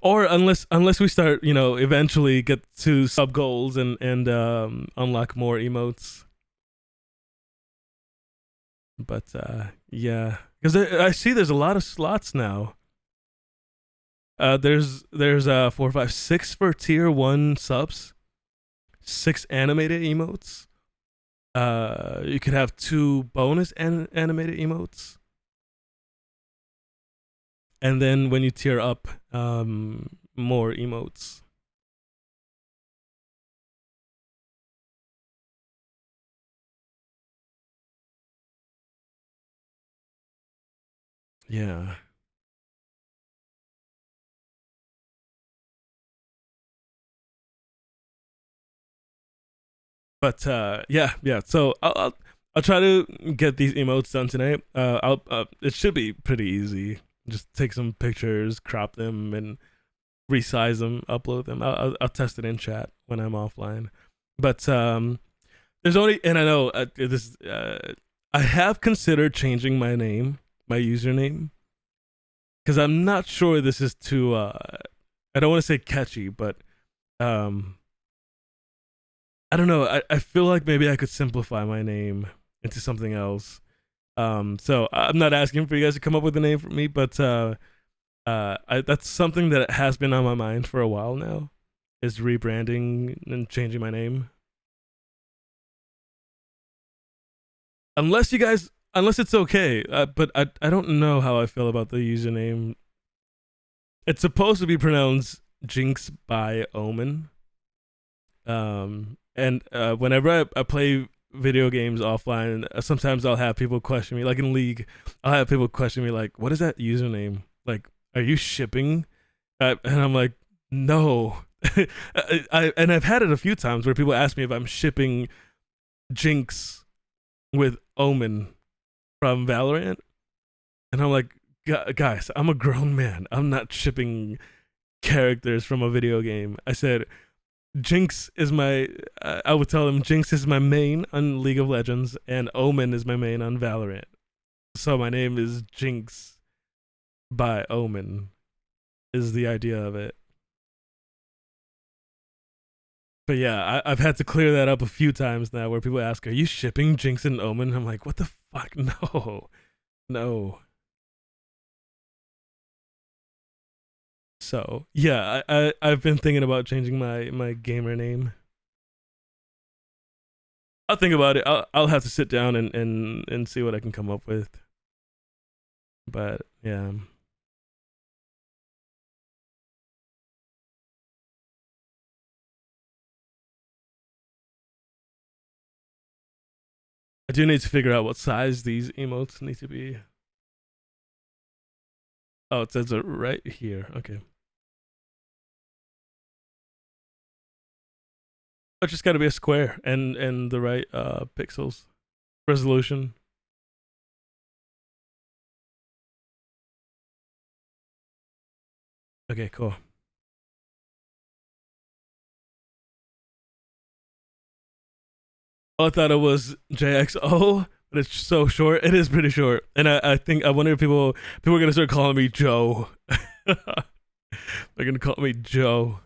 S1: Or unless we start, you know, eventually get to sub goals and unlock more emotes. But yeah, because I see there's a lot of slots now. There's 4, 5, 6 for tier 1 subs. 6 animated emotes. You could have 2 bonus animated emotes, and then when you tier up, more emotes. Yeah. But yeah. So I'll try to get these emotes done tonight. It should be pretty easy. Just take some pictures, crop them, and resize them, upload them. I'll test it in chat when I'm offline. But there's only, and I know this. I have considered changing my name, my username, because I'm not sure this is too. I don't want to say catchy, but I don't know. I feel like maybe I could simplify my name into something else. So I'm not asking for you guys to come up with a name for me, but that's something that has been on my mind for a while now, is rebranding and changing my name. Unless it's okay, but I don't know how I feel about the username. It's supposed to be pronounced JinxXOmen. And whenever I play video games offline, sometimes I'll have people question me, like in League, I'll have people question me like, what is that username? Like, are you shipping? And I'm like, no. And I've had it a few times where people ask me if I'm shipping Jinx with Omen from Valorant. And I'm like, guys, I'm a grown man. I'm not shipping characters from a video game. I said, Jinx is my, I would tell them Jinx is my main on League of Legends and Omen is my main on Valorant. So my name is Jinx by Omen, is the idea of it. But yeah, I've had to clear that up a few times now where people ask, are you shipping Jinx and Omen? I'm like, what the fuck? No. So yeah, I've been thinking about changing my gamer name. I'll think about it. I'll have to sit down and see what I can come up with. But yeah. I do need to figure out what size these emotes need to be. Oh, it says it right here. Okay. It's just got to be a square and the right pixels resolution. Okay, cool. Oh, I thought it was JinxXO, but it's so short. It is pretty short, and I think I wonder if people are gonna start calling me Joe. They're gonna call me Joe.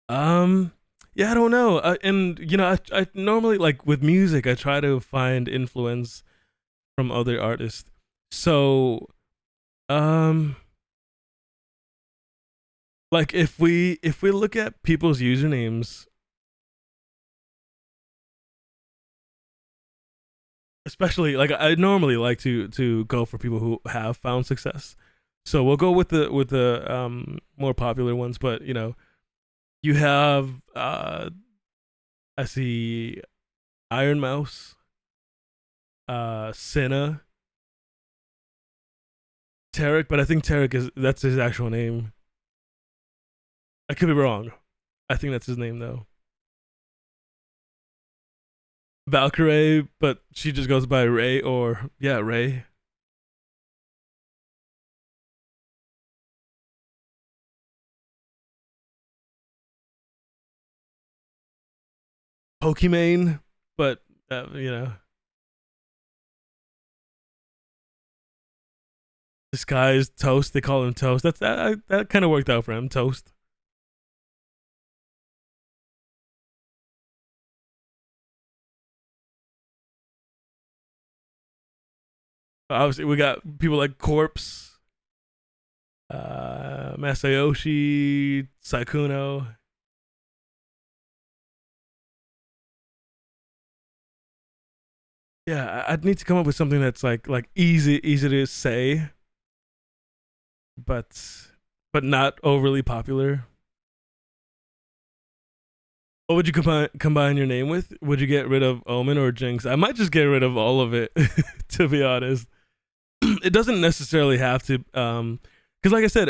S1: Yeah, I don't know. And you know, I normally, like with music, I try to find influence from other artists. So, um, like if we look at people's usernames, especially like I normally like to go for people who have found success. So we'll go with the more popular ones, but you know, you have I see Iron Mouse, Senna, Tarek, but I think Tarek that's his actual name. I could be wrong. I think that's his name though. Valkyrie, but she just goes by Ray or yeah, Ray. Pokimane, but you know, this guy's Toast. They call him Toast. That kind of worked out for him. Toast. Obviously, we got people like Corpse, Masayoshi, Saikuno. Yeah, I'd need to come up with something that's like easy to say, but not overly popular. What would you combine your name with? Would you get rid of Omen or Jinx? I might just get rid of all of it, to be honest. It doesn't necessarily have to, because like I said,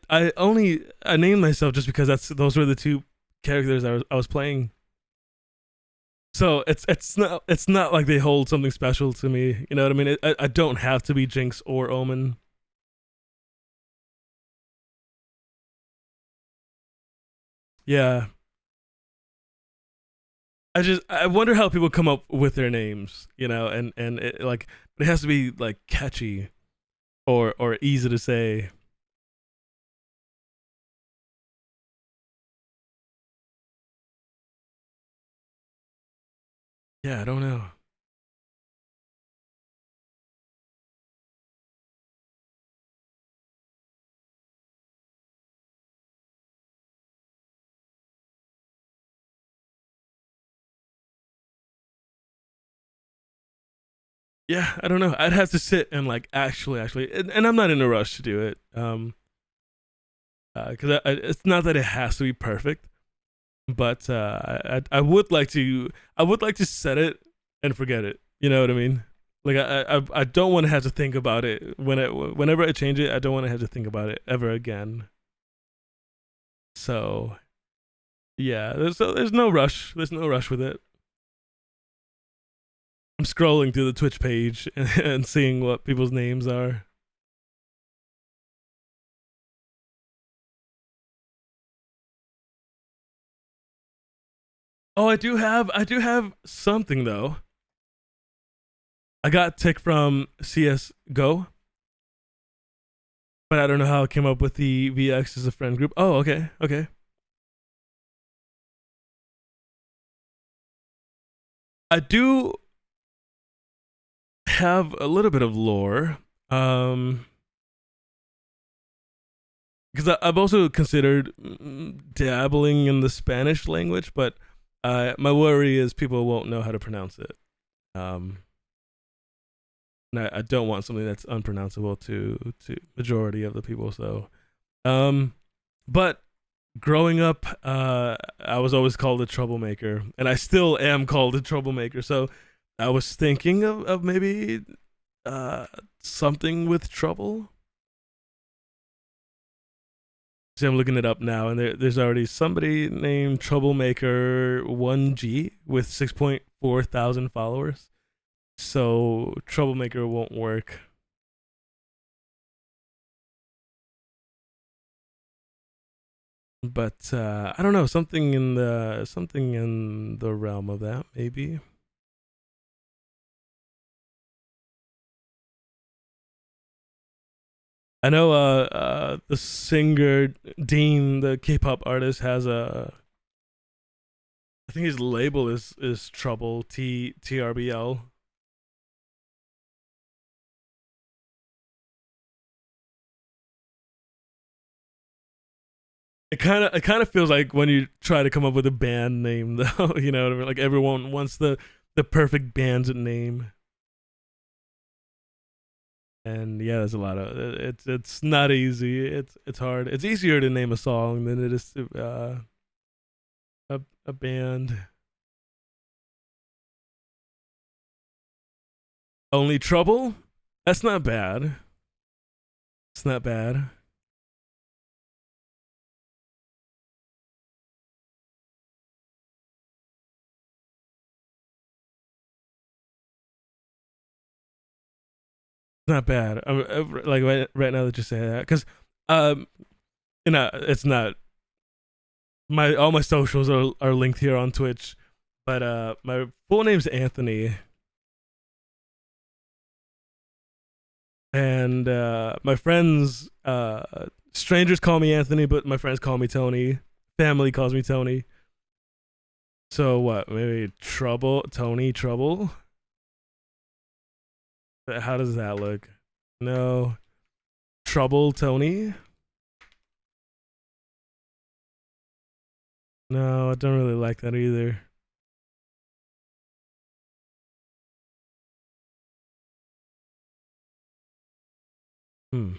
S1: I named myself just because those were the two characters I was playing. So it's not like they hold something special to me. You know what I mean? I don't have to be Jinx or Omen. Yeah, I wonder how people come up with their names. You know, and it has to be like catchy or easy to say. Yeah, I don't know. Yeah, I don't know. I'd have to sit and like actually, and I'm not in a rush to do it. Because it's not that it has to be perfect, but I would like to set it and forget it. You know what I mean? Like I don't want to have to think about it whenever I change it. I don't want to have to think about it ever again. So yeah, there's no rush. There's no rush with it. I'm scrolling through the Twitch page and seeing what people's names are. Oh, I do have something though. I got Tick from CS Go, but I don't know how I came up with the VX as a friend group. Oh, okay, okay. I do have a little bit of lore, because I've also considered dabbling in the Spanish language, but my worry is people won't know how to pronounce it. And I don't want something that's unpronounceable to majority of the people. So, but growing up, I was always called a troublemaker, and I still am called a troublemaker. So, I was thinking of maybe something with trouble. See, I'm looking it up now, and there's already somebody named Troublemaker 1G with 6.4 thousand followers. So Troublemaker won't work. But I don't know, something in the realm of that maybe. I know the singer Dean, the K-pop artist, has a I think his label is Trouble TRBL. it kind of feels like when you try to come up with a band name, though. You know what I mean? Like everyone wants the perfect band's name. And yeah, there's a lot of it's not easy. It's hard. It's easier to name a song than it is to a band. Only Trouble? That's not bad. It's not bad. Not bad. Like right now that you say that, because um, it's not my all my socials are linked here on Twitch, but my full name's Anthony, and my friends, strangers call me Anthony, but my friends call me Tony. Family calls me Tony. So what? Maybe Trouble, Tony Trouble. How does that look? No, Trouble Tony. No, I don't really like that either. Hmm.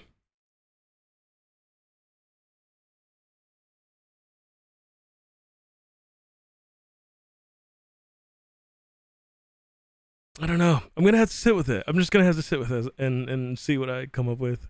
S1: I don't know. I'm gonna have to sit with it. I'm just gonna have to sit with it and see what I come up with.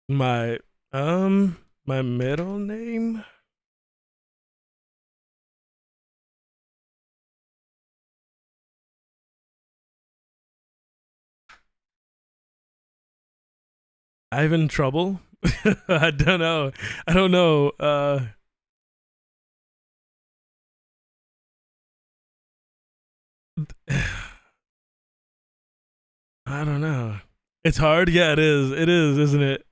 S1: My my middle name. Ivan Trouble. I don't know. I don't know. I don't know. It's hard. Yeah, it is. It is, isn't it?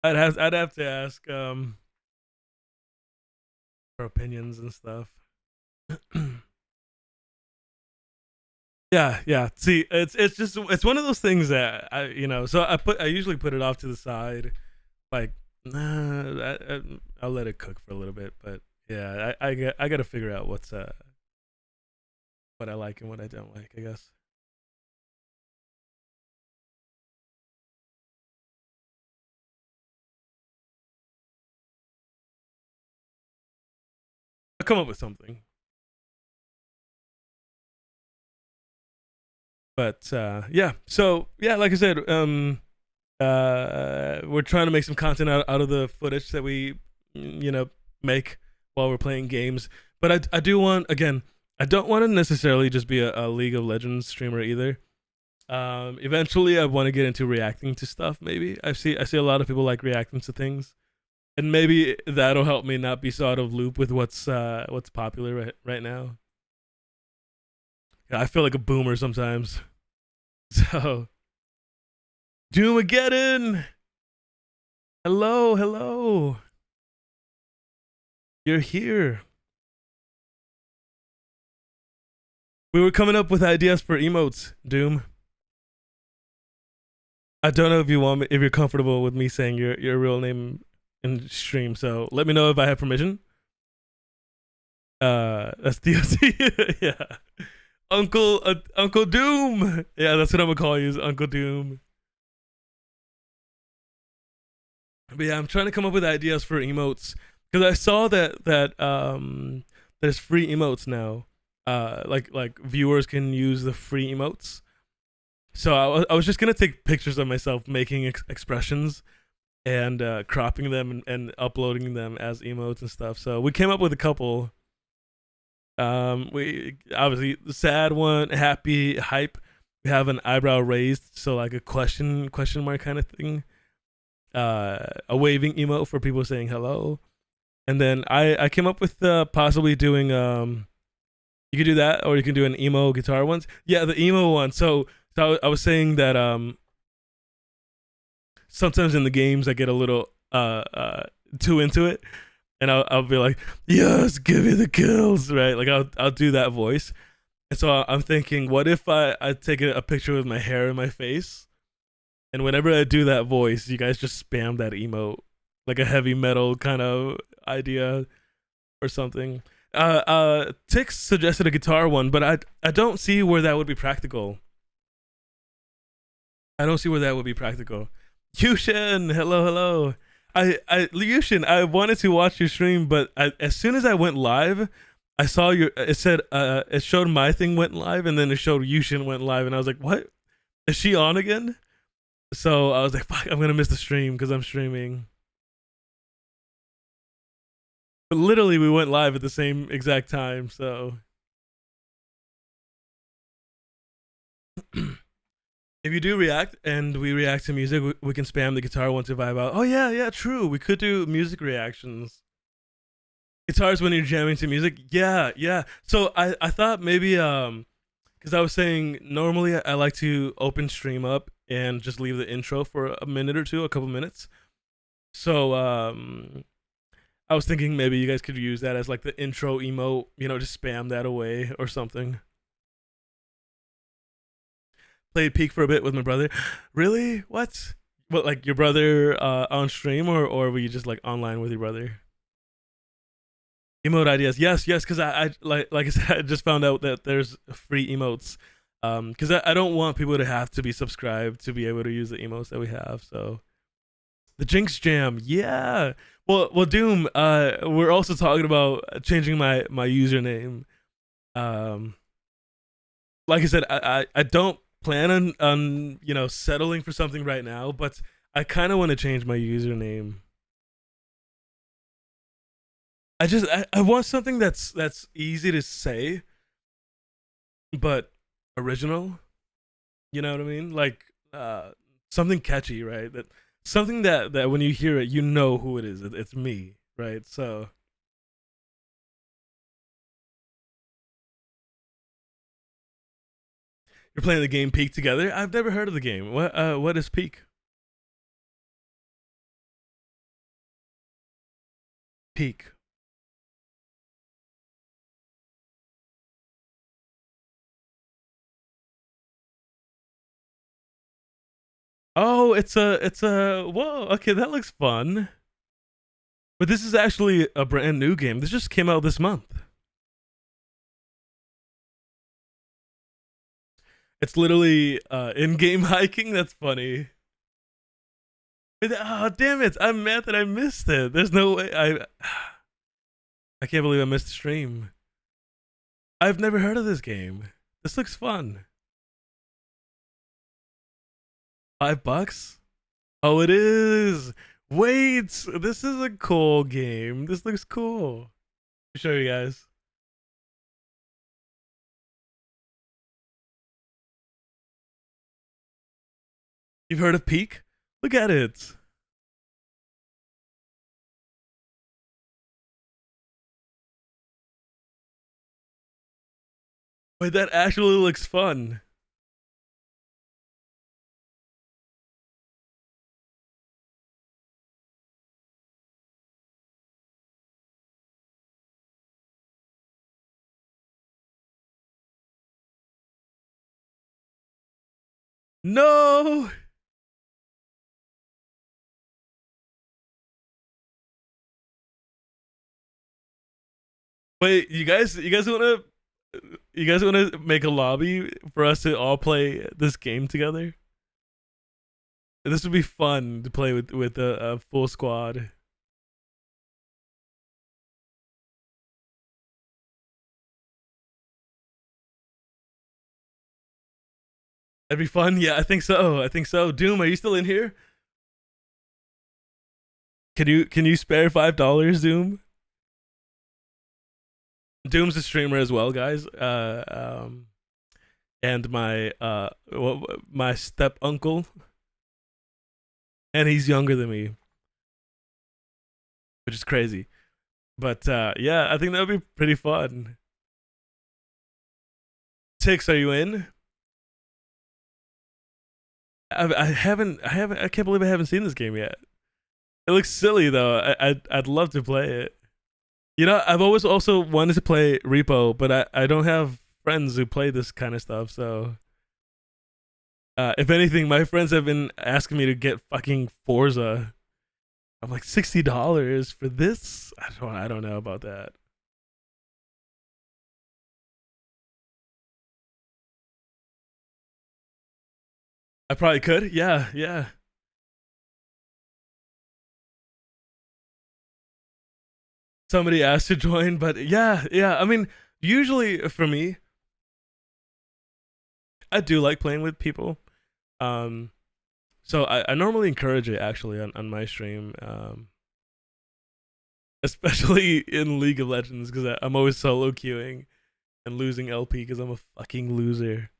S1: I'd have to ask for opinions and stuff. Yeah, yeah. See, it's just it's one of those things that So I usually put it off to the side, like I'll let it cook for a little bit. But yeah, I got to figure out what I like and what I don't like, I guess. I'll come up with something. But yeah, so yeah, like I said, we're trying to make some content out of the footage that we make while we're playing games. But I do want, again, I don't want to necessarily just be a League of Legends streamer either. Eventually I want to get into reacting to stuff. Maybe I see a lot of people like reacting to things, and maybe that'll help me not be so out of loop with what's popular right now. I feel like a boomer sometimes. So, Doomageddon! Hello, hello. You're here. We were coming up with ideas for emotes, Doom. I don't know if if you're comfortable with me saying your real name in stream, so let me know if I have permission. That's DOC. Yeah. Uncle Doom. Yeah, that's what I'm gonna call you, is Uncle Doom. But yeah, I'm trying to come up with ideas for emotes because I saw that there's free emotes now. Like viewers can use the free emotes. So I was just gonna take pictures of myself making expressions and cropping them and uploading them as emotes and stuff. So we came up with a couple. We obviously the sad one, happy, hype. We have an eyebrow raised, so like a question mark kind of thing. A waving emote for people saying hello, and then I came up with possibly doing You could do that, or you can do an emo guitar ones. Yeah, the emo one. So I was saying that sometimes in the games I get a little too into it, and I'll be like, yes, give me the kills, right? Like I'll do that voice. And so I'm thinking, what if I take a picture with my hair and my face, and whenever I do that voice, you guys just spam that emo, like a heavy metal kind of idea or something. Tix suggested a guitar one, but I don't see where that would be practical. I don't see where that would be practical. Yushin, hello. Yushin, I wanted to watch your stream, but as soon as I went live, I saw your. It said it showed my thing went live, and then it showed Yushin went live, and I was like, what? Is she on again? So I was like, fuck, I'm gonna miss the stream because I'm streaming. But literally, we went live at the same exact time, so. If you do react and we react to music, we can spam the guitar one to vibe out. Oh yeah, true. We could do music reactions. Guitars when you're jamming to music. Yeah. So I thought maybe because I was saying normally I like to open stream up and just leave the intro for a minute or two, a couple minutes. So I was thinking maybe you guys could use that as like the intro emote, just spam that away or something. Played Peak for a bit with my brother. Really? What? What, like your brother on stream, or were you just like online with your brother? Emote ideas, yes, because I like I said, I just found out that there's free emotes. Because I don't want people to have to be subscribed to be able to use the emotes that we have. So the Jinx Jam, yeah. Well, Doom. We're also talking about changing my username. Like I said, I don't plan on settling for something right now, but I kind of want to change my username. I want something that's easy to say but original, you know what I mean? Like something catchy, right? That something that when you hear it, you know who it is. It's me, right? So you're playing the game Peak together. I've never heard of the game. What is Peak? Peak. Oh, it's a whoa. Okay, that looks fun. But this is actually a brand new game. This just came out this month. It's literally in-game hiking. That's funny. Oh damn it! I'm mad that I missed it. There's no way I can't believe I missed the stream. I've never heard of this game. This looks fun. $5? Oh, it is. Wait, this is a cool game. This looks cool. I'll show you guys. You've heard of Peak? Look at it. Wait, that actually looks fun. No. Wait, you guys wanna make a lobby for us to all play this game together? This would be fun to play with a full squad. That'd be fun. Yeah, I think so. Doom, are you still in here? Can you spare $5, Doom? Doom's a streamer as well, guys. And my step uncle, and he's younger than me, which is crazy. But yeah, I think that would be pretty fun. Six, are you in? I can't believe I haven't seen this game yet. It looks silly though. I'd love to play it. You know, I've always also wanted to play Repo, but I don't have friends who play this kind of stuff. So, if anything, my friends have been asking me to get fucking Forza. I'm like $60 for this. I don't know about that. I probably could. Yeah, yeah. Somebody asked to join, but yeah, yeah. I mean, usually for me, I do like playing with people. Um, so I normally encourage it actually on my stream, especially in League of Legends because I'm always solo queuing and losing LP because I'm a fucking loser.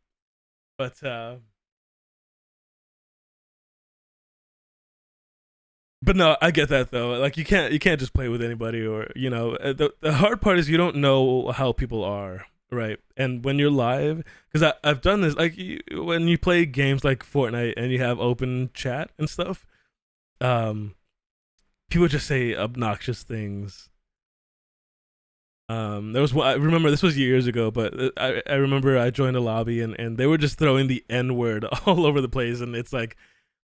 S1: But no, I get that though. Like you can't just play with anybody, or the hard part is you don't know how people are, right? And when you're live, because I've done this, like when you play games like Fortnite and you have open chat and stuff, um, people just say obnoxious things. There was one, I remember this was years ago, but I remember I joined a lobby and they were just throwing the N word all over the place, and it's like,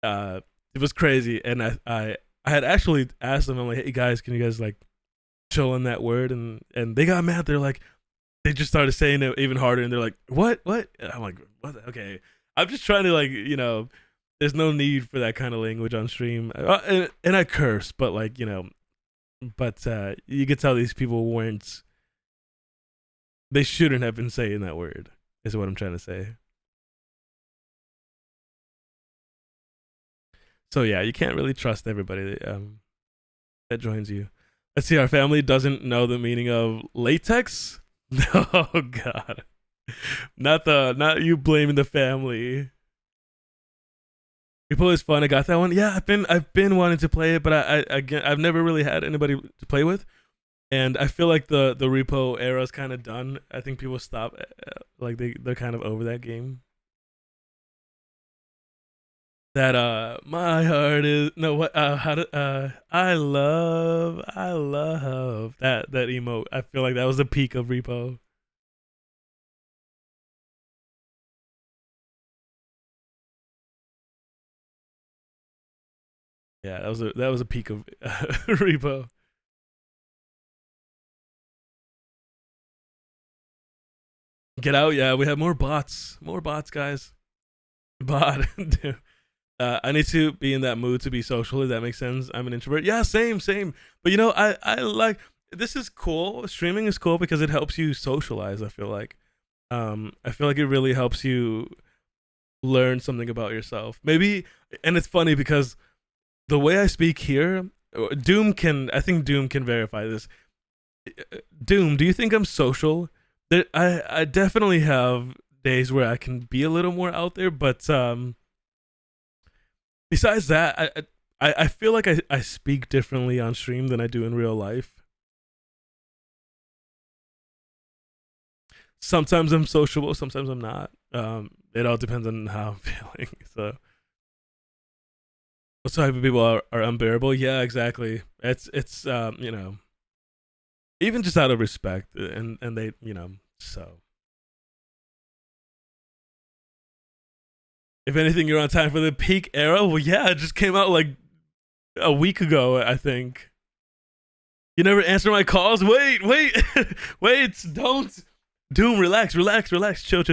S1: uh, it was crazy. And I had actually asked them, I'm like, hey guys, can you guys like chill on that word? And they got mad. They're like, they just started saying it even harder, and they're like, what? And I'm like, what? Okay, I'm just trying to like, there's no need for that kind of language on stream, and I curse, but like, but you could tell these people weren't. They shouldn't have been saying that word. Is what I'm trying to say. So yeah, you can't really trust everybody that joins you. Let's see. Our family doesn't know the meaning of latex. Oh God, not you blaming the family. Repo is fun. I got that one. Yeah, I've been wanting to play it, but I've never really had anybody to play with, and I feel like the Repo era is kind of done. I think people stop, like they're kind of over that game. That my heart is no what how to I love that emote. I feel like that was the peak of Repo. Yeah, that was a peak of Repo. Get out, yeah. We have more bots, guys. Bot. Dude. I need to be in that mood to be social. If that makes sense. I'm an introvert. Yeah, same. But I like this is cool. Streaming is cool because it helps you socialize. I feel like it really helps you learn something about yourself. Maybe, and it's funny because the way I speak here, I think Doom can verify this. Doom, do you think I'm social? I definitely have days where I can be a little more out there, but besides that, I feel like I speak differently on stream than I do in real life. Sometimes I'm sociable, sometimes I'm not. It all depends on how I'm feeling. So, what type of people are unbearable? Yeah, exactly. It's even just out of respect, and they so. If anything, you're on time for the peak era. Well, yeah, it just came out like a week ago, I think. You never answer my calls. Wait, wait, don't. Doom, relax. Chill.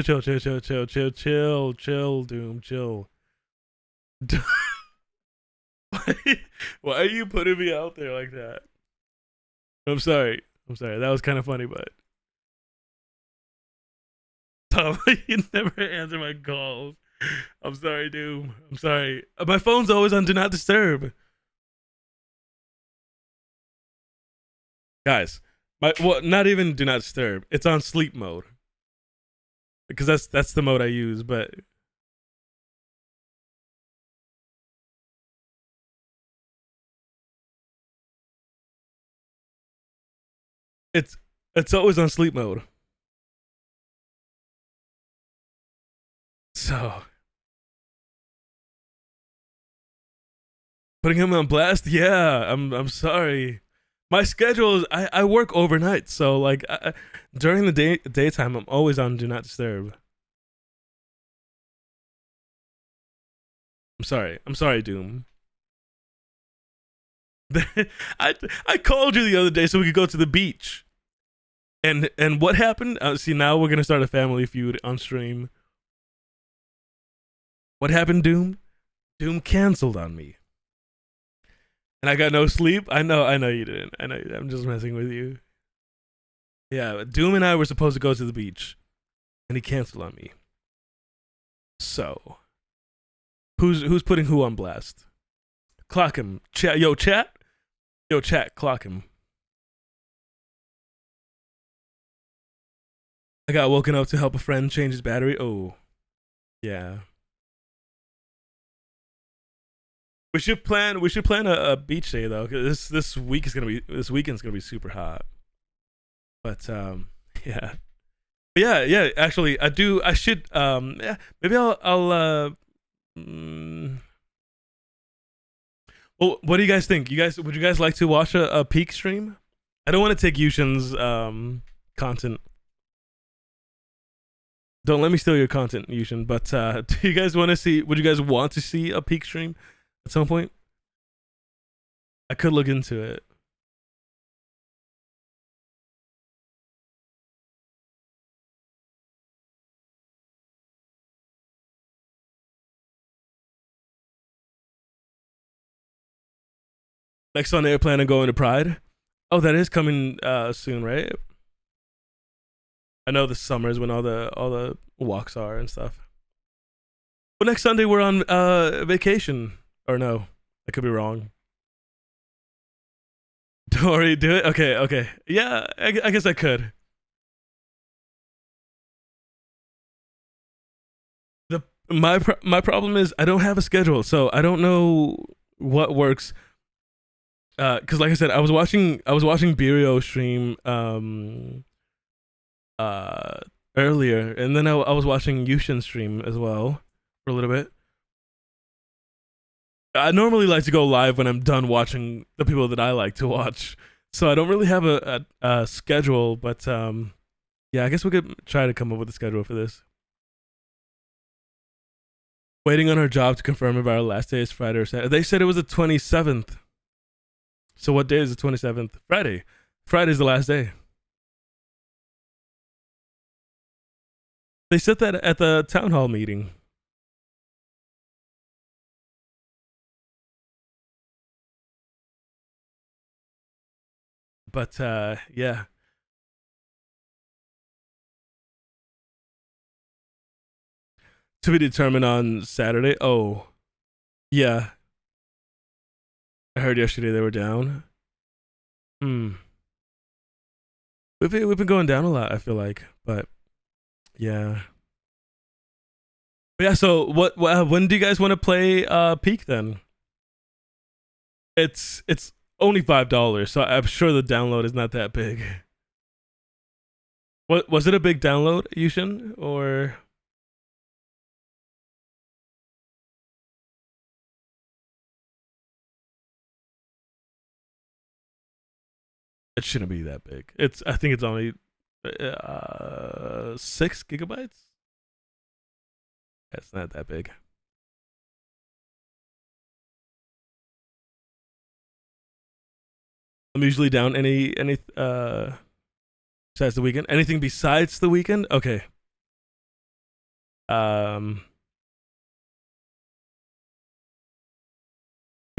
S1: Doom, chill. Why are you putting me out there like that? I'm sorry. That was kind of funny, but Tom, you never answer my calls. I'm sorry, Doom. I'm sorry. My phone's always on Do Not Disturb. Guys, not even Do Not Disturb. It's on sleep mode because that's the mode I use. But it's it's always on sleep mode. So putting him on blast? Yeah, I'm sorry. My schedule is I work overnight, so like during the daytime I'm always on do not disturb. I'm sorry. I'm sorry, Doom. I called you the other day so we could go to the beach. And what happened? See, now we're gonna start a family feud on stream. What happened, Doom? Doom canceled on me. And I got no sleep. I know you didn't. I know I'm just messing with you. Yeah, Doom and I were supposed to go to the beach, and he canceled on me. So, who's putting who on blast? Clock him. Chat. Yo, chat. Yo, chat. Clock him. I got woken up to help a friend change his battery. Oh, yeah. We should plan a beach day though, cause this weekend's gonna be super hot. But yeah. Yeah. Actually, I should yeah. Maybe I'll Well, what do you guys think? Would you guys like to watch a peak stream? I don't want to take Yushin's content. Don't let me steal your content, Yushin. But do you guys want to see? Would you guys want to see a peak stream at some point? I could look into it. Next Sunday, I plan on going to Pride. Oh, that is coming soon, right? I know the summer is when all the walks are and stuff. But next Sunday we're on vacation. Or no, I could be wrong. Dory, do it. Okay. Yeah, I guess I could. My problem is I don't have a schedule, so I don't know what works. Because like I said, I was watching Birio stream earlier, and then I was watching Yushin stream as well for a little bit. I normally like to go live when I'm done watching the people that I like to watch, so I don't really have a schedule. But yeah, I guess we could try to come up with a schedule for this. Waiting on her job to confirm if our last day is Friday or Saturday. They said it was the 27th. So what day is the 27th? Friday. Friday's the last day. They said that at the town hall meeting. But yeah. To be determined on Saturday. Oh, yeah. I heard yesterday they were down. We've been going down a lot, I feel like, but yeah. But yeah, so when do you guys want to play Peak then? It's only $5, so I'm sure the download is not that big. What was it, a big download, Yushin, or? It shouldn't be that big. I think it's only 6 gigabytes. It's not that big. I'm usually down any besides the weekend. Anything besides the weekend? Okay. I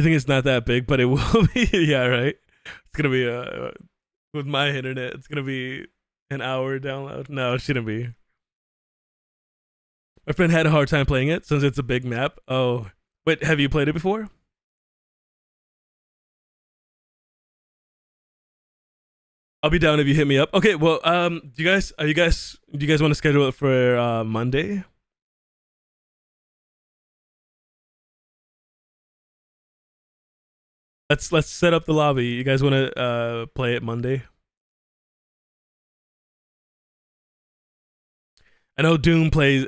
S1: think it's not that big, but it will be. Yeah, right. It's gonna be with my internet. It's gonna be an hour download. No, it shouldn't be. My friend had a hard time playing it since it's a big map. Oh, wait, have you played it before? I'll be down if you hit me up. Okay, well, do you guys want to schedule it for Monday? Let's set up the lobby. You guys want to play it Monday? I know Doom plays.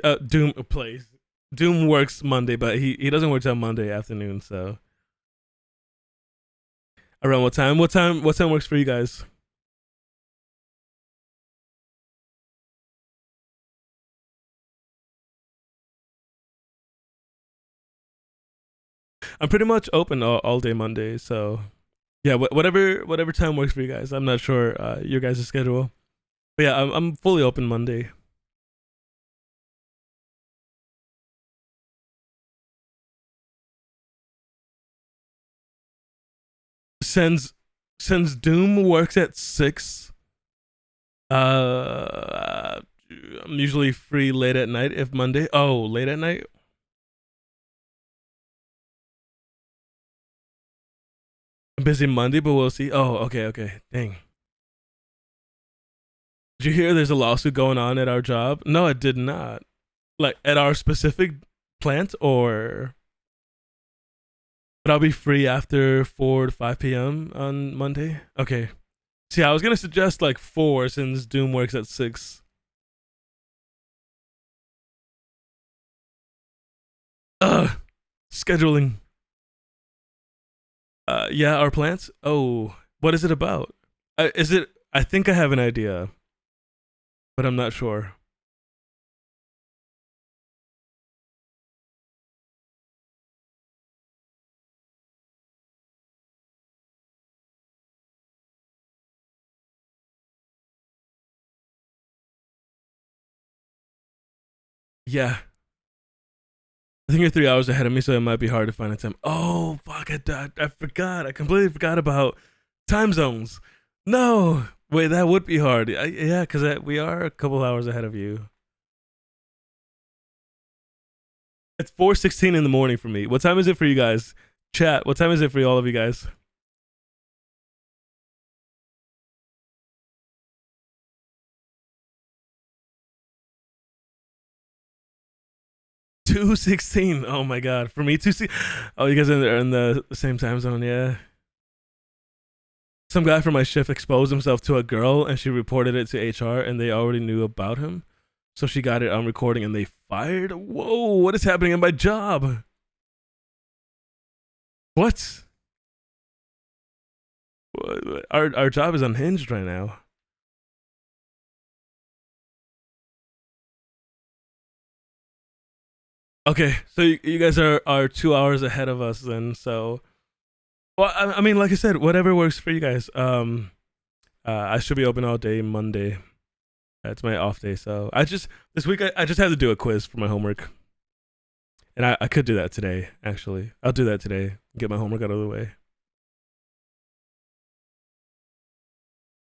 S1: Doom works Monday, but he doesn't work till Monday afternoon. So around what time? What time works for you guys? I'm pretty much open all day Monday. So yeah, whatever time works for you guys. I'm not sure your guys' schedule, but yeah, I'm fully open Monday. Since since Doom works at 6, I'm usually free late at night. If Monday, oh, late at night. I'm busy Monday, but we'll see. Oh, okay. Dang. Did you hear there's a lawsuit going on at our job? No, I did not. Like at our specific plant, or but I'll be free after 4 to 5 p.m. on Monday. Okay. See, I was gonna suggest like 4 since Doom works at 6. Scheduling. Yeah, our plants. Oh, what is it about? Is it? I think I have an idea, but I'm not sure. Yeah, I think you're 3 hours ahead of me, so it might be hard to find a time. Oh fuck! I forgot. I completely forgot about time zones. No, wait, that would be hard. Yeah, because we are a couple hours ahead of you. It's 4:16 in the morning for me. What time is it for you guys? Chat. What time is it for all of you guys? 2:16. Oh my god. For me, 2:16. Oh, you guys are in the same time zone. Yeah. Some guy from my shift exposed himself to a girl, and she reported it to HR, and they already knew about him. So she got it on recording, and they fired. Whoa! What is happening in my job? What? Our job is unhinged right now. Okay, so you guys are 2 hours ahead of us then. So, well, I mean, like I said, whatever works for you guys. I should be open all day Monday. It's my off day, so this week I just had to do a quiz for my homework, and I could do that today. Actually, I'll do that today. Get my homework out of the way.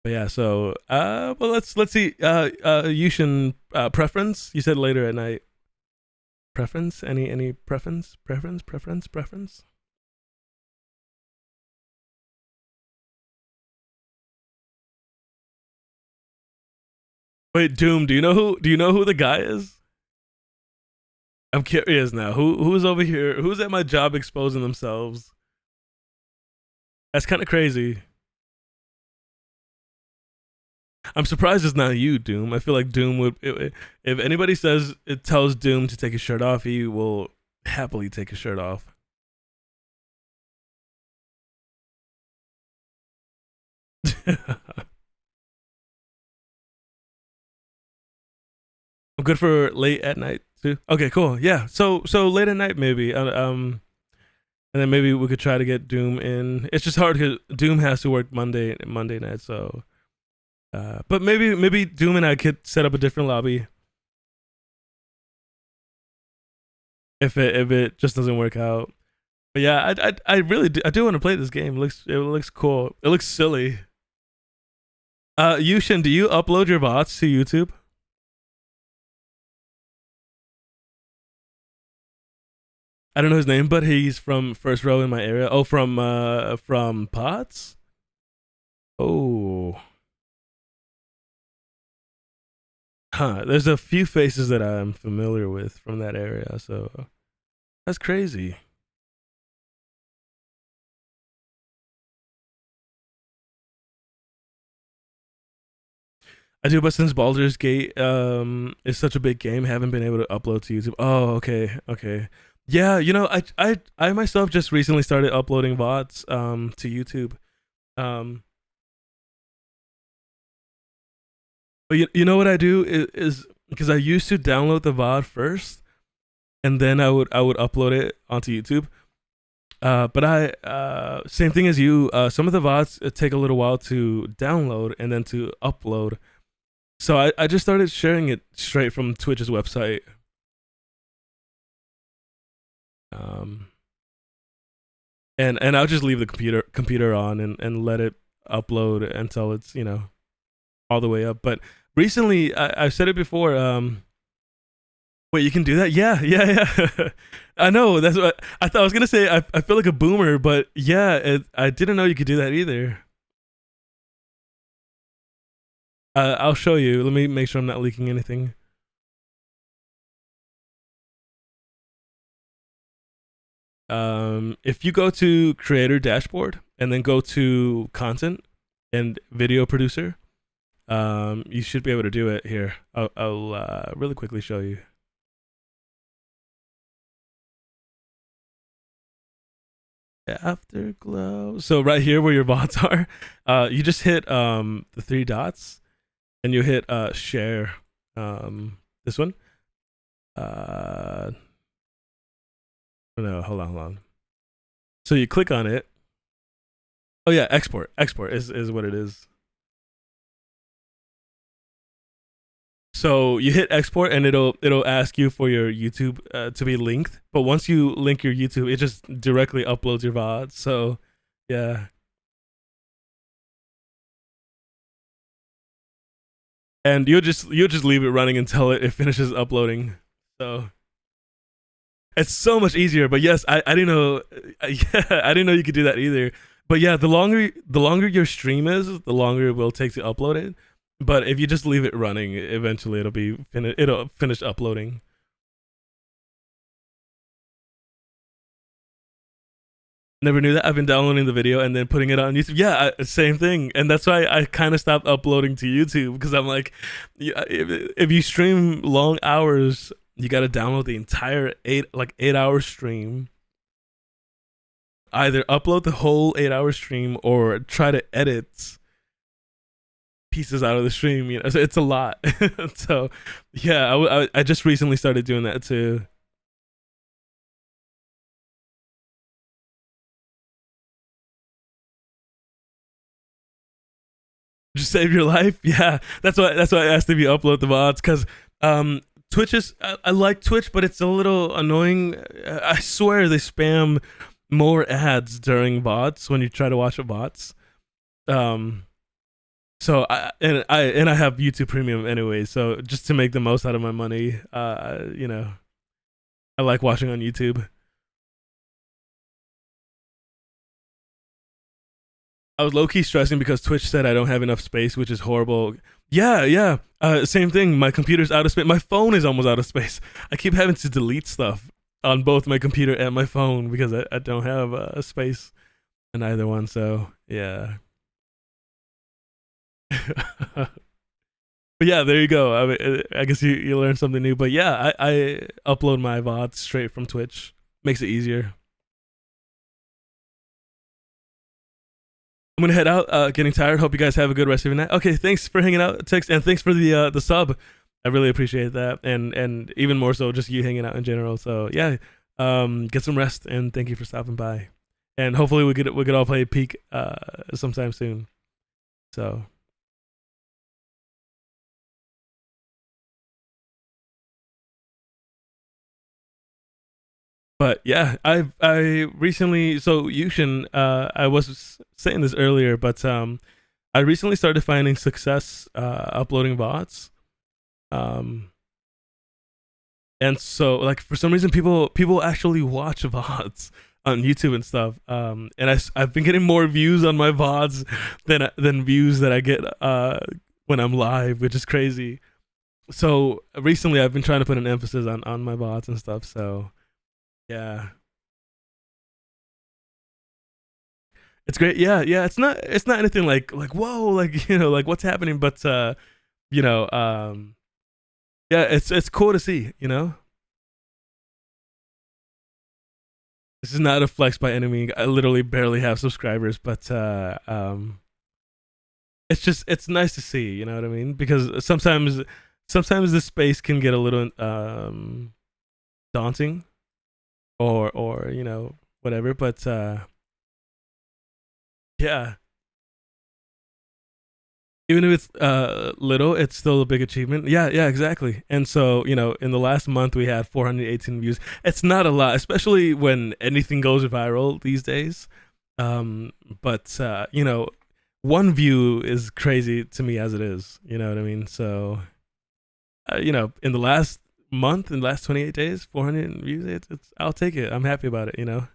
S1: But yeah, so well, let's see. Yushin, preference. You said later at night. Preference? Any preference? Preference? Wait, Doom. Do you know who the guy is? I'm curious now. Who's over here? Who's at my job exposing themselves? That's kind of crazy. I'm surprised it's not you, Doom. I feel like Doom would. If anybody says it tells Doom to take his shirt off, he will happily take his shirt off. I'm good for late at night too. Okay, cool. Yeah. So late at night maybe. And then maybe we could try to get Doom in. It's just hard because Doom has to work Monday night. So, but maybe Doom and I could set up a different lobby if it just doesn't work out. But yeah, I really do want to play this game. It looks cool. It looks silly. Yushin, do you upload your bots to YouTube? I don't know his name, but he's from first row in my area. Oh, from Pots. Oh, huh. There's a few faces that I'm familiar with from that area, so that's crazy. I do, but since Baldur's Gate is such a big game, haven't been able to upload to YouTube. Oh, okay, okay. Yeah, you know, I myself just recently started uploading VODs to YouTube. Um but you know what I do is because I used to download the VOD first and then I would upload it onto YouTube. But I same thing as you. Some of the VODs take a little while to download and then to upload. So I just started sharing it straight from Twitch's website. And I'll just leave the computer on and let it upload until it's, you know, all the way up. But recently, I've said it before. Wait, you can do that? Yeah, yeah, yeah. I know. That's what I thought. I was gonna say. I feel like a boomer, but yeah, I didn't know you could do that either. I'll show you. Let me make sure I'm not leaking anything. If you go to Creator Dashboard and then go to Content and Video Producer, you should be able to do it here. I'll really quickly show you. Afterglow. So right here where your VODs are, you just hit the three dots and you hit share. This one. No, hold on. So you click on it. Oh yeah, export. Export is what it is. So you hit export and it'll ask you for your YouTube to be linked. But once you link your YouTube, it just directly uploads your VOD. So yeah. And you'll just leave it running until it finishes uploading. So it's so much easier. But yes, I didn't know. Yeah, I didn't know you could do that either. But yeah, the longer your stream is, the longer it will take to upload it. But if you just leave it running, eventually it'll finish uploading. Never knew that. I've been downloading the video and then putting it on YouTube. Yeah, same thing. And that's why I kind of stopped uploading to YouTube because I'm like, if you stream long hours, you got to download the entire 8-hour stream. Either upload the whole 8-hour stream or try to edit pieces out of the stream, you know. So it's a lot. So yeah, I just recently started doing that too. Just save your life. Yeah, that's why I asked if you upload the VODs because Twitch is I like Twitch, but it's a little annoying. I swear they spam more ads during VODs when you try to watch a VODs. So I have YouTube Premium anyway, so just to make the most out of my money, you know, I like watching on YouTube. I was low-key stressing because Twitch said I don't have enough space, which is horrible. Yeah. Same thing. My computer's out of space. My phone is almost out of space. I keep having to delete stuff on both my computer and my phone because I don't have a space in either one. So yeah. But yeah, there you go. I mean, I guess you learned something new. But yeah, I upload my VODs straight from Twitch. Makes it easier. I'm gonna head out. Getting tired. Hope you guys have a good rest of your night. Okay, thanks for hanging out, Tix, and thanks for the sub. I really appreciate that, and even more so, just you hanging out in general. So yeah, get some rest, and thank you for stopping by. And hopefully we could all play Peak sometime soon. So. But yeah, I recently, so Yushin, I was saying this earlier, but I recently started finding success uploading VODs. And so like for some reason people actually watch VODs on YouTube and stuff. And I've been getting more views on my VODs than views that I get when I'm live, which is crazy. So recently I've been trying to put an emphasis on my VODs and stuff. So yeah. It's great. Yeah. It's not anything like whoa, like, you know, like what's happening, but you know, yeah, it's cool to see, you know. This is not a flex by any means. I literally barely have subscribers, but it's just it's nice to see, you know what I mean? Because sometimes this space can get a little daunting or you know whatever, but yeah, even if it's little, it's still a big achievement. Yeah, yeah, exactly. And so, you know, in the last month we had 418 views. It's not a lot, especially when anything goes viral these days. But you know, one view is crazy to me as it is. You know what I mean? So, you know, in the last month, in the last 28 days, 400 views. It's I'll take it. I'm happy about it. You know.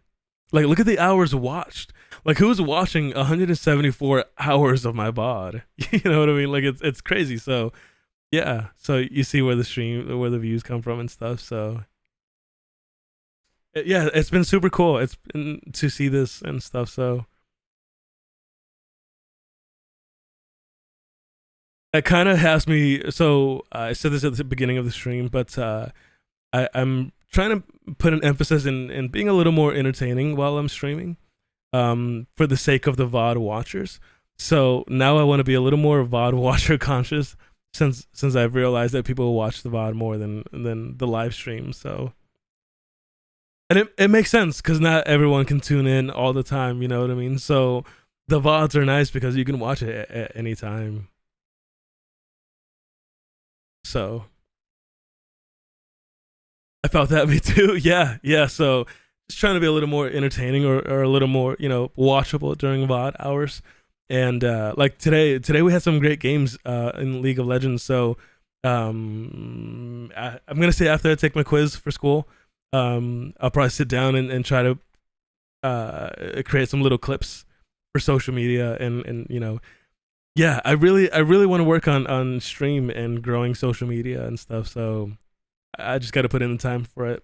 S1: Like, look at the hours watched. Like, who's watching 174 hours of my VOD? You know what I mean? Like, it's crazy. So, yeah. So you see where where the views come from and stuff. So, yeah, it's been super cool. It's been to see this and stuff. So, it kind of has me. So I said this at the beginning of the stream, but I'm trying to put an emphasis in being a little more entertaining while I'm streaming, for the sake of the VOD watchers. So now I want to be a little more VOD watcher conscious, since I've realized that people watch the VOD more than the live stream. So, and it makes sense because not everyone can tune in all the time. You know what I mean? So the VODs are nice because you can watch it at any time. So I felt that me too. Yeah, yeah. So just trying to be a little more entertaining or a little more, you know, watchable during VOD hours. And like today we had some great games in League of Legends. So I'm gonna say after I take my quiz for school, I'll probably sit down and try to create some little clips for social media and you know, yeah, I really want to work on stream and growing social media and stuff. So I just got to put in the time for it.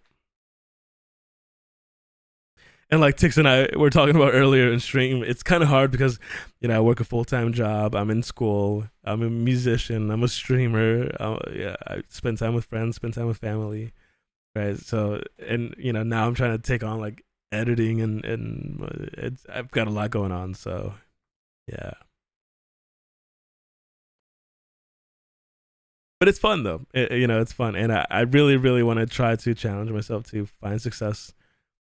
S1: And like Tix and I were talking about earlier in stream, it's kind of hard because, you know, I work a full-time job. I'm in school. I'm a musician. I'm a streamer. Yeah, I spend time with friends, spend time with family, right? So, and you know, now I'm trying to take on like editing and I've got a lot going on. So, yeah. But it's fun though. You know, it's fun, and I really want to try to challenge myself to find success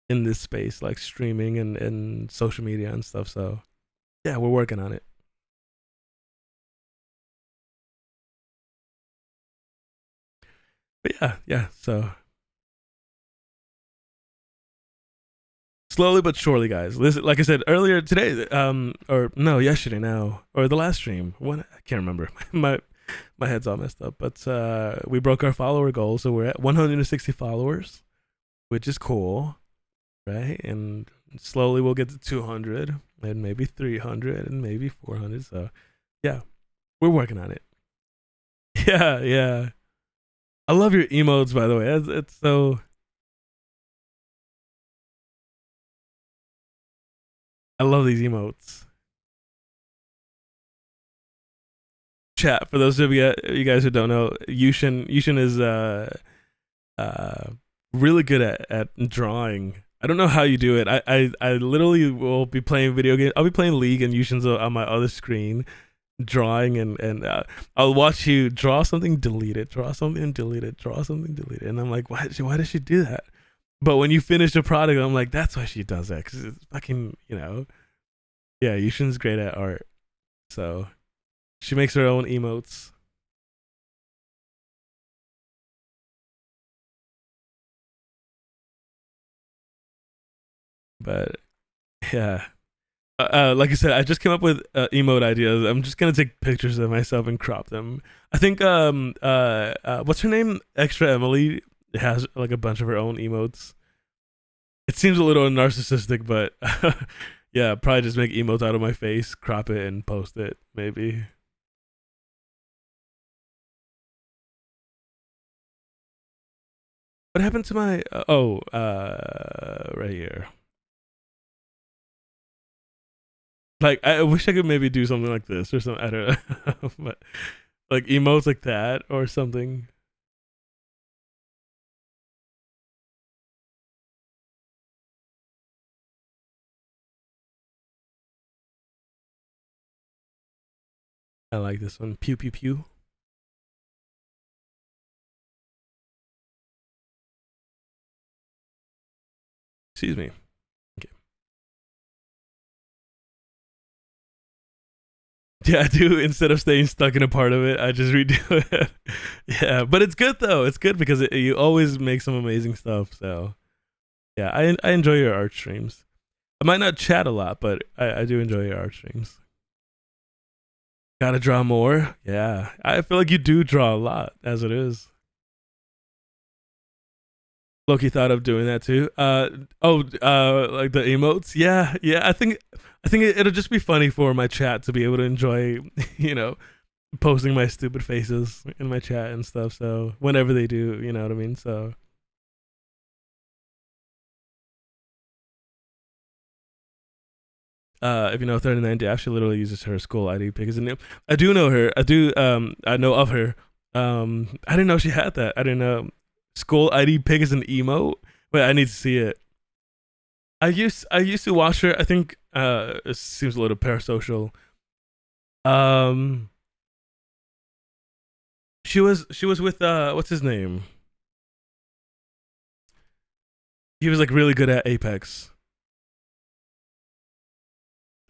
S1: in this space, like streaming and social media and stuff. So yeah, we're working on it. But yeah, yeah. So slowly but surely, guys. Listen, like I said earlier today, or no, yesterday now, or the last stream. What I can't remember. My head's all messed up. But we broke our follower goal, so we're at 160 followers, which is cool, right? And slowly we'll get to 200, and maybe 300, and maybe 400. So yeah, we're working on it. Yeah, yeah. I love your emotes, by the way. It's so. I love these emotes. Chat, for those of you guys who don't know, Yushin is uh really good at drawing. I don't know how you do it. I literally will be playing video games. I'll be playing League and Yushin's on my other screen drawing, and I'll watch you draw something, delete it, draw something, delete it, draw something, delete it, and I'm like, why does she do that? But when you finish the product, I'm like, that's why she does that, because it's fucking, you know, yeah, Yushin's great at art, so she makes her own emotes. But yeah, like I said, I just came up with emote ideas. I'm just gonna take pictures of myself and crop them. I think what's her name? Extra Emily has like a bunch of her own emotes. It seems a little narcissistic, but yeah, probably just make emotes out of my face, crop it, and post it. Maybe. What happened to my? Right here. Like, I wish I could maybe do something like this or something. I don't know, but like emotes like that or something. I like this one. Pew pew pew. Excuse me. Okay. Yeah, I do. Instead of staying stuck in a part of it, I just redo it. Yeah, but it's good though. It's good because you always make some amazing stuff. So yeah, I enjoy your art streams. I might not chat a lot, but I do enjoy your art streams. Gotta draw more. Yeah, I feel like you do draw a lot as it is. Loki thought of doing that too. Like the emotes. Yeah, yeah. I think it'll just be funny for my chat to be able to enjoy, you know, posting my stupid faces in my chat and stuff. So whenever they do, you know what I mean. So if you know 39 Dash, she literally uses her school ID pick as a name. I do know her. I do. I know of her. I didn't know she had that. I didn't know school ID pick is an emote. But I need to see it. I used to watch her. I think it seems a little parasocial. Um, she was with what's his name? He was like really good at Apex.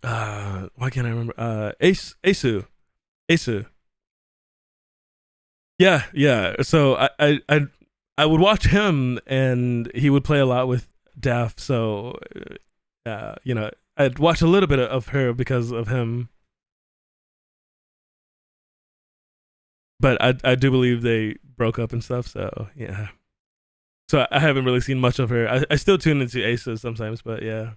S1: Why can't I remember? Asu. Yeah, yeah. So I would watch him, and he would play a lot with Daph. So, you know, I'd watch a little bit of her because of him. But I do believe they broke up and stuff. So yeah. So I haven't really seen much of her. I still tune into Aces sometimes, but yeah.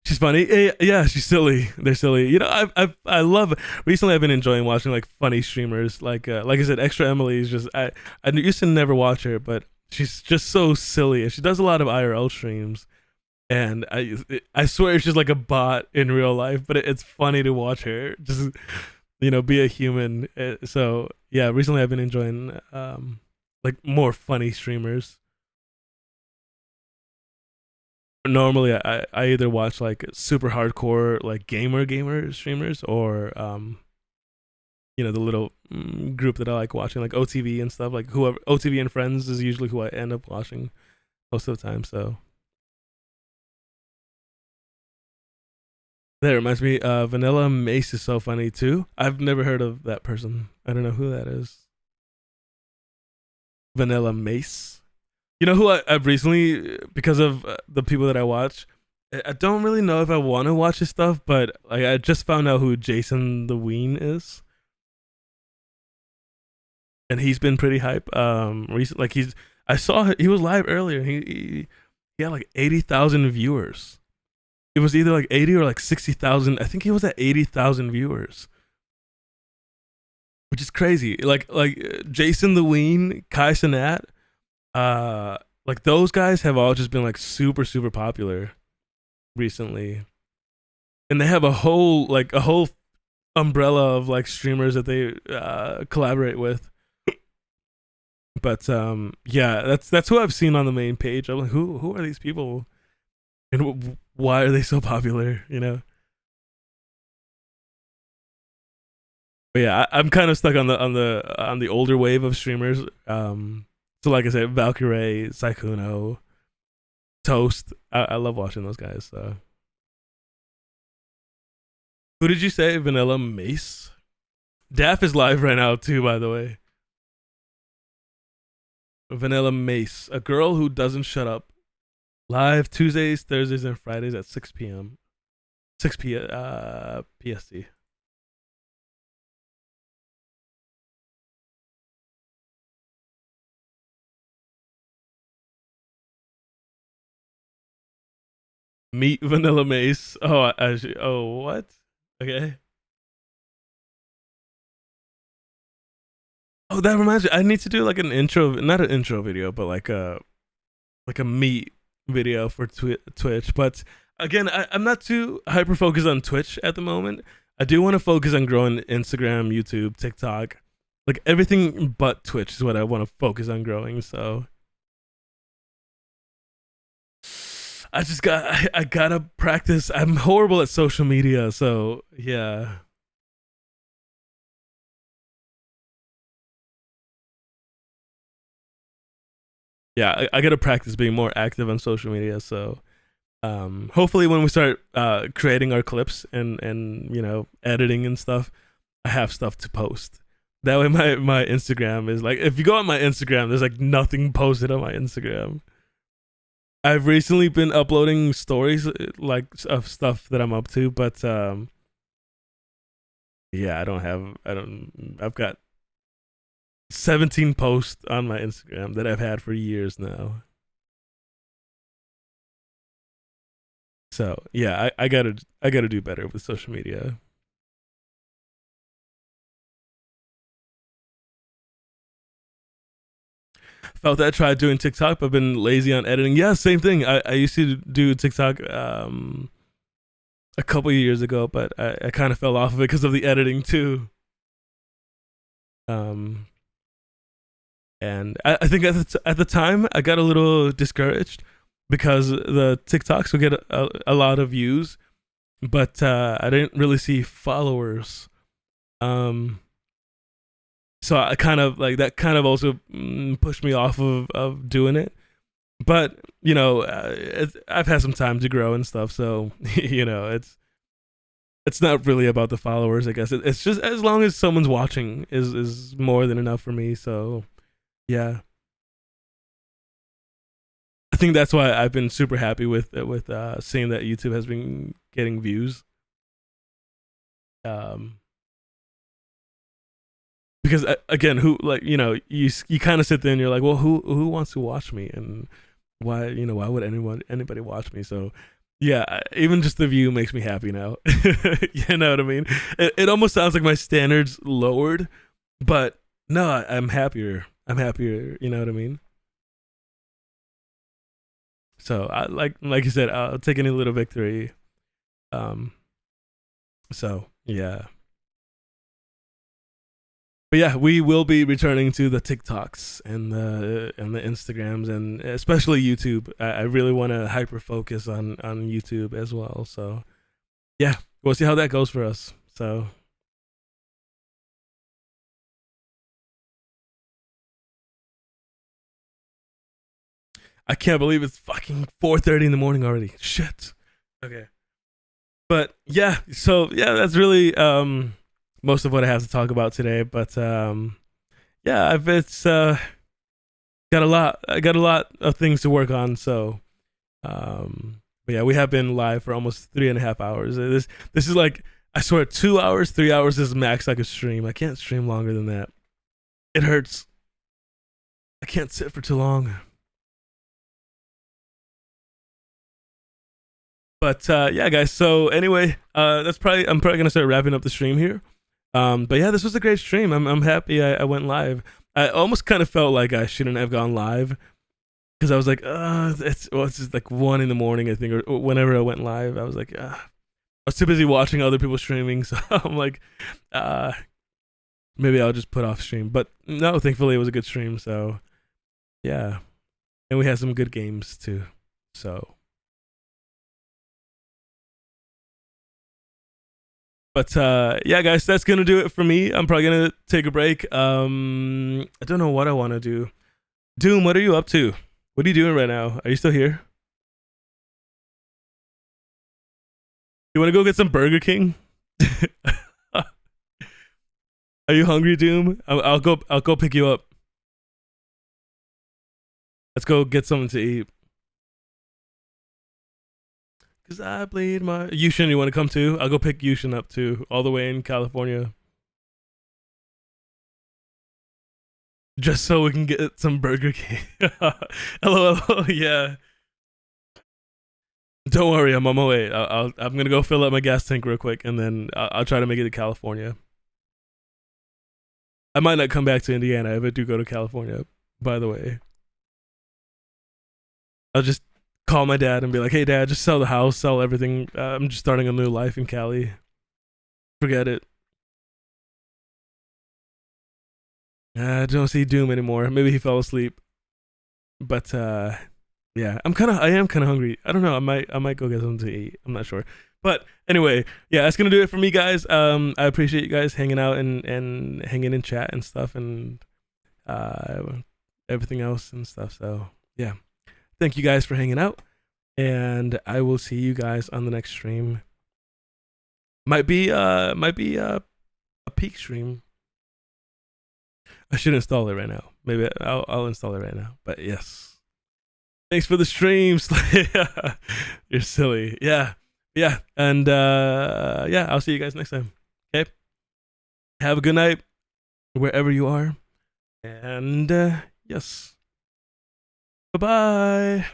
S1: She's funny. Yeah, she's silly. They're silly. You know, I love. Recently, I've been enjoying watching like funny streamers. Like I said, Extra Emily is just. I used to never watch her, but she's just so silly, and she does a lot of IRL streams. And I swear she's like a bot in real life, but it's funny to watch her just, you know, be a human. So yeah, recently I've been enjoying like more funny streamers. Normally I either watch like super hardcore like gamer streamers, or you know, the little group that I like watching, like OTV and stuff. Like whoever OTV and Friends is usually who I end up watching most of the time. So that reminds me, Vanilla Mace is so funny too. I've never heard of that person. I don't know who that is. Vanilla Mace. You know who I've recently, because of the people that I watch, I don't really know if I want to watch his stuff, but like I just found out who Jason the Ween is, and he's been pretty hype. Recent, like I saw he was live earlier. He had like 80,000 viewers. It was either like 80 or like 60,000. I think he was at 80,000 viewers, which is crazy. Like Jason the Ween, Kai Cenat, like those guys have all just been like super popular recently, and they have a whole umbrella of like streamers that they collaborate with. But yeah, that's who I've seen on the main page. I'm like, who are these people, and why are they so popular? You know. But yeah, I'm kind of stuck on the older wave of streamers. So like I said, Valkyrie, Saikuno, Toast. I love watching those guys. So. Who did you say? Vanilla Mace? Daff is live right now too, by the way. Vanilla Mace, a girl who doesn't shut up. Live Tuesdays, Thursdays, and Fridays at 6 p.m. 6 p.m. PST. Meet Vanilla Mace. Oh, what? Okay. Oh, that reminds me. I need to do like an intro, not an intro video, but like a meet video for Twitch. But again, I'm not too hyper focused on Twitch at the moment. I do want to focus on growing Instagram, YouTube, TikTok, like everything but Twitch is what I want to focus on growing. So I gotta practice. I'm horrible at social media, so yeah. Yeah, I gotta practice being more active on social media. So hopefully when we start creating our clips and you know editing and stuff, I have stuff to post. That way my Instagram is like, if you go on my Instagram, there's like nothing posted on my Instagram. I've recently been uploading stories like of stuff that I'm up to, but yeah, I've got 17 posts on my Instagram that I've had for years now. So yeah, I gotta do better with social media. Felt that I tried doing TikTok, but I've been lazy on editing. Yeah, same thing. I used to do TikTok a couple of years ago, but I kind of fell off of it because of the editing too. And I think at the time I got a little discouraged because the TikToks would get a lot of views, but I didn't really see followers. So I kind of like that kind of also pushed me off of doing it. But you know, I've had some time to grow and stuff, so you know, it's not really about the followers. I guess it's just as long as someone's watching is more than enough for me. So yeah, I think that's why I've been super happy with seeing that YouTube has been getting views. Because again, who, like, you know, you kind of sit there and you're like, well, who wants to watch me, and why, you know, why would anybody watch me? So yeah, even just the view makes me happy now. You know what I mean? It almost sounds like my standards lowered, but no, I'm happier. I'm happier. You know what I mean? So I like you said, I'll take any little victory. Um. So yeah. But yeah, we will be returning to the TikToks and the Instagrams, and especially YouTube. I really want to hyper focus on YouTube as well. So yeah, we'll see how that goes for us. So I can't believe it's fucking 4:30 in the morning already. Shit. Okay. But yeah, so yeah, that's really most of what I have to talk about today. But yeah, it's got a lot. I got a lot of things to work on. So but yeah, we have been live for almost 3.5 hours. This is like, I swear, 2 hours, 3 hours is max I could stream. I can't stream longer than that. It hurts. I can't sit for too long. But yeah, guys. So anyway, I'm probably gonna start wrapping up the stream here. But yeah, this was a great stream. I'm happy I went live. I almost kind of felt like I shouldn't have gone live because I was like, it's just like 1 a.m, I think, or whenever I went live. I was like, I was too busy watching other people streaming, so I'm like, maybe I'll just put off stream. But no, thankfully it was a good stream. So yeah, and we had some good games too. So. But yeah, guys, that's gonna do it for me. I'm probably gonna take a break. I don't know what I want to do. Doom, what are you up to? What are you doing right now? Are you still here? You want to go get some Burger King? Are you hungry, Doom? I'll go pick you up. Let's go get something to eat. Cause I bleed my Yushin. You want to come too? I'll go pick Yushin up too, all the way in California, just so we can get some Burger King. Hello. Yeah. Don't worry, I'm on my way. I'm gonna go fill up my gas tank real quick, and then I'll try to make it to California. I might not come back to Indiana if I do go to California. By the way, I'll just call my dad and be like, "Hey, Dad, just sell the house, sell everything. I'm just starting a new life in Cali." Forget it. I don't see Doom anymore. Maybe he fell asleep. But yeah, I am kind of hungry. I don't know. I might go get something to eat. I'm not sure. But anyway, yeah, that's gonna do it for me, guys. I appreciate you guys hanging out and hanging in chat and stuff and everything else and stuff. So yeah, thank you guys for hanging out, and I will see you guys on the next stream. Might be a peak stream. I should install it right now. Maybe I'll install it right now. But yes, thanks for the streams. You're silly. Yeah, and yeah, I'll see you guys next time. Okay, have a good night wherever you are, and yes, bye bye.